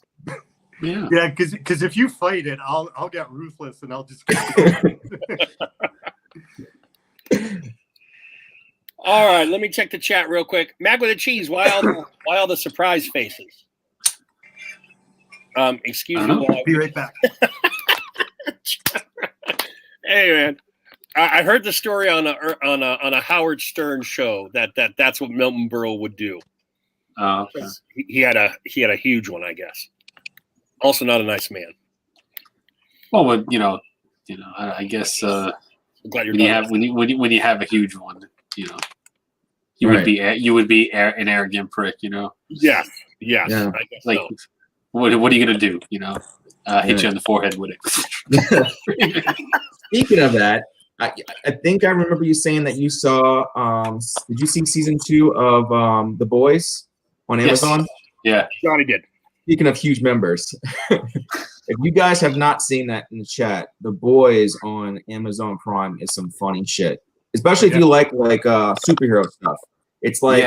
Yeah. Yeah, because if you fight it, I'll get ruthless and I'll just. All right, let me check the chat real quick. Mac with a cheese. Why all the surprise faces? Excuse me. I'll be right back. Hey man, I heard the story on a Howard Stern show that's what Milton Berle would do. Okay. He had a huge one, I guess. Also, not a nice man. Well, I guess I'm glad you're when you done. have when you have a huge one, you Right. would be an arrogant prick, you know. Yes. Yeah. I guess Like, so. what are you gonna do? You know, hit you on the forehead with it. Speaking of that, I think I remember you saying that you saw. Did you see season 2 of The Boys on Yes. Amazon? Yeah. Johnny did. Speaking of huge members, if you guys have not seen that in the chat, The Boys on Amazon Prime is some funny shit. Especially if you like superhero stuff. It's like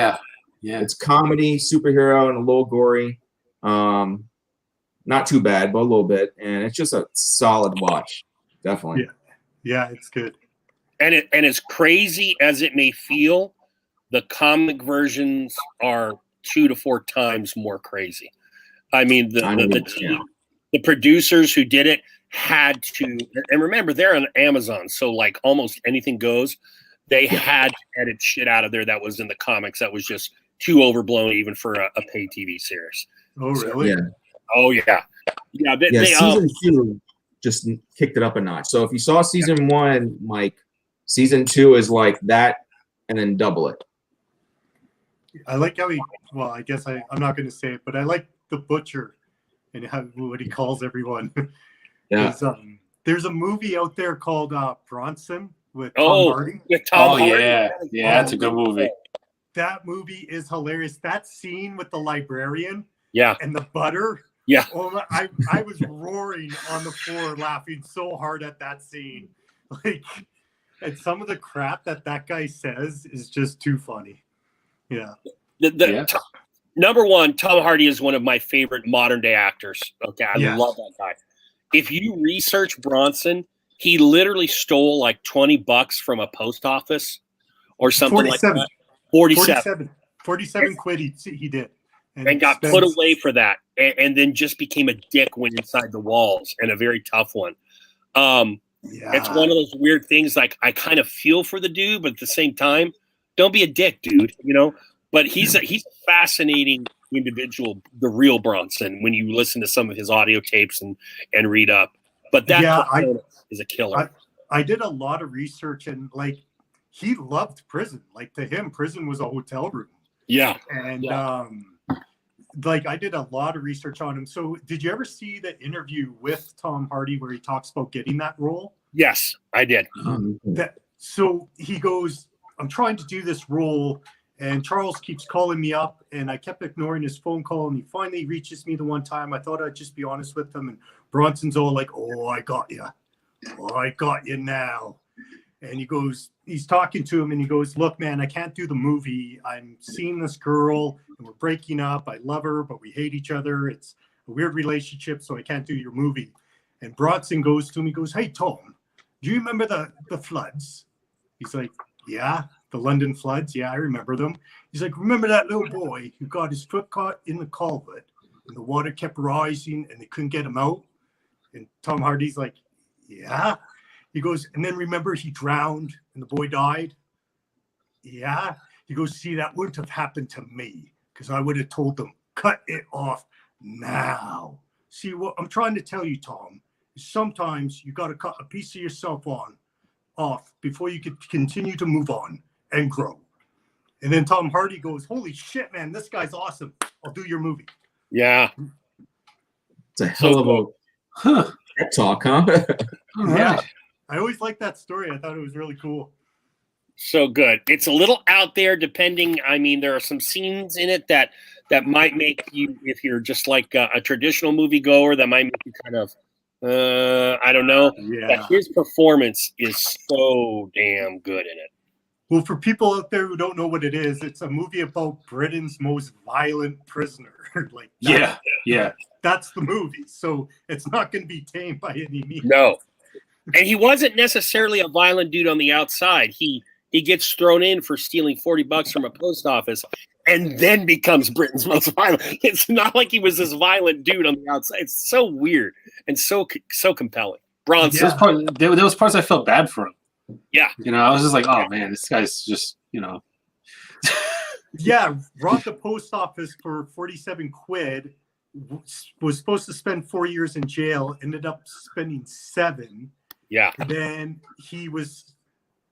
it's comedy, superhero, and a little gory. Not too bad, but a little bit, and it's just a solid watch. Definitely. Yeah, it's good. And as crazy as it may feel, the comic versions are 2 to 4 times more crazy. I mean, the producers who did it had to, and remember, they're on Amazon, so like almost anything goes. They had to edit shit out of there that was in the comics that was just too overblown, even for a paid TV series. Oh, really? Yeah. Oh yeah. Season 2 just kicked it up a notch. So if you saw season 1, Mike, season 2 is like that, and then double it. I like how I guess I'm not going to say it, but I like the butcher and what he calls everyone. Yeah. There's a movie out there called Bronson with Tom Hardy. With Tom Hardy. Yeah, that's a good movie. That movie is hilarious. That scene with the librarian and the butter. Yeah. Oh, I was roaring on the floor laughing so hard at that scene. Like, and some of the crap that guy says is just too funny. Yeah. Number one, Tom Hardy is one of my favorite modern day actors. Okay, I love that guy. If you research Bronson, he literally stole like $20 from a post office or something like that. 47 quid he did. And got put away for that, and then just became a dick when inside the walls, and a very tough one. It's one of those weird things. Like, I kind of feel for the dude, but at the same time, don't be a dick, dude. You know. But he's a fascinating individual, the real Bronson. When you listen to some of his audio tapes and read up, but that is a killer. I did a lot of research, and like, he loved prison. Like, to him, prison was a hotel room. Yeah, and like, I did a lot of research on him. So did you ever see the interview with Tom Hardy where he talks about getting that role? Yes, I did. So he goes, I'm trying to do this role, and Charles keeps calling me up, and I kept ignoring his phone call, and he finally reaches me the one time. I thought I'd just be honest with him, and Bronson's all like, oh, I got you. Oh, I got you now. And he goes, he's talking to him, and he goes, look, man, I can't do the movie. I'm seeing this girl, and we're breaking up. I love her, but we hate each other. It's a weird relationship, so I can't do your movie. And Bronson goes to him, he goes, hey, Tom, do you remember the floods? He's like, yeah, the London floods. Yeah, I remember them. He's like, remember that little boy who got his foot caught in the culvert, and the water kept rising, and they couldn't get him out? And Tom Hardy's like, yeah. He goes, and then remember he drowned and the boy died? Yeah. He goes, see, that wouldn't have happened to me because I would have told them, cut it off now. See, what I'm trying to tell you, Tom, is sometimes you got to cut a piece of yourself off before you can continue to move on and grow. And then Tom Hardy goes, holy shit, man, this guy's awesome. I'll do your movie. Yeah. It's a hell of a talk, huh? All Yeah. right. I always liked that story. I thought it was really cool. So good. It's a little out there depending. I mean, there are some scenes in it that might make you, if you're just like a traditional moviegoer, that might make you kind of, I don't know. Yeah. But his performance is so damn good in it. Well, for people out there who don't know what it is, it's a movie about Britain's most violent prisoner. Like that, Yeah. that's the movie. So it's not going to be tame by any means. No. And he wasn't necessarily a violent dude on the outside. He gets thrown in for stealing $40 from a post office and then becomes Britain's most violent. It's not like he was this violent dude on the outside. It's so weird and so compelling. Bronson. Yeah. There was parts I felt bad for him. Yeah. You know, I was just like, oh man, this guy's just, you know. Yeah, robbed the post office for 47 quid, was supposed to spend 4 years in jail, ended up spending 7. Yeah. Then he was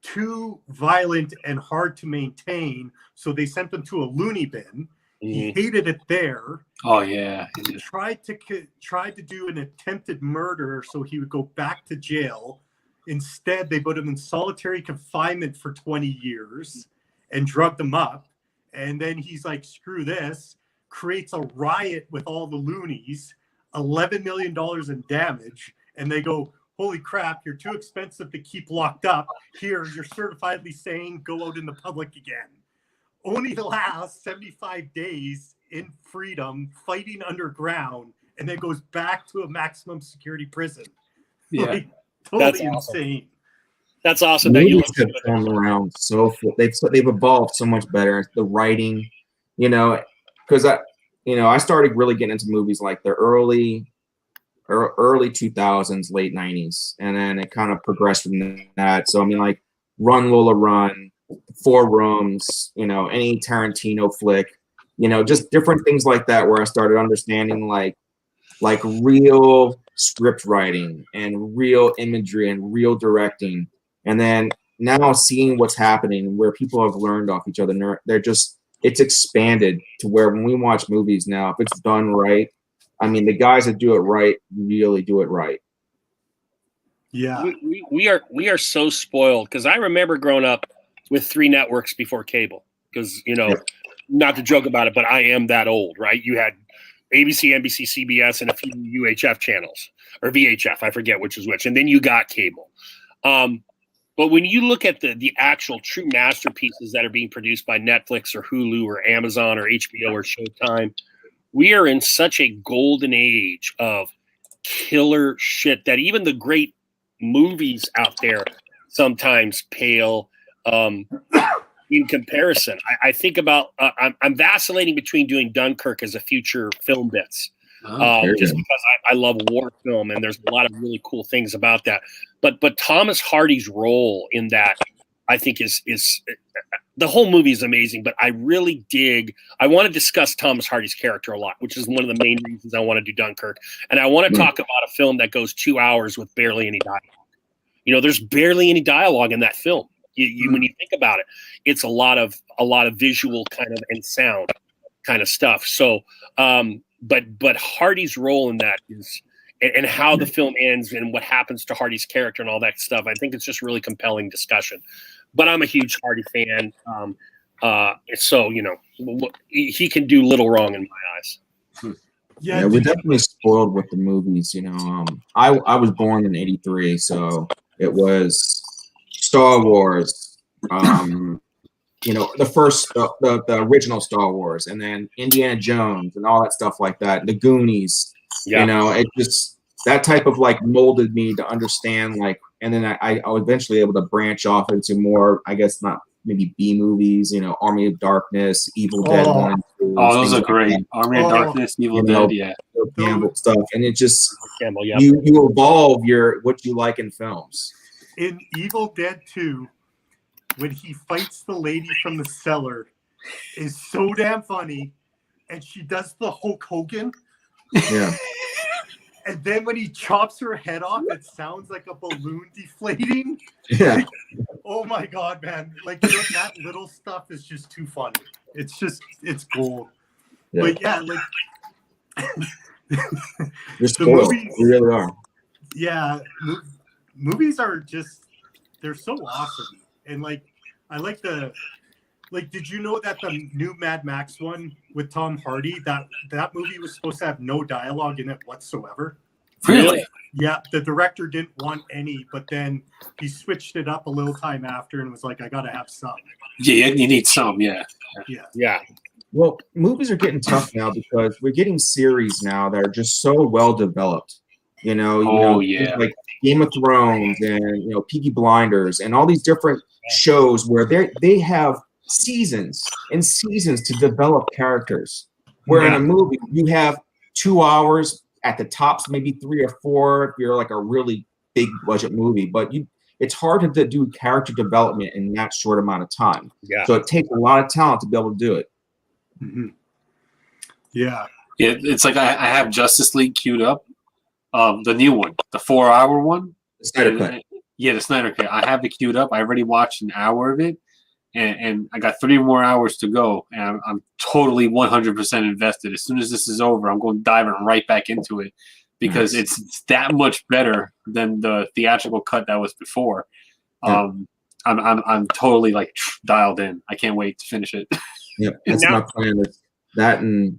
too violent and hard to maintain, so they sent him to a loony bin. He hated it there. Oh yeah. He tried to do an attempted murder, so he would go back to jail. Instead, they put him in solitary confinement for 20 years and drugged him up. And then he's like, screw this, creates a riot with all the loonies, $11 million in damage. And they go, holy crap, you're too expensive to keep locked up. Here, you're certifiably sane, go out in the public again. Only lasts 75 days in freedom, fighting underground, and then goes back to a maximum security prison. Yeah. Like, totally That's awesome. insane. That's awesome that you Movies have come around so they've evolved so much better. The writing, you know, because I started really getting into movies like the early 2000s, late 90s, and then it kind of progressed from that. So I mean, like Run Lola Run, Four Rooms, you know, any Tarantino flick, you know, just different things like that, where I started understanding like real script writing and real imagery and real directing. And then now seeing what's happening, where people have learned off each other, it's expanded to where when we watch movies now, if it's done right, I mean, the guys that do it right really do it right. Yeah. We are so spoiled, because I remember growing up with 3 networks before cable, because, you know, not to joke about it, but I am that old, right? You had ABC, NBC, CBS, and a few UHF channels, or VHF, I forget which is which, and then you got cable. But when you look at the actual true masterpieces that are being produced by Netflix or Hulu or Amazon or HBO or Showtime, we are in such a golden age of killer shit that even the great movies out there sometimes pale in comparison. I think about I'm vacillating between doing Dunkirk as a future film bits. Just because I love war film, and there's a lot of really cool things about that. But Thomas Hardy's role in that, I think, is the whole movie is amazing. But I really I want to discuss Thomas Hardy's character a lot, which is one of the main reasons I want to do Dunkirk. And I want to talk about a film that goes 2 hours with barely any dialogue. You know, there's barely any dialogue in that film. When you think about it, it's a lot of visual kind of and sound kind of stuff. So, but Hardy's role in that is, and how the film ends and what happens to Hardy's character and all that stuff, I think it's just really compelling discussion. But I'm a huge Hardy fan. So, you know, he can do little wrong in my eyes. Yeah, we're definitely spoiled with the movies. You know, I was born in '83, so it was Star Wars. You know, the first, the original Star Wars, and then Indiana Jones and all that stuff like that. The Goonies. Yeah. You know, it just, that type of like molded me to understand, like, and then I was eventually able to branch off into more, I guess, not maybe B movies, you know, Army of Darkness, Evil Dead 1 and 2. Oh, those are great. That. Army of Darkness, Evil Dead, yeah. Campbell stuff. And it just, you evolve what you like in films. In Evil Dead 2, when he fights the lady from the cellar, is so damn funny. and she does the Hulk Hogan. Yeah. And then when he chops her head off, it sounds like a balloon deflating. Yeah. Like, oh my God, man. Like, that little stuff is just too funny. It's gold. Yeah. But yeah, like You're spoiled. movies, You really are. yeah, movies are just, they're so awesome. And like, I like did you know that the new Mad Max one with Tom Hardy, that movie was supposed to have no dialogue in it whatsoever? Really? Yeah, the director didn't want any, but then he switched it up a little time after and was like, I gotta have some. Yeah, you need some. Yeah. Yeah. Well, movies are getting tough now because we're getting series now that are just so well developed. Yeah. Like Game of Thrones and Peaky Blinders and all these different shows where they have seasons and seasons to develop characters. Where in a movie you have 2 hours at the tops, maybe 3 or 4 if you're like a really big budget movie, but it's hard to do character development in that short amount of time. Yeah. So it takes a lot of talent to be able to do it. Mm-hmm. Yeah. It's like I have Justice League queued up. The new one, the 4-hour one. The Snyder Cut. Yeah, the Snyder Cut. I have it queued up. I already watched an hour of it, and I got 3 more hours to go, and I'm totally 100% invested. As soon as this is over, I'm going diving right back into it because it's that much better than the theatrical cut that was before. Yeah. I'm totally like dialed in. I can't wait to finish it. Yeah, that's my plan. That and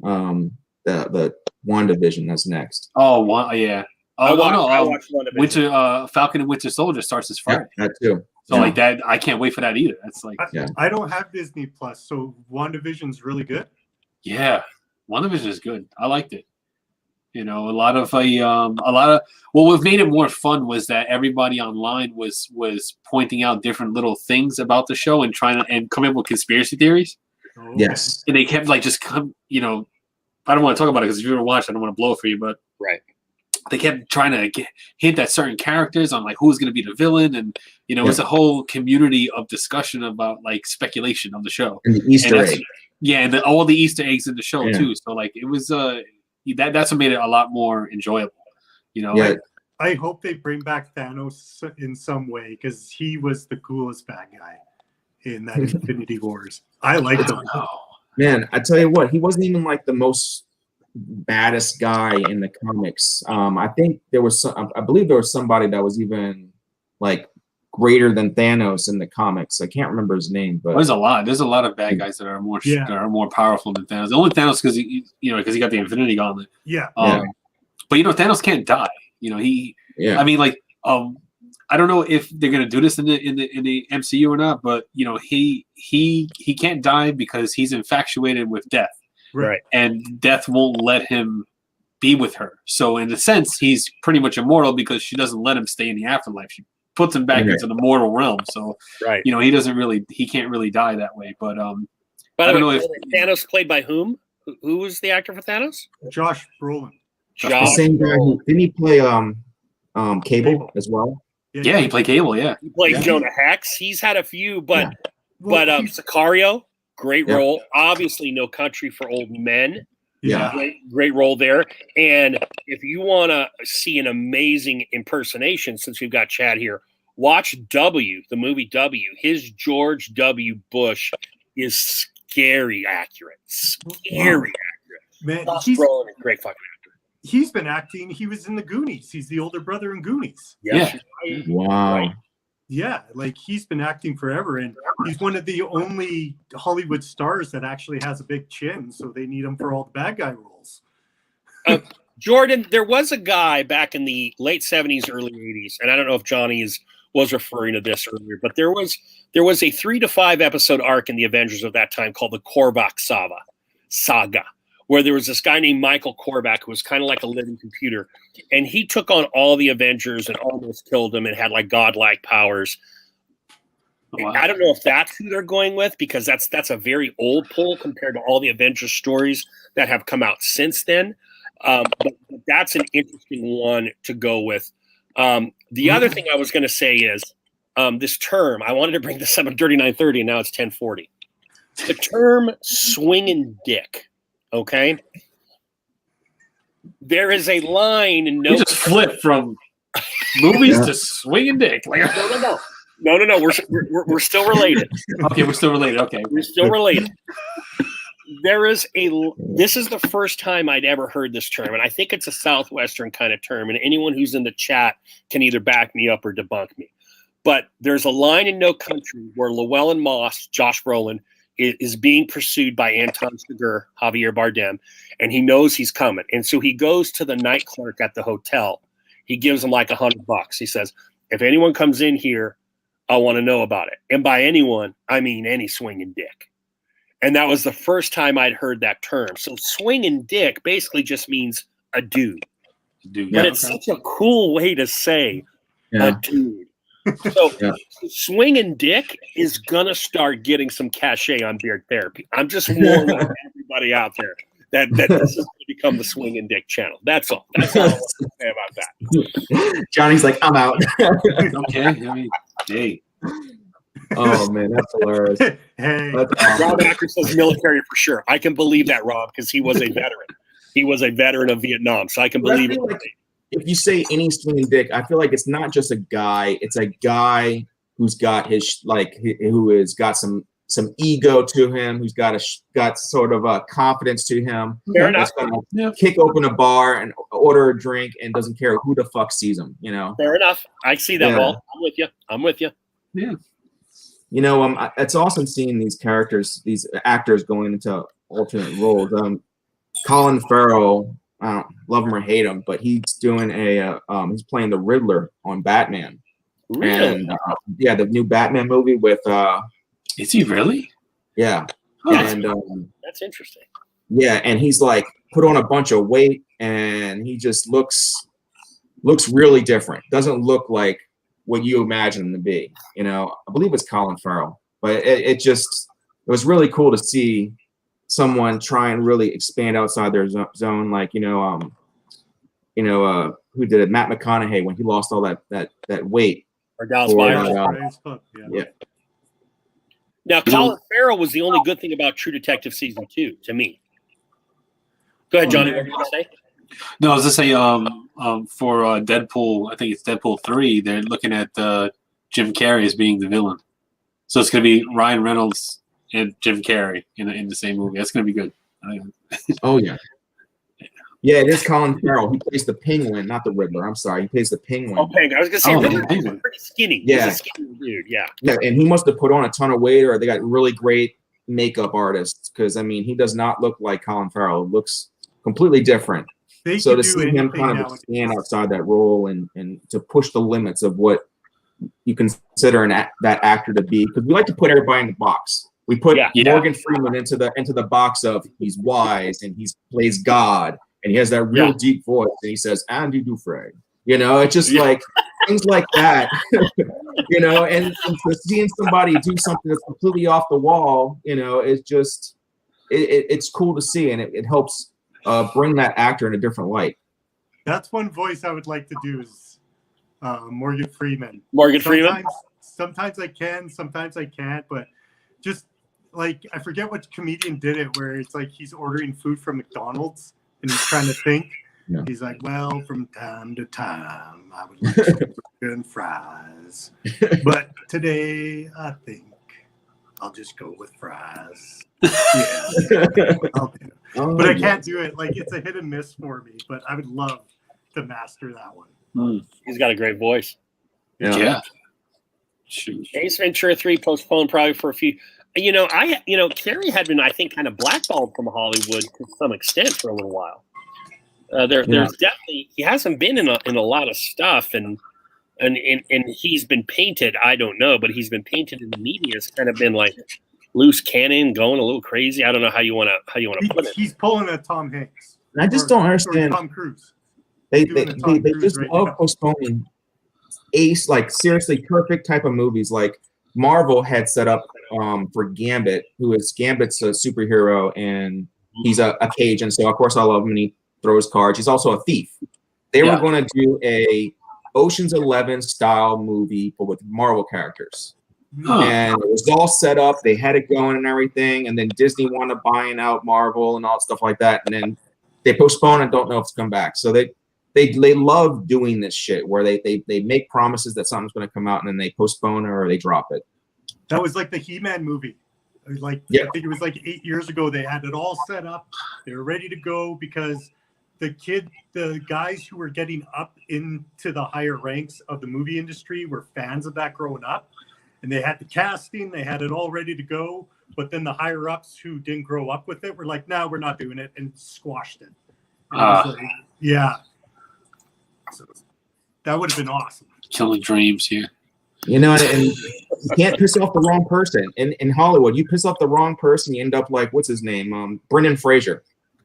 the WandaVision that's next. Oh, yeah. I watched WandaVision. Falcon and Winter Soldier starts this Friday. Yeah, that too. So like that, I can't wait for that either. That's like, I don't have Disney Plus, so WandaVision's really good. yeah, WandaVision is good. I liked it. A lot of what made it more fun was that everybody online was pointing out different little things about the show and trying to coming up with conspiracy theories. Oh, Yes. And they kept like I don't want to talk about it because if you ever watched, I don't want to blow it for you, but right. They kept trying to hint at certain characters on like who's going to be the villain, and it's a whole community of discussion about like speculation of the show And the Easter egg. Yeah, and all the Easter eggs in the show too. So like it was that's what made it a lot more enjoyable. Yeah. I hope they bring back Thanos in some way because he was the coolest bad guy in that Infinity Wars. I liked him. Man, I tell you what, he wasn't even like the most baddest guy in the comics. I think I believe there was somebody that was even like greater than Thanos in the comics. I can't remember his name, but there's a lot of bad guys that are more powerful than Thanos. The only Thanos because he got the Infinity Gauntlet. Yeah. But Thanos can't die. I mean, like, I don't know if they're gonna do this in the MCU or not, but he can't die because he's infatuated with death. Right. And death won't let him be with her. So in a sense, he's pretty much immortal because she doesn't let him stay in the afterlife. She puts him back into the mortal realm. So he can't really die that way. But By I the don't way, know if Thanos played by whom? Who was the actor for Thanos? Josh Brolin. the same guy who didn't he play Cable as well? Yeah, he played Cable. Yeah, he played Jonah Hex. He's had a few, but Sicario. Great role. Obviously, No Country for Old Men. Yeah. Great role there. And if you want to see an amazing impersonation, since we've got Chad here, watch W, the movie W. His George W. Bush is scary accurate. Scary accurate. Man, he's a great fucking actor. He's been acting. He was in the Goonies. He's the older brother in Goonies. Yeah. Wow. Right. Yeah, like he's been acting forever, and he's one of the only Hollywood stars that actually has a big chin, so they need him for all the bad guy roles. Jordan, there was a guy back in the late 70s, early 80s, and I don't know if Johnny was referring to this earlier, but there was a 3 to 5 episode arc in the Avengers of that time called the Korvac saga, where there was this guy named Michael Korvac who was kind of like a living computer, and he took on all the Avengers and almost killed them and had like godlike powers. Wow. I don't know if that's who they're going with because that's a very old pull compared to all the Avengers stories that have come out since then. But that's an interesting one to go with. The other thing I was going to say is this term. I wanted to bring this up at 39:30, and now it's 10:40. The term "swinging dick." Okay. There is a line in no. You just flip from movies to swinging dick. Like, No. We're still related. Okay, we're still related. Okay, We're still related. This is the first time I'd ever heard this term, and I think it's a Southwestern kind of term, and anyone who's in the chat can either back me up or debunk me. But there's a line in No Country where Llewellyn Moss, Josh Brolin, is being pursued by Anton Chigurh, Javier Bardem, and he knows he's coming. And so he goes to the night clerk at the hotel. He gives him like $100. He says, if anyone comes in here, I want to know about it. And by anyone, I mean any swinging dick. And that was the first time I'd heard that term. So swinging dick basically just means a dude. But it's such a cool way to say a dude. So swinging dick is going to start getting some cachet on Beard Therapy. I'm just warning everybody out there that this is going to become the swinging dick channel. That's all. That's all I want to say about that. Johnny's like, I'm out. Okay. I mean, hey. Oh man, that's hilarious. Hey, Rob Acker says military for sure. I can believe that, Rob, because he was a veteran. He was a veteran of Vietnam, so I can believe it. Like, if you say any swinging dick, I feel like it's not just a guy. It's a guy who's got who has got some ego to him, who's got sort of a confidence to him. Fair enough. Kick open a bar and order a drink and doesn't care who the fuck sees him. You know. Fair enough. I see that, Walt. I'm with you. Yeah. You know, it's awesome seeing these characters, these actors going into alternate roles. Colin Farrell, I don't love him or hate him, but he's doing he's playing the Riddler on Batman. Really? And the new Batman movie with Is he really? Yeah. Oh, and that's interesting. Yeah, and he's like put on a bunch of weight and he just looks really different. Doesn't look like what you imagine him to be. You know, I believe it's Colin Farrell. But it was really cool to see someone try and really expand outside their zone, like who did it? Matt McConaughey when he lost all that weight. Or Dallas Buyers. Yeah. Now, Colin Farrell was the only good thing about True Detective season 2 to me. Go ahead, Johnny. What were you going to say? No, I was just saying for Deadpool, I think it's Deadpool 3. They're looking at Jim Carrey as being the villain, so it's going to be Ryan Reynolds and Jim Carrey in the same movie. That's going to be good. Oh yeah. Yeah, it is Colin Farrell. He plays the Penguin, not the Riddler. I'm sorry. He plays the Penguin. Oh, Penguin. I was going to say, Riddler's pretty skinny. Yeah. He's a skinny dude, yeah. Yeah, and he must have put on a ton of weight, or they got really great makeup artists, because, I mean, he does not look like Colin Farrell. It looks completely different. So to see him kind of expand outside that role and to push the limits of what you consider that actor to be, because we like to put everybody in the box. We put Morgan Freeman into the box of he's wise and he plays God and he has that real deep voice and he says Andy Dufresne. You know, it's just like things like that. You know, and for seeing somebody do something that's completely off the wall, you know, it's just it's cool to see, and it helps bring that actor in a different light. That's one voice I would like to do is Morgan Freeman. Freeman? Sometimes I can, sometimes I can't, but just like, I forget what comedian did it, where it's like he's ordering food from McDonald's and he's trying to think. Yeah. He's like, well, from time to time, I would like some burger and fries. But today, I think I'll just go with fries. Yeah. But I can't do it. Like, it's a hit and miss for me, but I would love to master that one. He's got a great voice. Yeah. Ace Ventura 3 postponed probably for a few. Carrie had been, I think, kind of blackballed from Hollywood to some extent for a little while. There's definitely, he hasn't been in a lot of stuff, and he's been painted. I don't know, but he's been painted in the media. It's kind of been like loose cannon, going a little crazy. I don't know how you want to put it. He's pulling a Tom Hanks. I just don't understand. Tom Cruise. They just love postponing ace, like seriously perfect type of movies. Like Marvel had set up for Gambit, Gambit's a superhero and he's a Cajun, so of course I love him and he throws cards. He's also a thief. They were going to do a Ocean's 11 style movie but with Marvel characters. And it was all set up. They had it going and everything. And then Disney wound up buying out Marvel and all that stuff like that. And then they postpone and don't know if it's come back. So they love doing this shit where they make promises that something's going to come out and then they postpone it or they drop it. That was like the He-Man movie. I think it was like 8 years ago. They had it all set up. They were ready to go because the guys who were getting up into the higher ranks of the movie industry were fans of that growing up. And they had the casting, they had it all ready to go. But then the higher ups who didn't grow up with it were like, no, we're not doing it, and squashed it. Yeah. So that would have been awesome. Killing dreams here. You know, and you can't piss off the wrong person. In Hollywood, you piss off the wrong person, you end up like, what's his name? Brendan Fraser.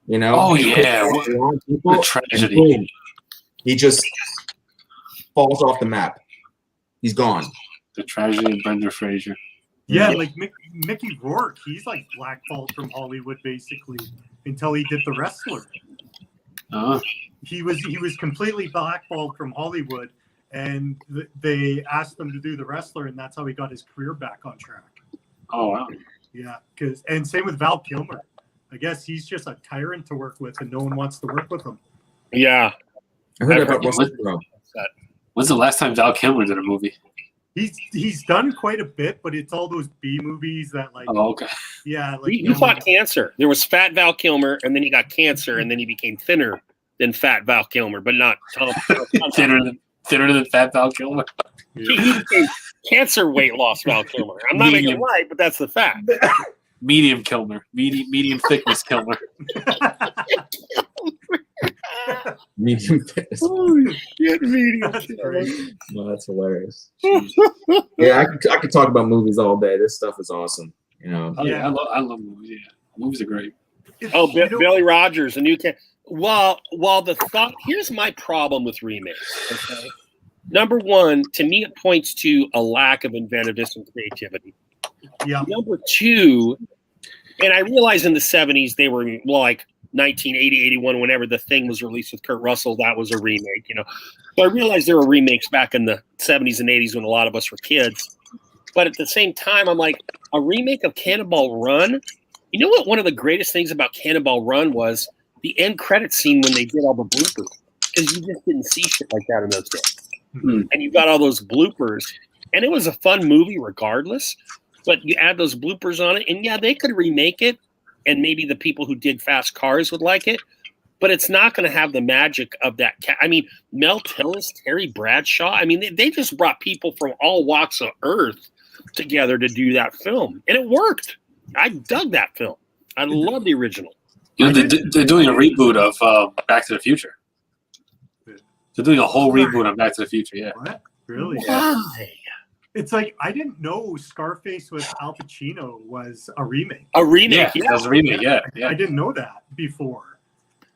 You know? Oh, yeah. What a tragedy. He just falls off the map. He's gone. The tragedy of Brendan Fraser. Yeah, like Mickey Rourke, he's like blackballed from Hollywood basically until he did The Wrestler. He was completely blackballed from Hollywood, and they asked him to do The Wrestler, and that's how he got his career back on track. Oh wow. Yeah, and same with Val Kilmer. I guess he's just a tyrant to work with, and no one wants to work with him. Yeah, I heard about Russell Crowe. When's the last time Val Kilmer did a movie? He's done quite a bit, but it's all those B movies that like. Oh, okay. Yeah, like he fought cancer. There was fat Val Kilmer, and then he got cancer, and then he became thinner than fat Val Kilmer, but not thinner than fat Val Kilmer. He became cancer weight loss Val Kilmer. I'm not making it right, but that's the fact. Medium Kilmer, medium thickness Kilmer. Medium thickness. Medium. No, that's hilarious. Yeah, I could talk about movies all day. This stuff is awesome. You know. Oh, yeah, I love movies. Yeah, movies are great. Oh, Billy Rogers, a new cat. While the thought, here's my problem with remakes. Okay, number one, to me, it points to a lack of inventiveness and creativity. Yeah. Number two, and I realize in the 70s they were like 1980, 81, whenever The Thing was released with Kurt Russell, that was a remake, you know. So I realized there were remakes back in the 70s and 80s when a lot of us were kids. But at the same time, I'm like, a remake of Cannonball Run. You know what? One of the greatest things about Cannonball Run was the end credits scene when they did all the bloopers, because you just didn't see shit like that in those days. Mm-hmm. And you got all those bloopers, and it was a fun movie regardless. But you add those bloopers on it, and yeah, they could remake it, and maybe the people who did Fast Cars would like it, but it's not going to have the magic of that. I mean, Mel Tillis, Terry Bradshaw. I mean, they just brought people from all walks of earth together to do that film, and it worked. I dug that film. I love the original. You know, they're doing a reboot of Back to the Future. They're doing a whole reboot of Back to the Future. Yeah. What? Really? Why? It's like, I didn't know Scarface with Al Pacino was a remake. A remake, yeah. That was a remake, yeah. I didn't know that before.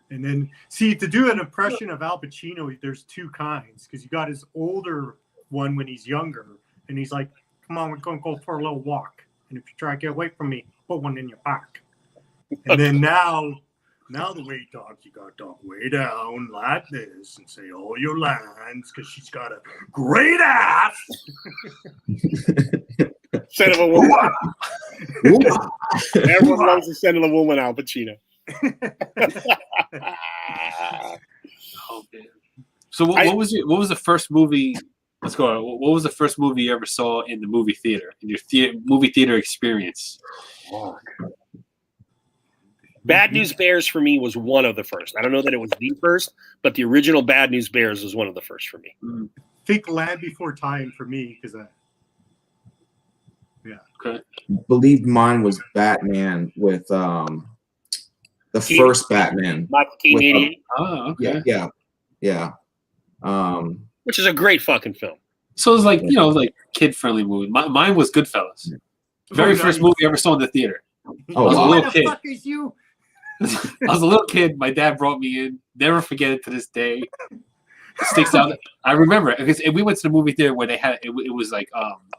And then, see, to do an impression of Al Pacino, there's two kinds. Because you got his older one when he's younger. And he's like, come on, we're going to go for a little walk. And if you try to get away from me, put one in your back. And then now the way he talks, you got to talk way down like this and say all your lines because she's got a great ass. Son of a woman. Everyone loves the son of a woman, Al Pacino. Oh, man. So what was the first movie? Let's go. What was the first movie you ever saw in the movie theater? In your movie theater experience? Bad News Bears for me was one of the first. I don't know that it was the first, but the original Bad News Bears was one of the first for me. I think Land Before Time for me because Okay. I believe mine was Batman with the first Batman. Michael Keaton 88. Oh, okay. Yeah. Which is a great fucking film. So it's like, like kid-friendly movie. Mine was Goodfellas. Very first movie I ever saw in the theater. Oh, I was a little the kid. fuck is you? I was a little kid. My dad brought me in. Never forget it to this day. It sticks out. I remember because we went to the movie theater where they had it was like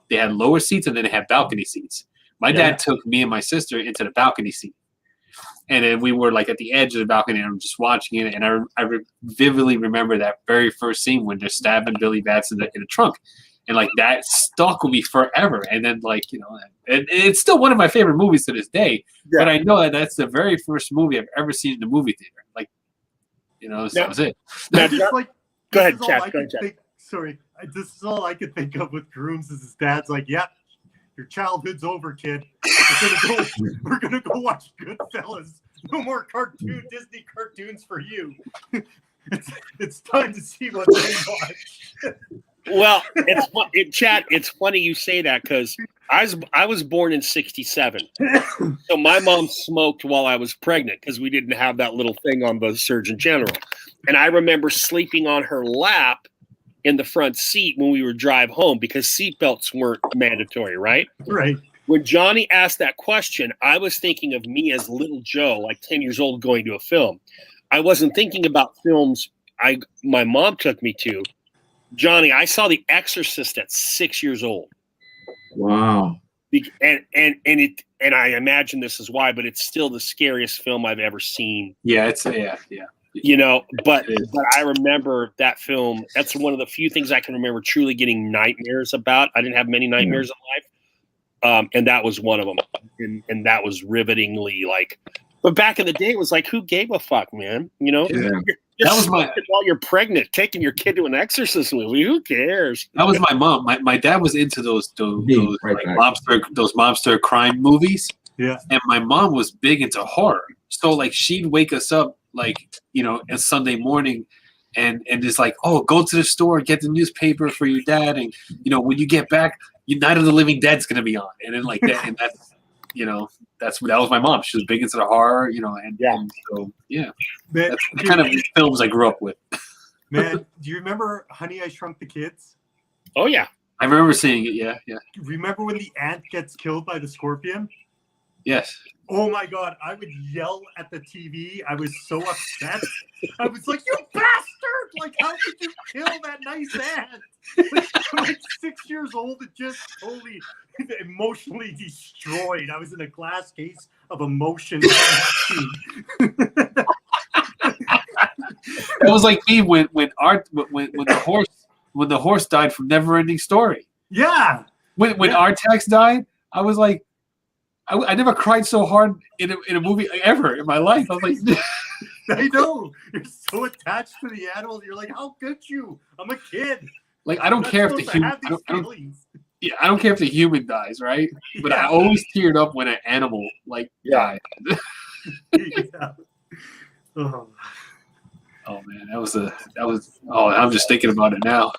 they had lower seats and then they had balcony seats. My dad took me and my sister into the balcony seat, and then we were like at the edge of the balcony and I'm just watching it. And I vividly remember that very first scene when they're stabbing Billy Batts in the trunk. and like that stuck with me forever. And then like, you know, and it's still one of my favorite movies to this day. But I know that that's the very first movie I've ever seen in the movie theater. Like, you know, that was it. Now, just like, go ahead, this is all Chad. I Go ahead, could think. Sorry, this is all I could think of with Grooms. Is his dad's like, "Yep, your childhood's over, kid. We're gonna go watch Goodfellas. No more Disney cartoons for you. It's time to see what they watch." Well, Chad, it's funny you say that because I was born in '67, so my mom smoked while I was pregnant because we didn't have that little thing on the Surgeon General, and I remember sleeping on her lap in the front seat when we would drive home because seatbelts weren't mandatory, right? Right. When Johnny asked that question, I was thinking of me as little Joe, like 10 years old, going to a film. I wasn't thinking about films my mom took me to. Johnny, I saw The Exorcist at 6 years old. Wow. And I imagine this is why, but it's still the scariest film I've ever seen. Yeah, it's yeah. You know, but I remember that film. That's one of the few things I can remember truly getting nightmares about. I didn't have many nightmares in life, and that was one of them. And that was rivetingly like. But back in the day, it was like, who gave a fuck, man? You know, that was my. While you're pregnant, taking your kid to an Exorcist movie, who cares? That was my mom. My dad was into those mobster crime movies. Yeah, and my mom was big into horror. So like she'd wake us up like, you know, a Sunday morning and it's like, oh, go to the store, get the newspaper for your dad, and you know, when you get back, Night of the Living Dead's gonna be on. And then like that, and that's, you know, that was my mom. She was big into the horror, you know, and so yeah. Man, that's the kind of films I grew up with. Man, do you remember Honey, I Shrunk the Kids? Oh yeah. I remember seeing it, yeah. Remember when the ant gets killed by the scorpion? Yes. Oh my God, I would yell at the TV. I was so upset. I was like, you bastard! Like, how could you kill that nice ant? I'm like 6 years old and just totally emotionally destroyed. I was in a glass case of emotion. That was like me when the horse died from Neverending Story. Yeah. When Artax died, I was like, I never cried so hard in a movie ever in my life. I was like, I know. You're so attached to the animal. You're like, how could you? I'm a kid. Like, I don't care if the human. I don't care if the human dies, right? But I always teared up when an animal died. Oh man, that was. Oh, I'm just thinking about it now.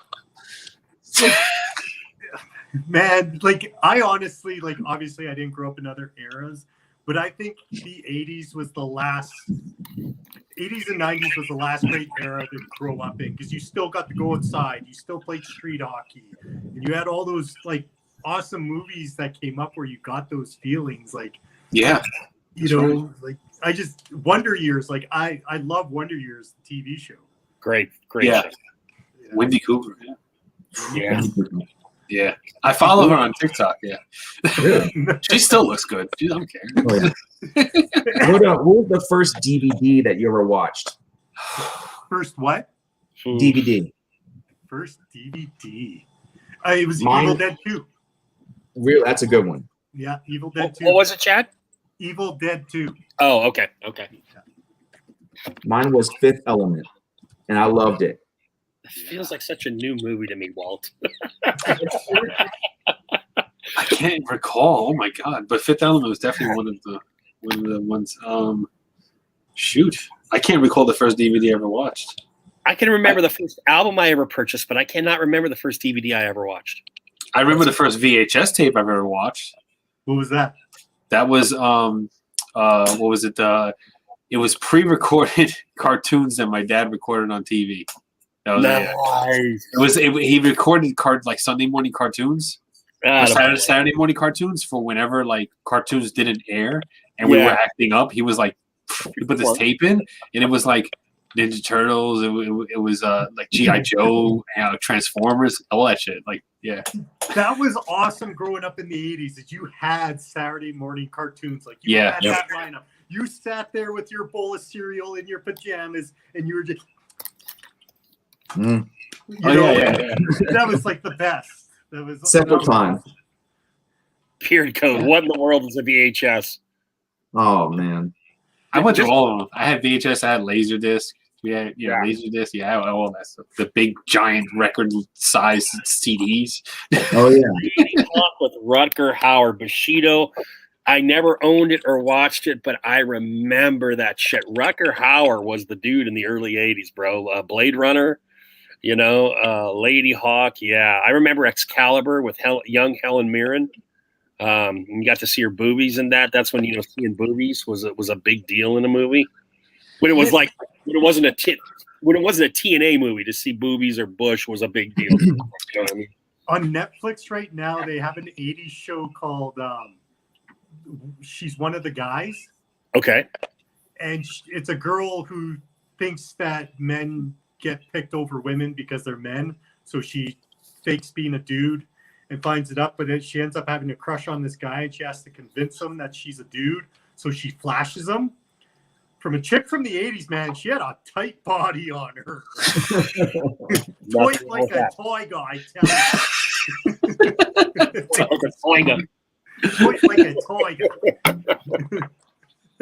Man, like I honestly, like obviously I didn't grow up in other eras, but I think the 80s was the last. 80s and 90s was the last great era to grow up in because you still got to go outside, you still played street hockey, and you had all those like awesome movies that came up where you got those feelings, like you know, like I just Wonder Years, like I love Wonder Years, the TV show. Great. Yeah. Wendy Cooper. Yeah, I follow her on TikTok. Yeah, she still looks good. She don't care. Oh, yeah. What was the first DVD that you ever watched? First what? DVD. First DVD. It was Evil Dead 2. Really, that's a good one. Yeah, Evil Dead 2. What was it, Chad? Evil Dead 2. Oh, okay. Mine was Fifth Element, and I loved it. It feels like such a new movie to me, Walt. I can't recall. Oh my god! But Fifth Element was definitely one of the ones. Shoot, I can't recall the first DVD I ever watched. I can remember the first album I ever purchased, but I cannot remember the first DVD I ever watched. I remember the first VHS tape I've ever watched. What was that? That was what was it? It was pre-recorded cartoons that my dad recorded on TV. That was nice. He recorded like Sunday morning cartoons, or Saturday morning cartoons for whenever like cartoons didn't air and we were acting up. He was like, he put this tape in, and it was like Ninja Turtles. It was like G.I. Joe, Transformers, all that shit. Like, yeah. That was awesome growing up in the 80s that you had Saturday morning cartoons. Like, you had that lineup. You sat there with your bowl of cereal in your pajamas, and you were just. Mm. That was like the best. That was Simple time. Beard Code. What in the world is a VHS? Oh man. I went through all of them. I had VHS. I had Laserdisc. We had, Yeah. Laserdisc. Yeah, all that stuff. The big giant record-sized CDs. Oh yeah. Talk with Rutger Hauer, Bushido. I never owned it or watched it, but I remember that shit. Rutger Hauer was the dude in the early '80s, bro. Blade Runner, Lady Hawk. Yeah, I remember Excalibur with young Helen Mirren. You got to see her boobies in that. That's when seeing boobies was a big deal in a movie. When it was when it wasn't a TNA movie, to see boobies or bush was a big deal. You know what I mean? On Netflix right now, they have an '80s show called She's One of the Guys. Okay. And it's a girl who thinks that men get picked over women because they're men. So she fakes being a dude and finds it up, but then she ends up having a crush on this guy, and she has to convince him that she's a dude. So she flashes him. From a chick from the '80s, man, she had a tight body on her. Toy like a toy guy, tell you. Toy like a toy guy.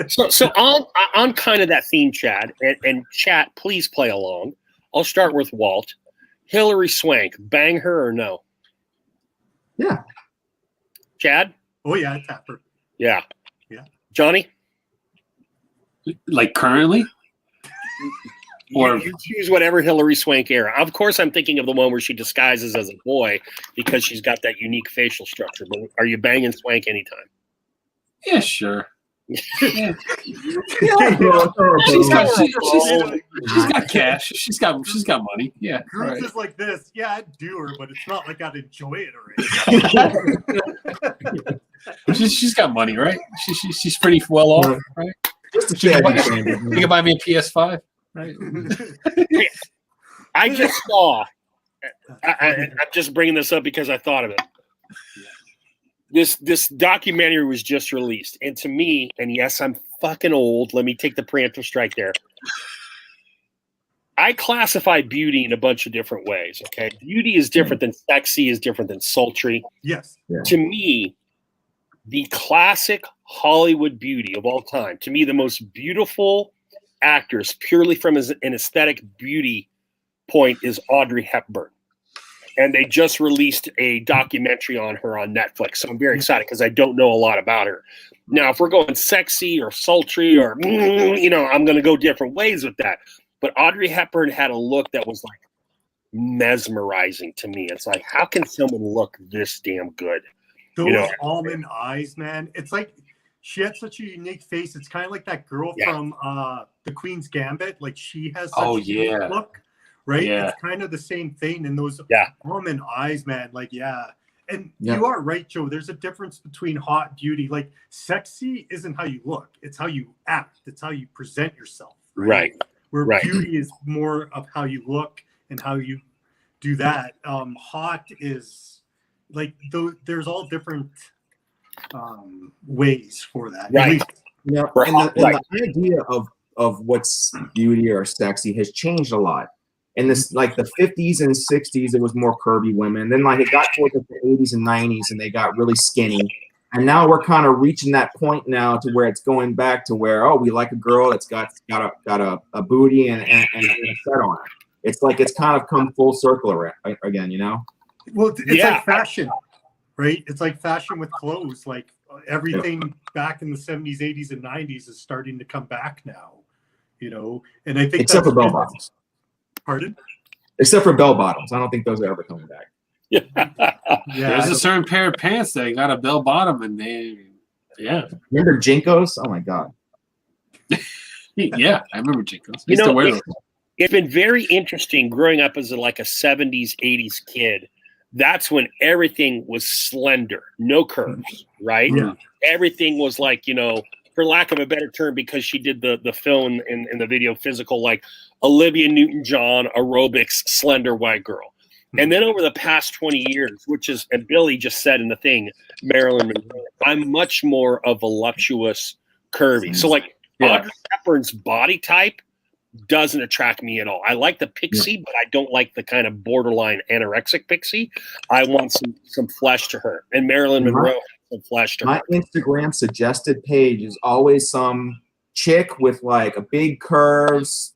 So on kind of that theme, Chad, and chat, please play along. I'll start with Walt. Hillary Swank, bang her or no? Yeah. Chad? Oh yeah, tap her. Yeah. Yeah. Johnny? Like currently? Or You choose whatever Hillary Swank era. Of course, I'm thinking of the one where she disguises as a boy because she's got that unique facial structure. But are you banging Swank anytime? yeah, sure. Yeah. She's She's got cash. She's got money. Yeah. Cruz Right. is like this. Yeah, I'd do her, but it's not like I'd enjoy it already. She's got money, right? She's pretty well off, right? Just a You tad can buy me a PS5, right? I just saw. I'm just bringing this up because I thought of it. This documentary was just released, and to me, and yes, I'm fucking old. Let me take the preemptive strike there. I classify beauty in a bunch of different ways. Okay, beauty is different than sexy, is different than sultry. Yes. Yeah. To me, the classic Hollywood beauty of all time, to me, the most beautiful actress, purely from an aesthetic beauty point, is Audrey Hepburn. And they just released a documentary on her on Netflix. So I'm very excited because I don't know a lot about her. Now, if we're going sexy or sultry or, I'm going to go different ways with that. But Audrey Hepburn had a look that was like mesmerizing to me. It's like, how can someone look this damn good? Those almond eyes, man. It's like she had such a unique face. It's kind of like that girl from The Queen's Gambit. Like she has such a unique look, right? Yeah. It's kind of the same thing. And those almond eyes, man, like, And you are right, Joe. There's a difference between hot beauty. Like sexy isn't how you look. It's how you act. It's how you present yourself. Right. Where beauty is more of how you look and how you do that. Hot is like there's all different ways for that. Right. Yeah, and the idea of what's beauty or sexy has changed a lot. In this, like the 50s and 60s, it was more curvy women. Then like it got towards the 80s and 90s, and they got really skinny. And now we're kind of reaching that point now to where it's going back to where we like a girl that's got a booty and a set on it. It's like it's kind of come full circle again, Well, it's like fashion, right? It's like fashion with clothes. Like everything back in the 70s, 80s, and 90s is starting to come back now, And I think except for bell bottoms. Pardon? Except for bell bottoms, I don't think those are ever coming back. There's a certain pair of pants that got a bell bottom, and Remember Jinkos? Oh my god. Yeah, I remember Jinkos. I used to wear those. It's been very interesting growing up as like a 70s, 80s kid. That's when everything was slender, no curves, right? Yeah. Everything was like, for lack of a better term, because she did the film and the video physical, like Olivia Newton-John aerobics, slender white girl. And then over the past 20 years, which is, and Billy just said in the thing, Marilyn Monroe, I'm much more of voluptuous, curvy. So like Audrey Hepburn's body type doesn't attract me at all. I like the pixie, but I don't like the kind of borderline anorexic pixie. I want some flesh to her. And Marilyn Monroe has some flesh to her. My Instagram suggested page is always some chick with like a big curves,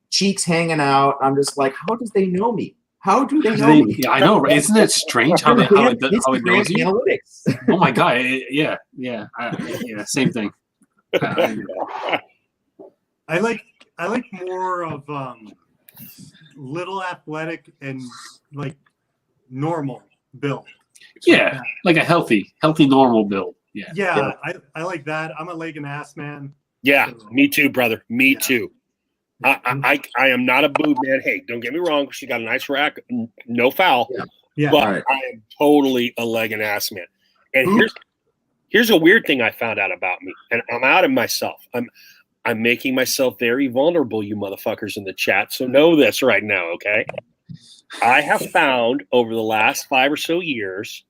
cheeks hanging out. I'm just like, how does they know me? How do they know me? Yeah, I know, right? Isn't it strange how it knows you? Analytics. Oh my god! Yeah, same thing. I like more of little athletic and like normal build. Yeah, like a healthy normal build. Yeah. I like that. I'm a leg and ass man. Yeah, So, me too, brother. Me too. I am not a boob man. Hey, don't get me wrong. She got a nice rack, no foul. Yeah. But Right. I am totally a leg and ass man. And here's a weird thing I found out about me, and I'm out of myself. I'm making myself very vulnerable, you motherfuckers in the chat. So know this right now, okay? I have found over the last 5 or so years,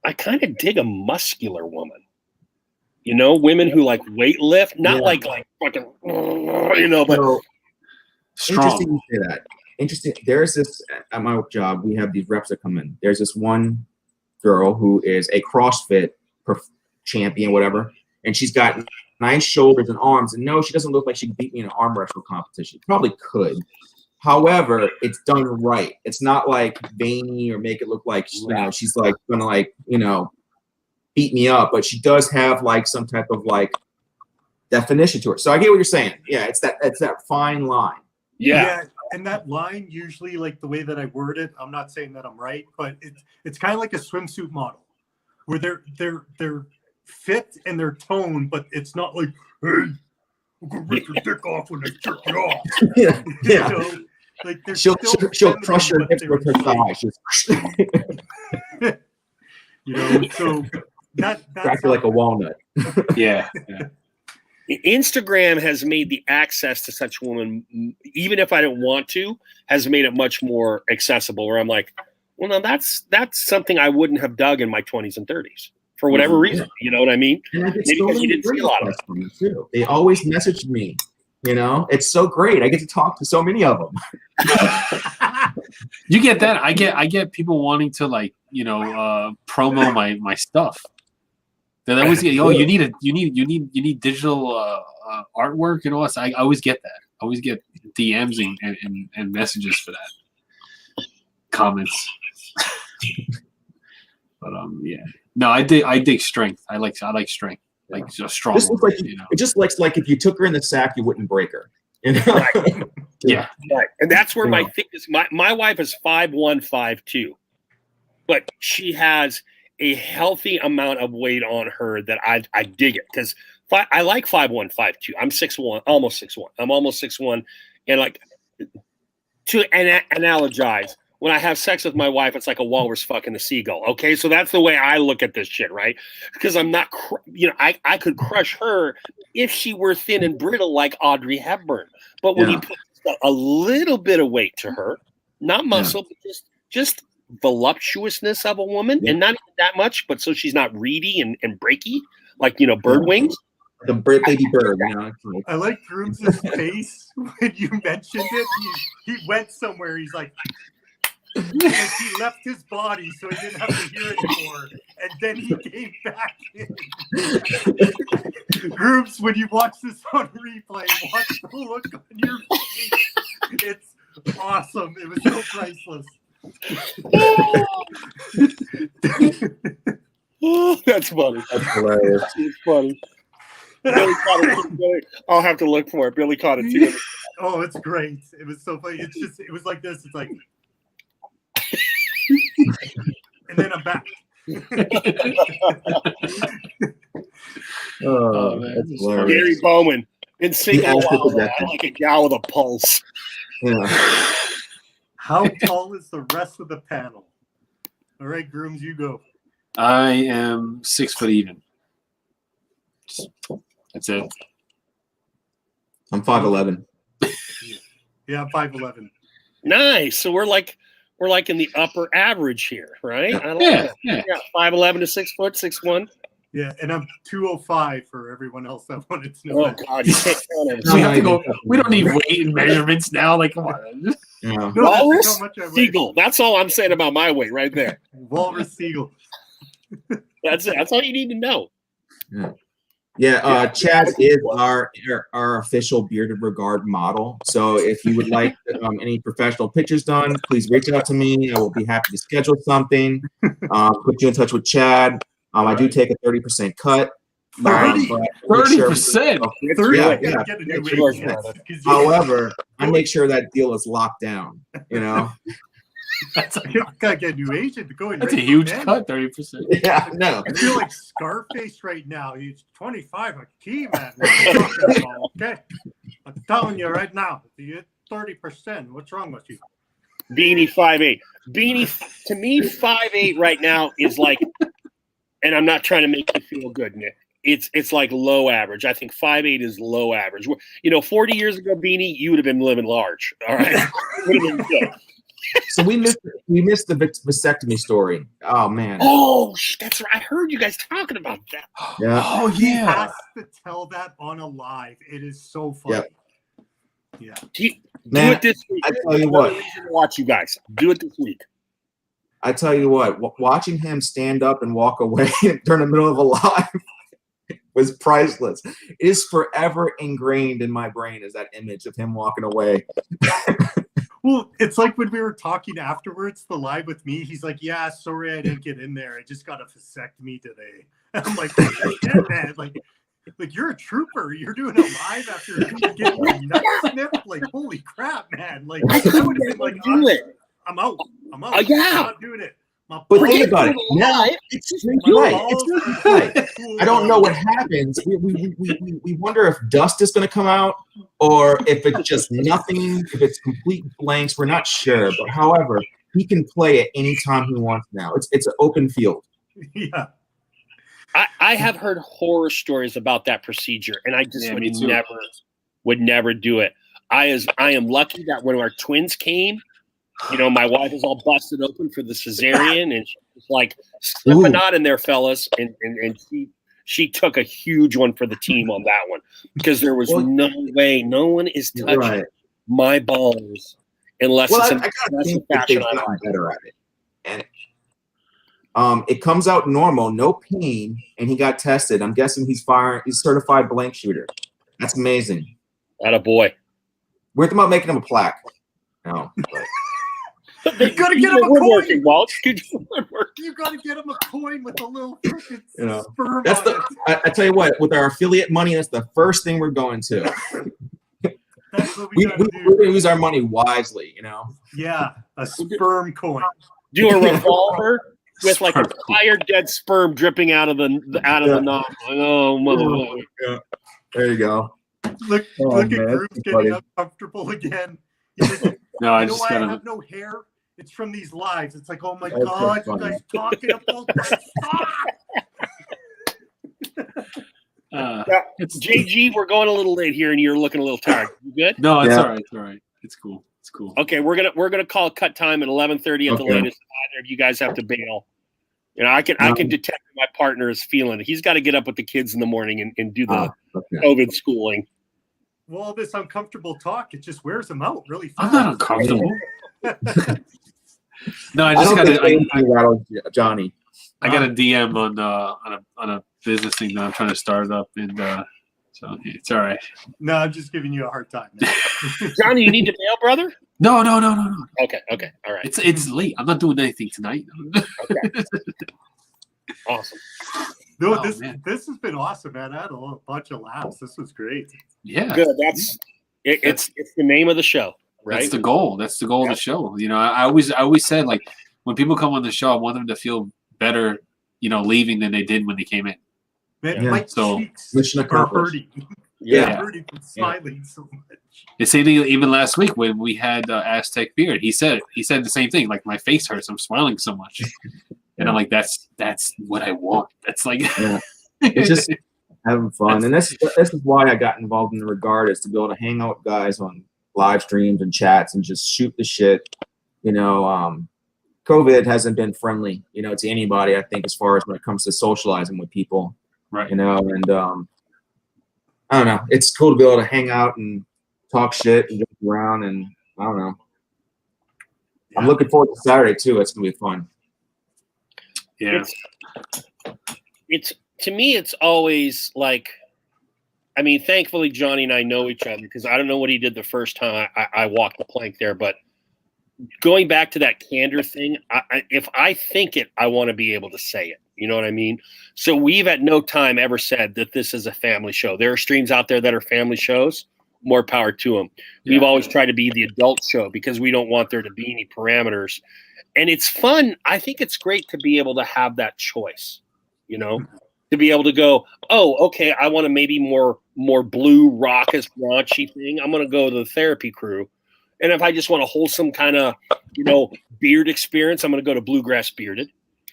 I kind of dig a muscular woman. You know, women who like weight lift, not like fucking, but So, Strong. interesting you say that. Interesting. There's this at my job. We have these reps that come in. There's this one girl who is a CrossFit champion, whatever, and she's got nice shoulders and arms. And no, she doesn't look like she can beat me in an arm wrestle competition. Probably could. However, it's done right. It's not like veiny or make it look like she's like gonna like beat me up, but she does have like some type of like definition to her. So I get what you're saying. Yeah, it's that fine line. yeah. And that line usually, like the way that I word it, I'm not saying that I'm right, but it's kind of like a swimsuit model where they're fit and they're toned, but it's not like, hey, I'm gonna rip your dick off when I jerk you off. Yeah. You know, like She'll crush your hips with her thighs. So that's crack you like a walnut. Yeah. Instagram has made the access to such women, even if I don't want to, has made it much more accessible. Where I'm like, well, no, that's something I wouldn't have dug in my 20s and 30s for whatever reason. You know what I mean? And I get Maybe so because you many didn't see a lot of it. from them too. They always message me. It's so great. I get to talk to so many of them. You get that? I get people wanting to like promo my stuff. They always get, you need digital artwork and all that. I always get that. I always get DMs and messages for that. Comments. But no, I dig strength. I like strength. Like just strong. It just looks like if you took her in the sack, you wouldn't break her. Right. Yeah. Right. And that's where my thickness. My wife is 5'1", 5'2", but she has a healthy amount of weight on her that I dig it because I like 5'1", 5'2". I'm 6'1", almost 6'1". I'm almost 6'1", and like to analogize. When I have sex with my wife, it's like a walrus fucking a seagull. Okay, so that's the way I look at this shit, right? Because I'm not, I could crush her if she were thin and brittle like Audrey Hepburn. But when you put a little bit of weight to her, not muscle, but just voluptuousness of a woman, and not even that much, but so she's not reedy and breaky, like bird wings. The baby bird. I like Grooms' face when you mentioned it. He went somewhere. He's like he left his body so he didn't have to hear it anymore, and then he came back in. Grooms, when you watch this on replay, watch the look on your face. It's awesome. It was so priceless. Oh, that's funny. That's hilarious. It's funny. Billy caught it too. I'll have to look for it. Billy caught it too. Oh, it's great. It was so funny. It was like this. It's like, and then I'm back. That's hilarious. Gary Bowman. Been singing a while. that. I like a gal with a pulse. Yeah. How tall is the rest of the panel? All right, Grooms, you go. I am 6 foot even. That's it. I'm 5'11". Yeah, 5'11". Nice. So we're like in the upper average here, right? I like Yeah, that. yeah. 5'11" to 6 foot, 6'1". Yeah, and I'm 205 for everyone else that wanted to know. Oh that. God, you can't count everything. We have to go. We don't need weight and measurements now. Like, come on. Yeah. No, Walrus, that's how much I weigh. seagull. That's all I'm saying about my weight right there. Walrus seagull. That's it. That's all you need to know. Yeah, Chad is our official Bearded Regard model. So if you would like any professional pictures done, please reach out to me. I will be happy to schedule something. Put you in touch with Chad. I do take a 30% cut. 30%. Yeah. However, I make sure that deal is locked down. You know. You gotta get a new agent to go in. That's a huge cut, 30%. Yeah, no. I feel like Scarface right now. He's 25 a key, man. What are you talking about? Okay, I'm telling you right now. You get 30%. What's wrong with you? Beanie 5'8". Beanie to me 5'8" right now is like, and I'm not trying to make you feel good, Nick. It's like low average. I think 5'8" is low average. 40 years ago, Beanie, you would have been living large. All right, would have been good. So we missed the vasectomy story. Oh man. Oh, that's right. I heard you guys talking about that. Yeah. Oh He yeah. has to tell that on a live. It is so funny. Yeah. Do Man, it this week. I tell you Another what. reason to watch you guys. Do it this week. I tell you what. Watching him stand up and walk away during the middle of a live was priceless. It is forever ingrained in my brain as that image of him walking away. Well, it's like when we were talking afterwards, the live with me, he's like, yeah, sorry I didn't get in there. I just got a vasectomy today. And I'm like, yeah, man, like you're a trooper. You're doing a live after getting your nuts snipped. Like, holy crap, man. Like, I would have been like, Do it. I'm out. I'm Yeah. not doing it. My But balls- think about it. Now It's just right. balls It's are right. cool I don't know down. what happens. We wonder if dust is going to come out or if it's just nothing, if it's complete blanks. We're not sure. But however, he can play at any time he wants now. It's an open field. Yeah. I have heard horror stories about that procedure, and I just me too. would never do it. I am lucky that when our twins came, my wife is all busted open for the cesarean, and she's like, slip a knot in there, fellas, and she took a huge one for the team on that one because there was no way no one is touching my balls unless it's I gotta think that they've gotten better at it, and it comes out normal, no pain, and he got tested. I'm guessing he's certified blank shooter. That's amazing. Atta boy. We're thinking about making him a plaque. No. You gotta get him a woodworking, coin. Walt. Woodworking. You gotta get him a coin with a little freaking know, sperm That's on it. I tell you what, with our affiliate money, that's the first thing we're going to. That's what we gotta We're do. gonna use our money wisely, Yeah, a sperm coin. Do a revolver with like a tired dead sperm dripping out of the knot. Oh, motherfucker. Yeah. There you go. Look Oh, at man, Groove that's getting funny. uncomfortable again. He's like, No, I you know just why I gotta. have no hair? It's from these lives. It's like, oh my That's so god, you funny. guys talking about that? Stop! It's JG, we're going a little late here, and you're looking a little tired. You good? no, it's Yeah. all right. It's all right. It's cool. It's cool. Okay, we're gonna call cut time at 11:30 at the Okay. latest. Either of you guys have to bail. I can detect my partner is feeling it. He's got to get up with the kids in the morning and do the Okay. COVID schooling. Well, all this uncomfortable talk, it just wears them out really fast. I'm not uncomfortable. No, I I just don't got think to. anything rattled Johnny. I got a DM on a business thing that I'm trying to start up, and so it's all right. No, I'm just giving you a hard time. Man. Johnny, you need to bail, brother. No. Okay, all right, It's late. I'm not doing anything tonight. awesome. No, Oh, this man. has been awesome, man. I had a bunch of laughs. This was great. Yeah, Good. It's the name of the show, right? that's the goal. That's the goal of the show. I always said, like, when people come on the show, I want them to feel better, leaving than they did when they came in. Man, Yeah. my So, cheeks mission are accomplished. hurting. Yeah. They're hurting from smiling so much. the same thing even last week when we had Aztec Beard. He said the same thing. Like, my face hurts. I'm smiling so much, and I'm like, that's what I want. That's like, Yeah. It's just having fun, and this is why I got involved in the regard, is to be able to hang out with guys on live streams and chats and just shoot the shit. COVID hasn't been friendly, to anybody. I think as far as when it comes to socializing with people. Right. You know, and I don't know. It's cool to be able to hang out and talk shit and joke around, and I don't know. I'm looking forward to Saturday too. It's gonna be fun. Yeah. It's to me, it's always like, I mean, thankfully Johnny and I know each other because I don't know what he did the first time I walked the plank there, but going back to that candor thing, if I think it, I want to be able to say it. You know what I mean? So we've at no time ever said that this is a family show. There are streams out there that are family shows. More power to them. Yeah. We've always tried to be the adult show because we don't want there to be any parameters. And it's fun. I think it's great to be able to have that choice, you know, to be able to go, oh, okay, I want to maybe more blue raucous raunchy thing. I'm going to go to the therapy crew. And if I just want a wholesome kind of, you know, beard experience, I'm going to go to bluegrass bearded,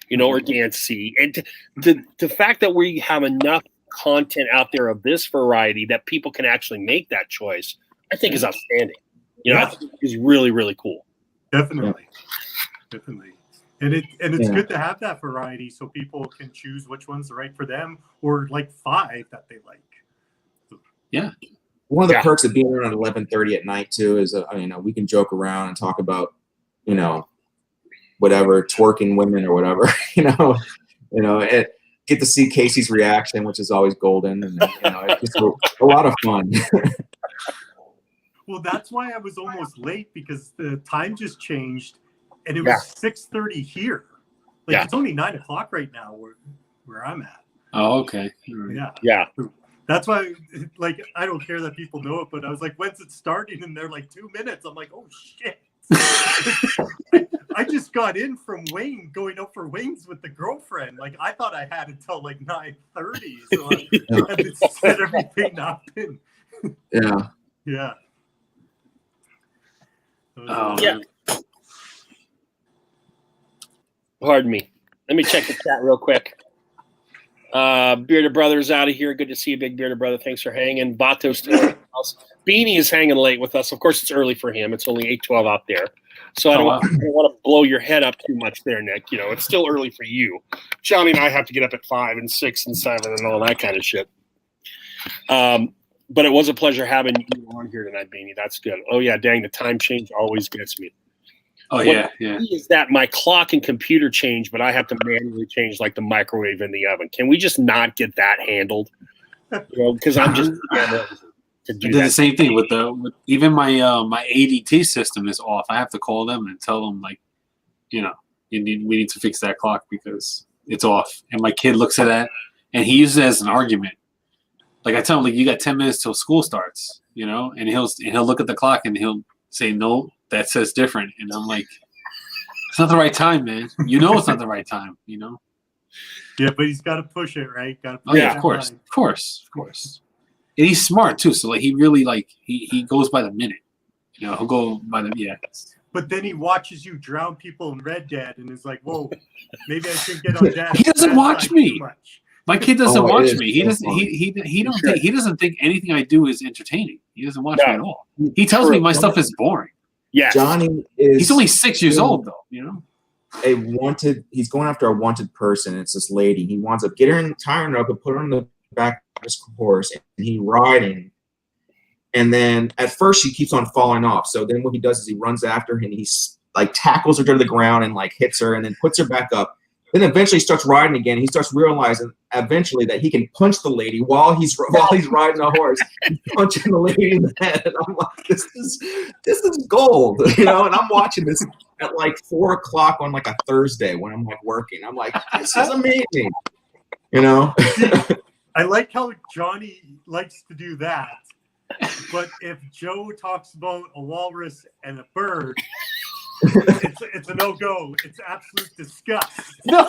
you know, or dancey. And the fact that we have enough content out there of this variety that people can actually make that choice, I think is outstanding. You know, I think is really, really cool. Definitely. And it's good to have that variety so people can choose which one's right for them, or like 5 that they like. Yeah. One of the perks of being around 11:30 at night too is, you know, we can joke around and talk about, you know, whatever, twerking women or whatever, you know, get to see Casey's reaction, which is always golden, and you know, it's just a lot of fun. Well, that's why I was almost late, because the time just changed, and it was 6:30 here. Like it's only 9 o'clock right now where I'm at. Oh, okay. Yeah. That's why, like, I don't care that people know it, but I was like, when's it starting? And they're like 2 minutes. I'm like, oh shit. I just got in from Wayne, going out for wings with the girlfriend. Like, I thought I had until like 9:30, so I had to set everything up. And yeah. Pardon me. Let me check the chat real quick. Bearded Brother's out of here. Good to see you, big Bearded Brother. Thanks for hanging. Bato's still in the house. Beanie is hanging late with us. Of course, it's early for him. It's only 8:12 out there. So I don't want to blow your head up too much there, Nick. You know, it's still early for you. Johnny and I have to get up at 5 and 6 and 7 and all that kind of shit. But it was a pleasure having you on here tonight, Beanie. That's good. Oh, yeah, dang, the time change always gets me. Oh, what is that my clock and computer change, but I have to manually change like the microwave and the oven? Can we just not get that handled? You know, because I'm just to do the same thing with even my my ADT system is off. I have to call them and tell them, like, you know, we need to fix that clock because it's off. And my kid looks at that and he uses it as an argument. Like, I tell him, like, you got 10 minutes till school starts, you know, and he'll look at the clock and he'll say, no, that says different. And I'm like, it's not the right time, man. You know, it's not the right time, you know? Yeah, but he's got to push it, right? Of course. And he's smart too. So like, he really he goes by the minute, you know, he'll go by the, But then he watches you drown people in Red Dead and is like, whoa, maybe I should get on that. He doesn't watch me. My kid doesn't watch me. He doesn't. He doesn't think anything I do is entertaining. He doesn't watch me at all. He tells me my stuff is boring. Yeah, Johnny is. He's only 6 years old, though. You know, He's going after a wanted person. It's this lady. He wants to get her in, tie her up, and put her on the back of his horse, and he's riding. And then at first she keeps on falling off. So then what he does is he runs after her and he's like tackles her to the ground and like hits her and then puts her back up. Then eventually starts riding again. He starts realizing eventually that he can punch the lady while he's riding a horse, and punching the lady in the head. And I'm like, this is gold, you know. And I'm watching this at like 4 o'clock on like a Thursday when I'm like working. I'm like, this is amazing, you know. I like how Johnny likes to do that, but if Joe talks about a walrus and a bird, it's a no-go. It's absolute disgust. No.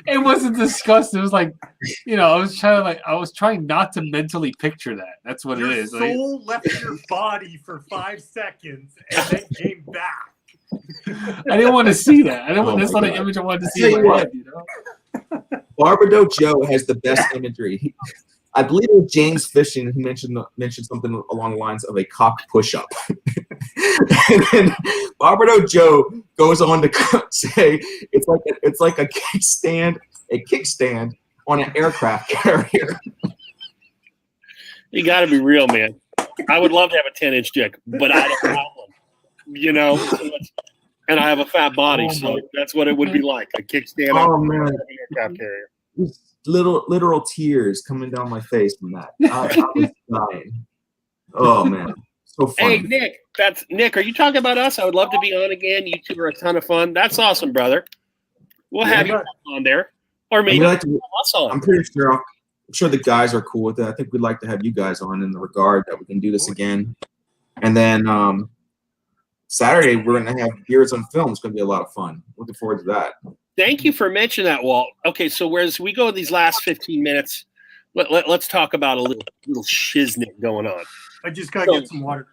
It wasn't disgust. It was like, you know, I was trying not to mentally picture that. That's what your it is. Soul left your body for 5 seconds and then came back. I didn't want to see that. That's not an image I wanted to see in my head, you know. Barbados Joe has the best imagery. I believe it was James Fishing who mentioned something along the lines of a cock push-up. And then Barbados Joe goes on to say it's like a kickstand on an aircraft carrier. You got to be real, man. I would love to have a 10-inch dick, but I don't have one. You know, and I have a fat body, so that's what it would be like, a kickstand on an aircraft carrier. Literal tears coming down my face from that. I was dying. Oh man, so funny. Hey Nick, are you talking about us? I would love to be on again. You two are a ton of fun. That's awesome, brother. We'll have you on there, or maybe us on. I'm pretty sure. I'm sure the guys are cool with it. I think we'd like to have you guys on in the regard that we can do this again. And then Saturday we're gonna have Beards on Film. It's gonna be a lot of fun. Looking forward to that. Thank you for mentioning that, Walt. Okay, so whereas we go these last 15 minutes, let's talk about a little shiznit going on. I just gotta get some water.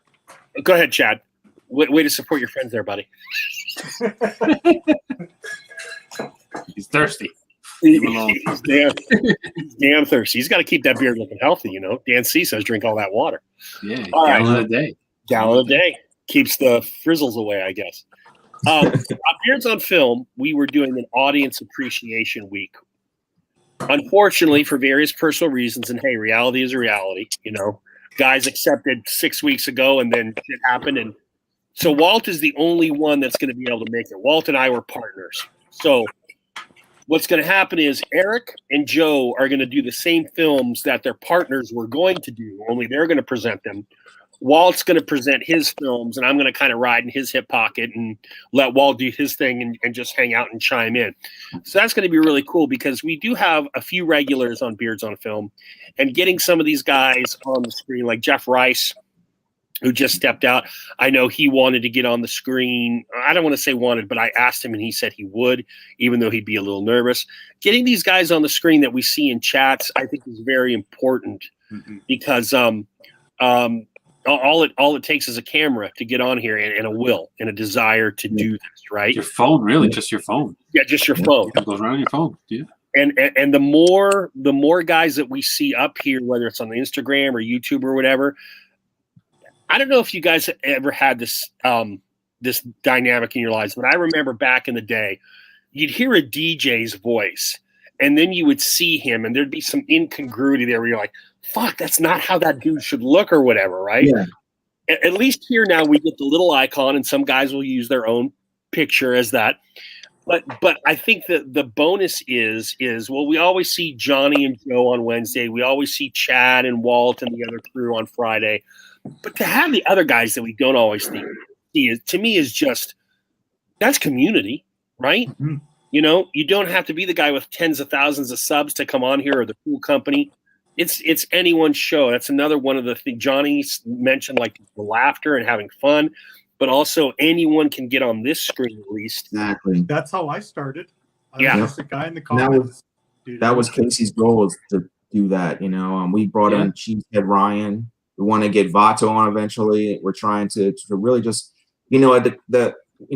Go ahead, Chad. Way to support your friends there, buddy. He's thirsty. He's damn thirsty. He's got to keep that beard looking healthy, you know. Dan C says drink all that water. Yeah, gallon a day. Gallon a day. Keeps the frizzles away, I guess. On Beards on Film, we were doing an audience appreciation week. Unfortunately, for various personal reasons, and hey, reality is a reality, you know. Guys accepted 6 weeks ago, and then it happened. And so Walt is the only one that's going to be able to make it. Walt and I were partners. So what's going to happen is Eric and Joe are going to do the same films that their partners were going to do, only they're going to present them. Walt's going to present his films, and I'm going to kind of ride in his hip pocket and let Walt do his thing and just hang out and chime in. So that's going to be really cool because we do have a few regulars on Beards on Film, and getting some of these guys on the screen, like Jeff Rice, who just stepped out. I know he wanted to get on the screen. I don't want to say wanted, but I asked him, and he said he would, even though he'd be a little nervous. Getting these guys on the screen that we see in chats, I think, is very important because all it takes is a camera to get on here and a will and a desire to do this, right? Your phone, really, just your phone. Yeah, just your phone. It goes around your phone, yeah. And the more guys that we see up here, whether it's on the Instagram or YouTube or whatever, I don't know if you guys ever had this this dynamic in your lives, but I remember back in the day, you'd hear a DJ's voice, and then you would see him, and there'd be some incongruity there where you're like, fuck, that's not how that dude should look or whatever, right? Yeah. At least here now we get the little icon, and some guys will use their own picture as that. But I think that the bonus is well, we always see Johnny and Joe on Wednesday. We always see Chad and Walt and the other crew on Friday. But to have the other guys that we don't always see to me is just, that's community, right? Mm-hmm. You know, you don't have to be the guy with tens of thousands of subs to come on here or the cool company. It's anyone's show. That's another one of the things Johnny mentioned, like the laughter and having fun, but also anyone can get on this screen at least. Exactly. That's how I started. I was just a guy in the comments. That was Casey's goal, is to do that. You know, we brought in Cheesehead Ryan. We want to get Vato on eventually. We're trying to really just, you know,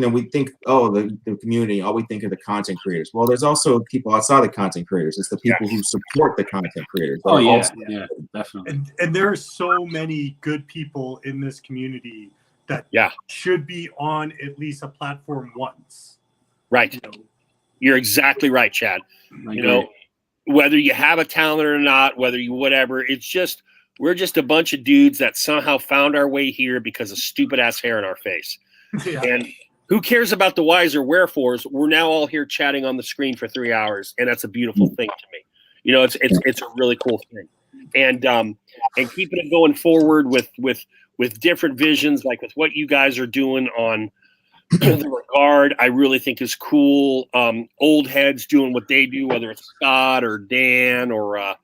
we think, the community, all we think of the content creators. Well, there's also people outside the content creators. It's the people who support the content creators. Oh, yeah, definitely. And there are so many good people in this community that should be on at least a platform once. Right. You know? You're exactly right, Chad. You know, whether you have a talent or not, whether you whatever, it's just, we're just a bunch of dudes that somehow found our way here because of stupid ass hair in our face. And who cares about the whys or wherefores? We're now all here chatting on the screen for 3 hours, and that's a beautiful thing to me. You know, it's a really cool thing. And keeping it going forward with different visions, like with what you guys are doing on the regard, I really think is cool. Old heads doing what they do, whether it's Scott or Dan or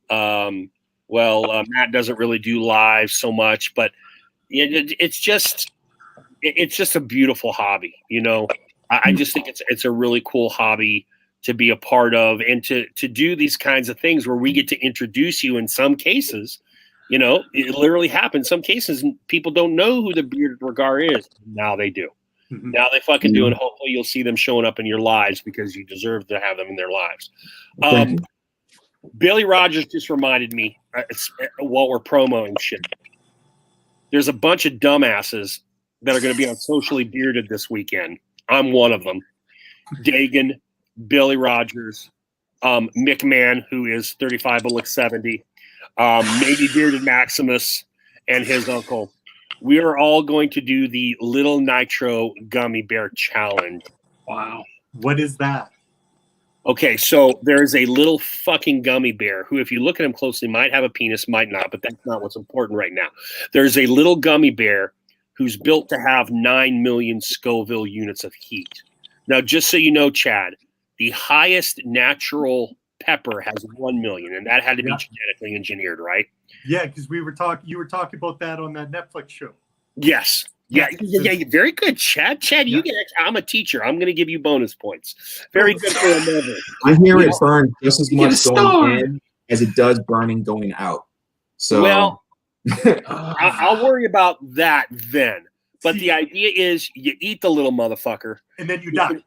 Matt doesn't really do live so much, but it's just a beautiful hobby. You know, I just think it's a really cool hobby to be a part of, and to do these kinds of things where we get to introduce you. In some cases, you know, it literally happens. Some cases people don't know who the Bearded Regar is. Now they do. Mm-hmm. Now they fucking do, and hopefully you'll see them showing up in your lives because you deserve to have them in their lives. Billy Rogers just reminded me while we're promoting shit. There's a bunch of dumbasses that are going to be on Socially Bearded this weekend. I'm one of them. Dagan, Billy Rogers, McMahon, who is 35 but looks 70, maybe Bearded Maximus and his uncle. We are all going to do the Little Nitro Gummy Bear Challenge. Wow. What is that? Okay, so there's a little fucking gummy bear who, if you look at him closely, might have a penis, might not, but that's not what's important right now. There's a little gummy bear who's built to have 9 million Scoville units of heat. Now, just so you know, Chad, the highest natural pepper has 1 million, and that had to be genetically engineered, right? Yeah, because you were talking about that on that Netflix show. Yes. Yeah, very good, Chad. Chad, you get. I'm a teacher. I'm going to give you bonus points. Very good for a movie. I hear it burn just as much going in as it does burning going out. So, well, I'll worry about that then. But the idea is, you eat the little motherfucker, and then you die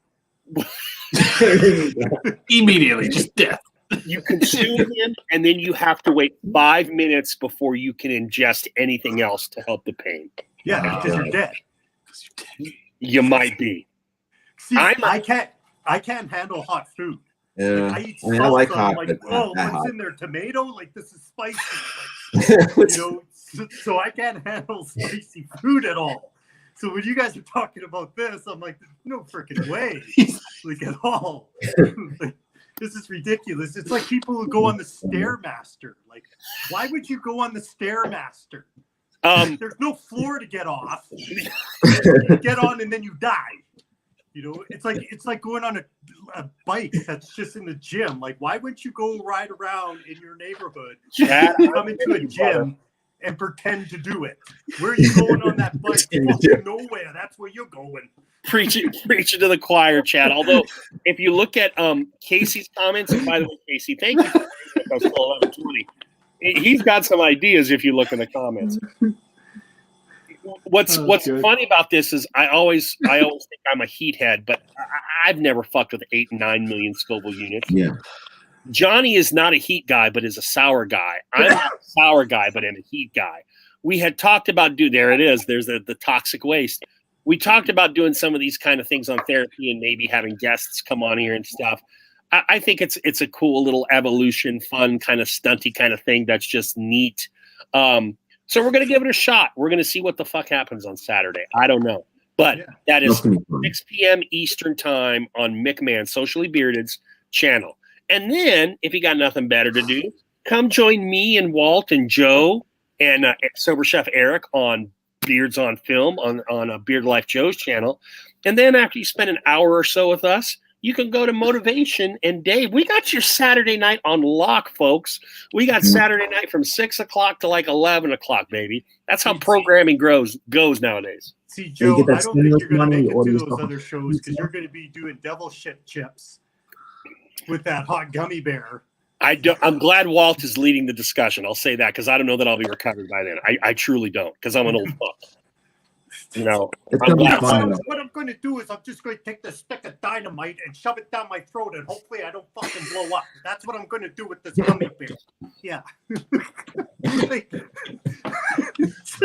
immediately, just death. You consume him, and then you have to wait 5 minutes before you can ingest anything else to help the pain. Yeah, because you're dead. You might be. See, I can't handle hot food. Yeah, like, I eat salsa, I like hot. I'm like, oh, what's hot in there? Tomato? Like, this is spicy. Like, so I can't handle spicy food at all. So when you guys are talking about this, I'm like, no freaking way, like at all. Like, this is ridiculous. It's like people who go on the Stairmaster. Like, why would you go on the Stairmaster? There's no floor to get off. You get on and then you die. It's like going on a bike that's just in the gym. Like, why wouldn't you go ride around in your neighborhood, come into a gym, and pretend to do it? Where are you going on that bike? Nowhere. That's where you're going. Preaching to the choir, Chad. Although, if you look at Casey's comments, and by the way, Casey, thank you for 11:20. He's got some ideas if you look in the comments. What's funny about this is I always think I'm a heat head, but I've never fucked with 8 and 9 million Scoville units. Yeah. Johnny is not a heat guy, but is a sour guy. I'm not a sour guy, but I'm a heat guy. We had talked about there's the toxic waste. We talked about doing some of these kind of things on therapy and maybe having guests come on here and stuff. I think it's a cool little evolution, fun kind of stunty kind of thing that's just neat. So we're going to give it a shot. We're going to see what the fuck happens on Saturday. I don't know. But that is 6 p.m. Eastern time on McMahon, Socially Bearded's channel. And then, if you got nothing better to do, come join me and Walt and Joe and Sober Chef Eric on Beards on Film on Beard Life Joe's channel. And then after you spend an hour or so with us, you can go to Motivation and Dave. We got your Saturday night on lock, folks. We got Saturday night from 6 o'clock to like 11 o'clock, baby. That's how programming goes nowadays. See, Joe, I don't think you're going to make it to those other shows because you're going to be doing devil shit chips with that hot gummy bear. I'm glad Walt is leading the discussion. I'll say that because I don't know that I'll be recovered by then. I truly don't because I'm an old fuck. What I'm going to do is I'm just going to take the stick of dynamite and shove it down my throat, and hopefully I don't fucking blow up. That's what I'm going to do with this gummy bear. Yeah.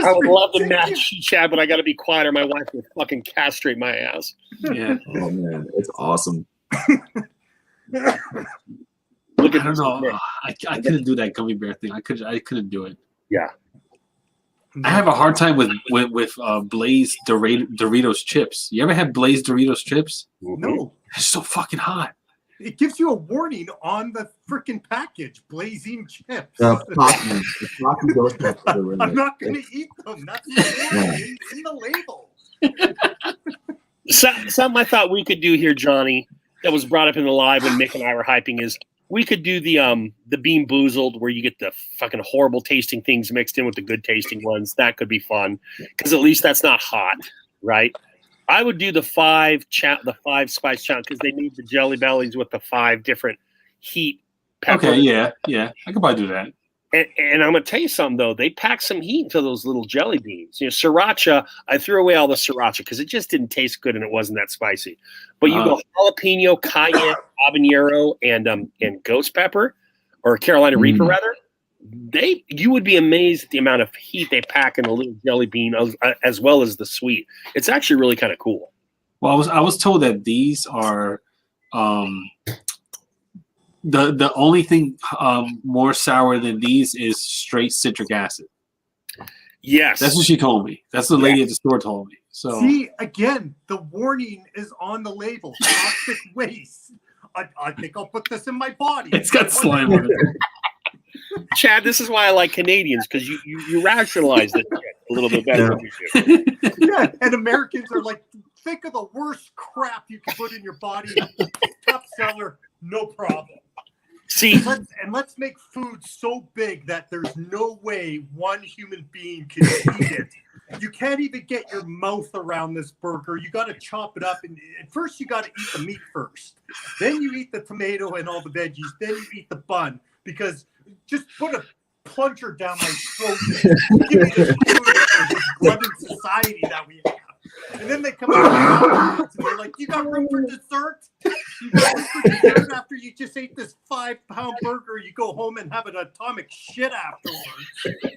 I would love to match you, Chad, but I got to be quiet or my wife will fucking castrate my ass. Yeah. Oh man, it's awesome. Look at I don't know. I couldn't do that gummy bear thing. I couldn't do it. Yeah. I have a hard time with Blaze Doritos chips. You ever had Blaze Doritos chips? No. They're so fucking hot. It gives you a warning on the freaking package, blazing chips. I'm not going to eat them. That's the warning in the label. Something I thought we could do here, Johnny, that was brought up in the live when Mick and I were hyping is we could do the Bean Boozled where you get the fucking horrible tasting things mixed in with the good tasting ones. That could be fun because at least that's not hot, right? I would do the 5 spice challenge because they made the Jelly Bellies with the 5 different heat peppers. Okay, yeah, I could probably do that. And I'm going to tell you something, though. They pack some heat into those little jelly beans. Sriracha, I threw away all the sriracha because it just didn't taste good and it wasn't that spicy. But you go jalapeno, cayenne, habanero, and ghost pepper. or Carolina Reaper rather, you would be amazed at the amount of heat they pack in a little jelly bean as well as the sweet. It's actually really kind of cool. Well, I was told that these are the only thing more sour than these is straight citric acid. Yes, that's what she told me. That's the lady at the store told me. So see, again, the warning is on the label: toxic waste. I think I'll put this in my body. It's got slime on it. Chad, this is why I like Canadians, because you rationalize this shit a little bit better than we do. Yeah, and Americans are like, think of the worst crap you can put in your body. Top seller, no problem. See, let's make food so big that there's no way one human being can eat it. You can't even get your mouth around this burger. You got to chop it up, and first you got to eat the meat first. Then you eat the tomato and all the veggies. Then you eat the bun, because just put a plunger down my throat. Give me this food for this glutton society that we have. And then they come out and they're like, "You got room for dessert? You got room for dessert after you just ate this 5-pound burger? You go home and have an atomic shit afterwards."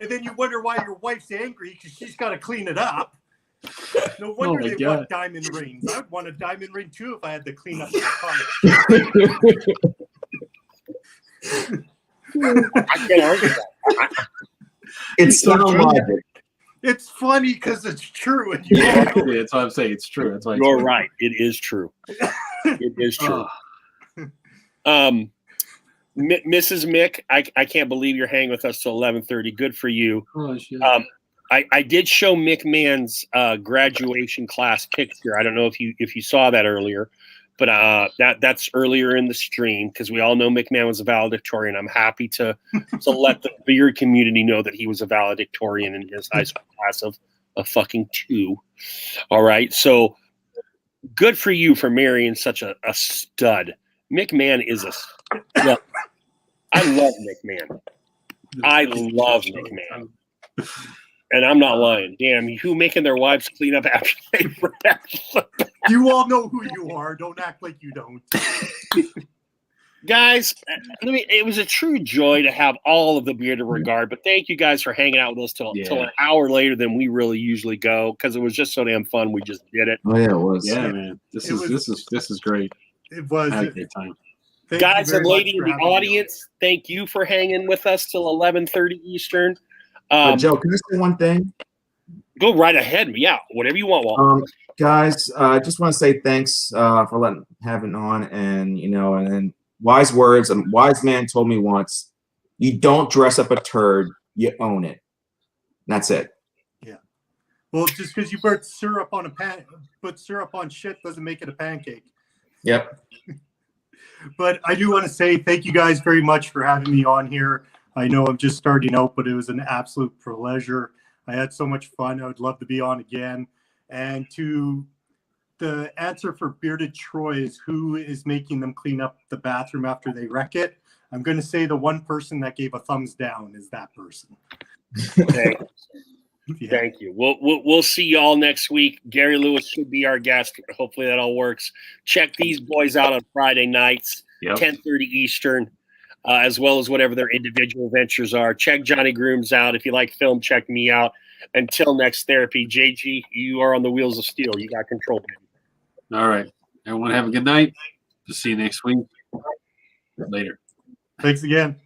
And then you wonder why your wife's angry because she's got to clean it up. No wonder they want diamond rings. I'd want a diamond ring too if I had to clean up the atomic. I can't argue that. It's so logic. It's funny because it's true. And that's what I'm saying. It's true. That's why you're right. It is true. It is true. Mrs. Mick, I can't believe you're hanging with us till 11:30. Good for you. Oh, shit. I did show Mick Mann's graduation class picture. I don't know if you saw that earlier, but that's earlier in the stream, because we all know Mick Mann was a valedictorian. I'm happy to let the beard community know that he was a valedictorian in his high school class of fucking 2. All right, so good for you for marrying such a stud. Mick Mann is a stud. I love Mick Mann. I love Mick Mann. And I'm not lying. Damn, who making their wives clean up after they You all know who you are. Don't act like you don't. Guys, it was a true joy to have all of the bearded regard, but thank you guys for hanging out with us till an hour later than we really usually go, because it was just so damn fun. We just did it. Oh yeah, it was. Yeah, man. This is great. It was. I had a great time. Guys and lady in the audience, thank you for hanging with us till 11:30 Eastern. Joe, can I say one thing? Go right ahead. Yeah, whatever you want, Walt. Guys, I just want to say thanks for having on, and and then wise words. A wise man told me once, "You don't dress up a turd, you own it." And that's it. Yeah. Well, just because you put syrup on syrup on shit doesn't make it a pancake. Yep. But I do want to say thank you guys very much for having me on here. I know I'm just starting out, but it was an absolute pleasure. I had so much fun. I would love to be on again. And to the answer for Bearded Troy is who is making them clean up the bathroom after they wreck it. I'm going to say the one person that gave a thumbs down is that person. Okay. Yeah. Thank you. We'll see y'all next week. Gary Lewis should be our guest. Hopefully that all works. Check these boys out on Friday nights, 10:30 Eastern. As well as whatever their individual ventures are. Check Johnny Grooms out. If you like film, check me out. Until next therapy, JG, you are on the wheels of steel. You got control, baby. All right. Everyone have a good night. See you next week. Later. Thanks again.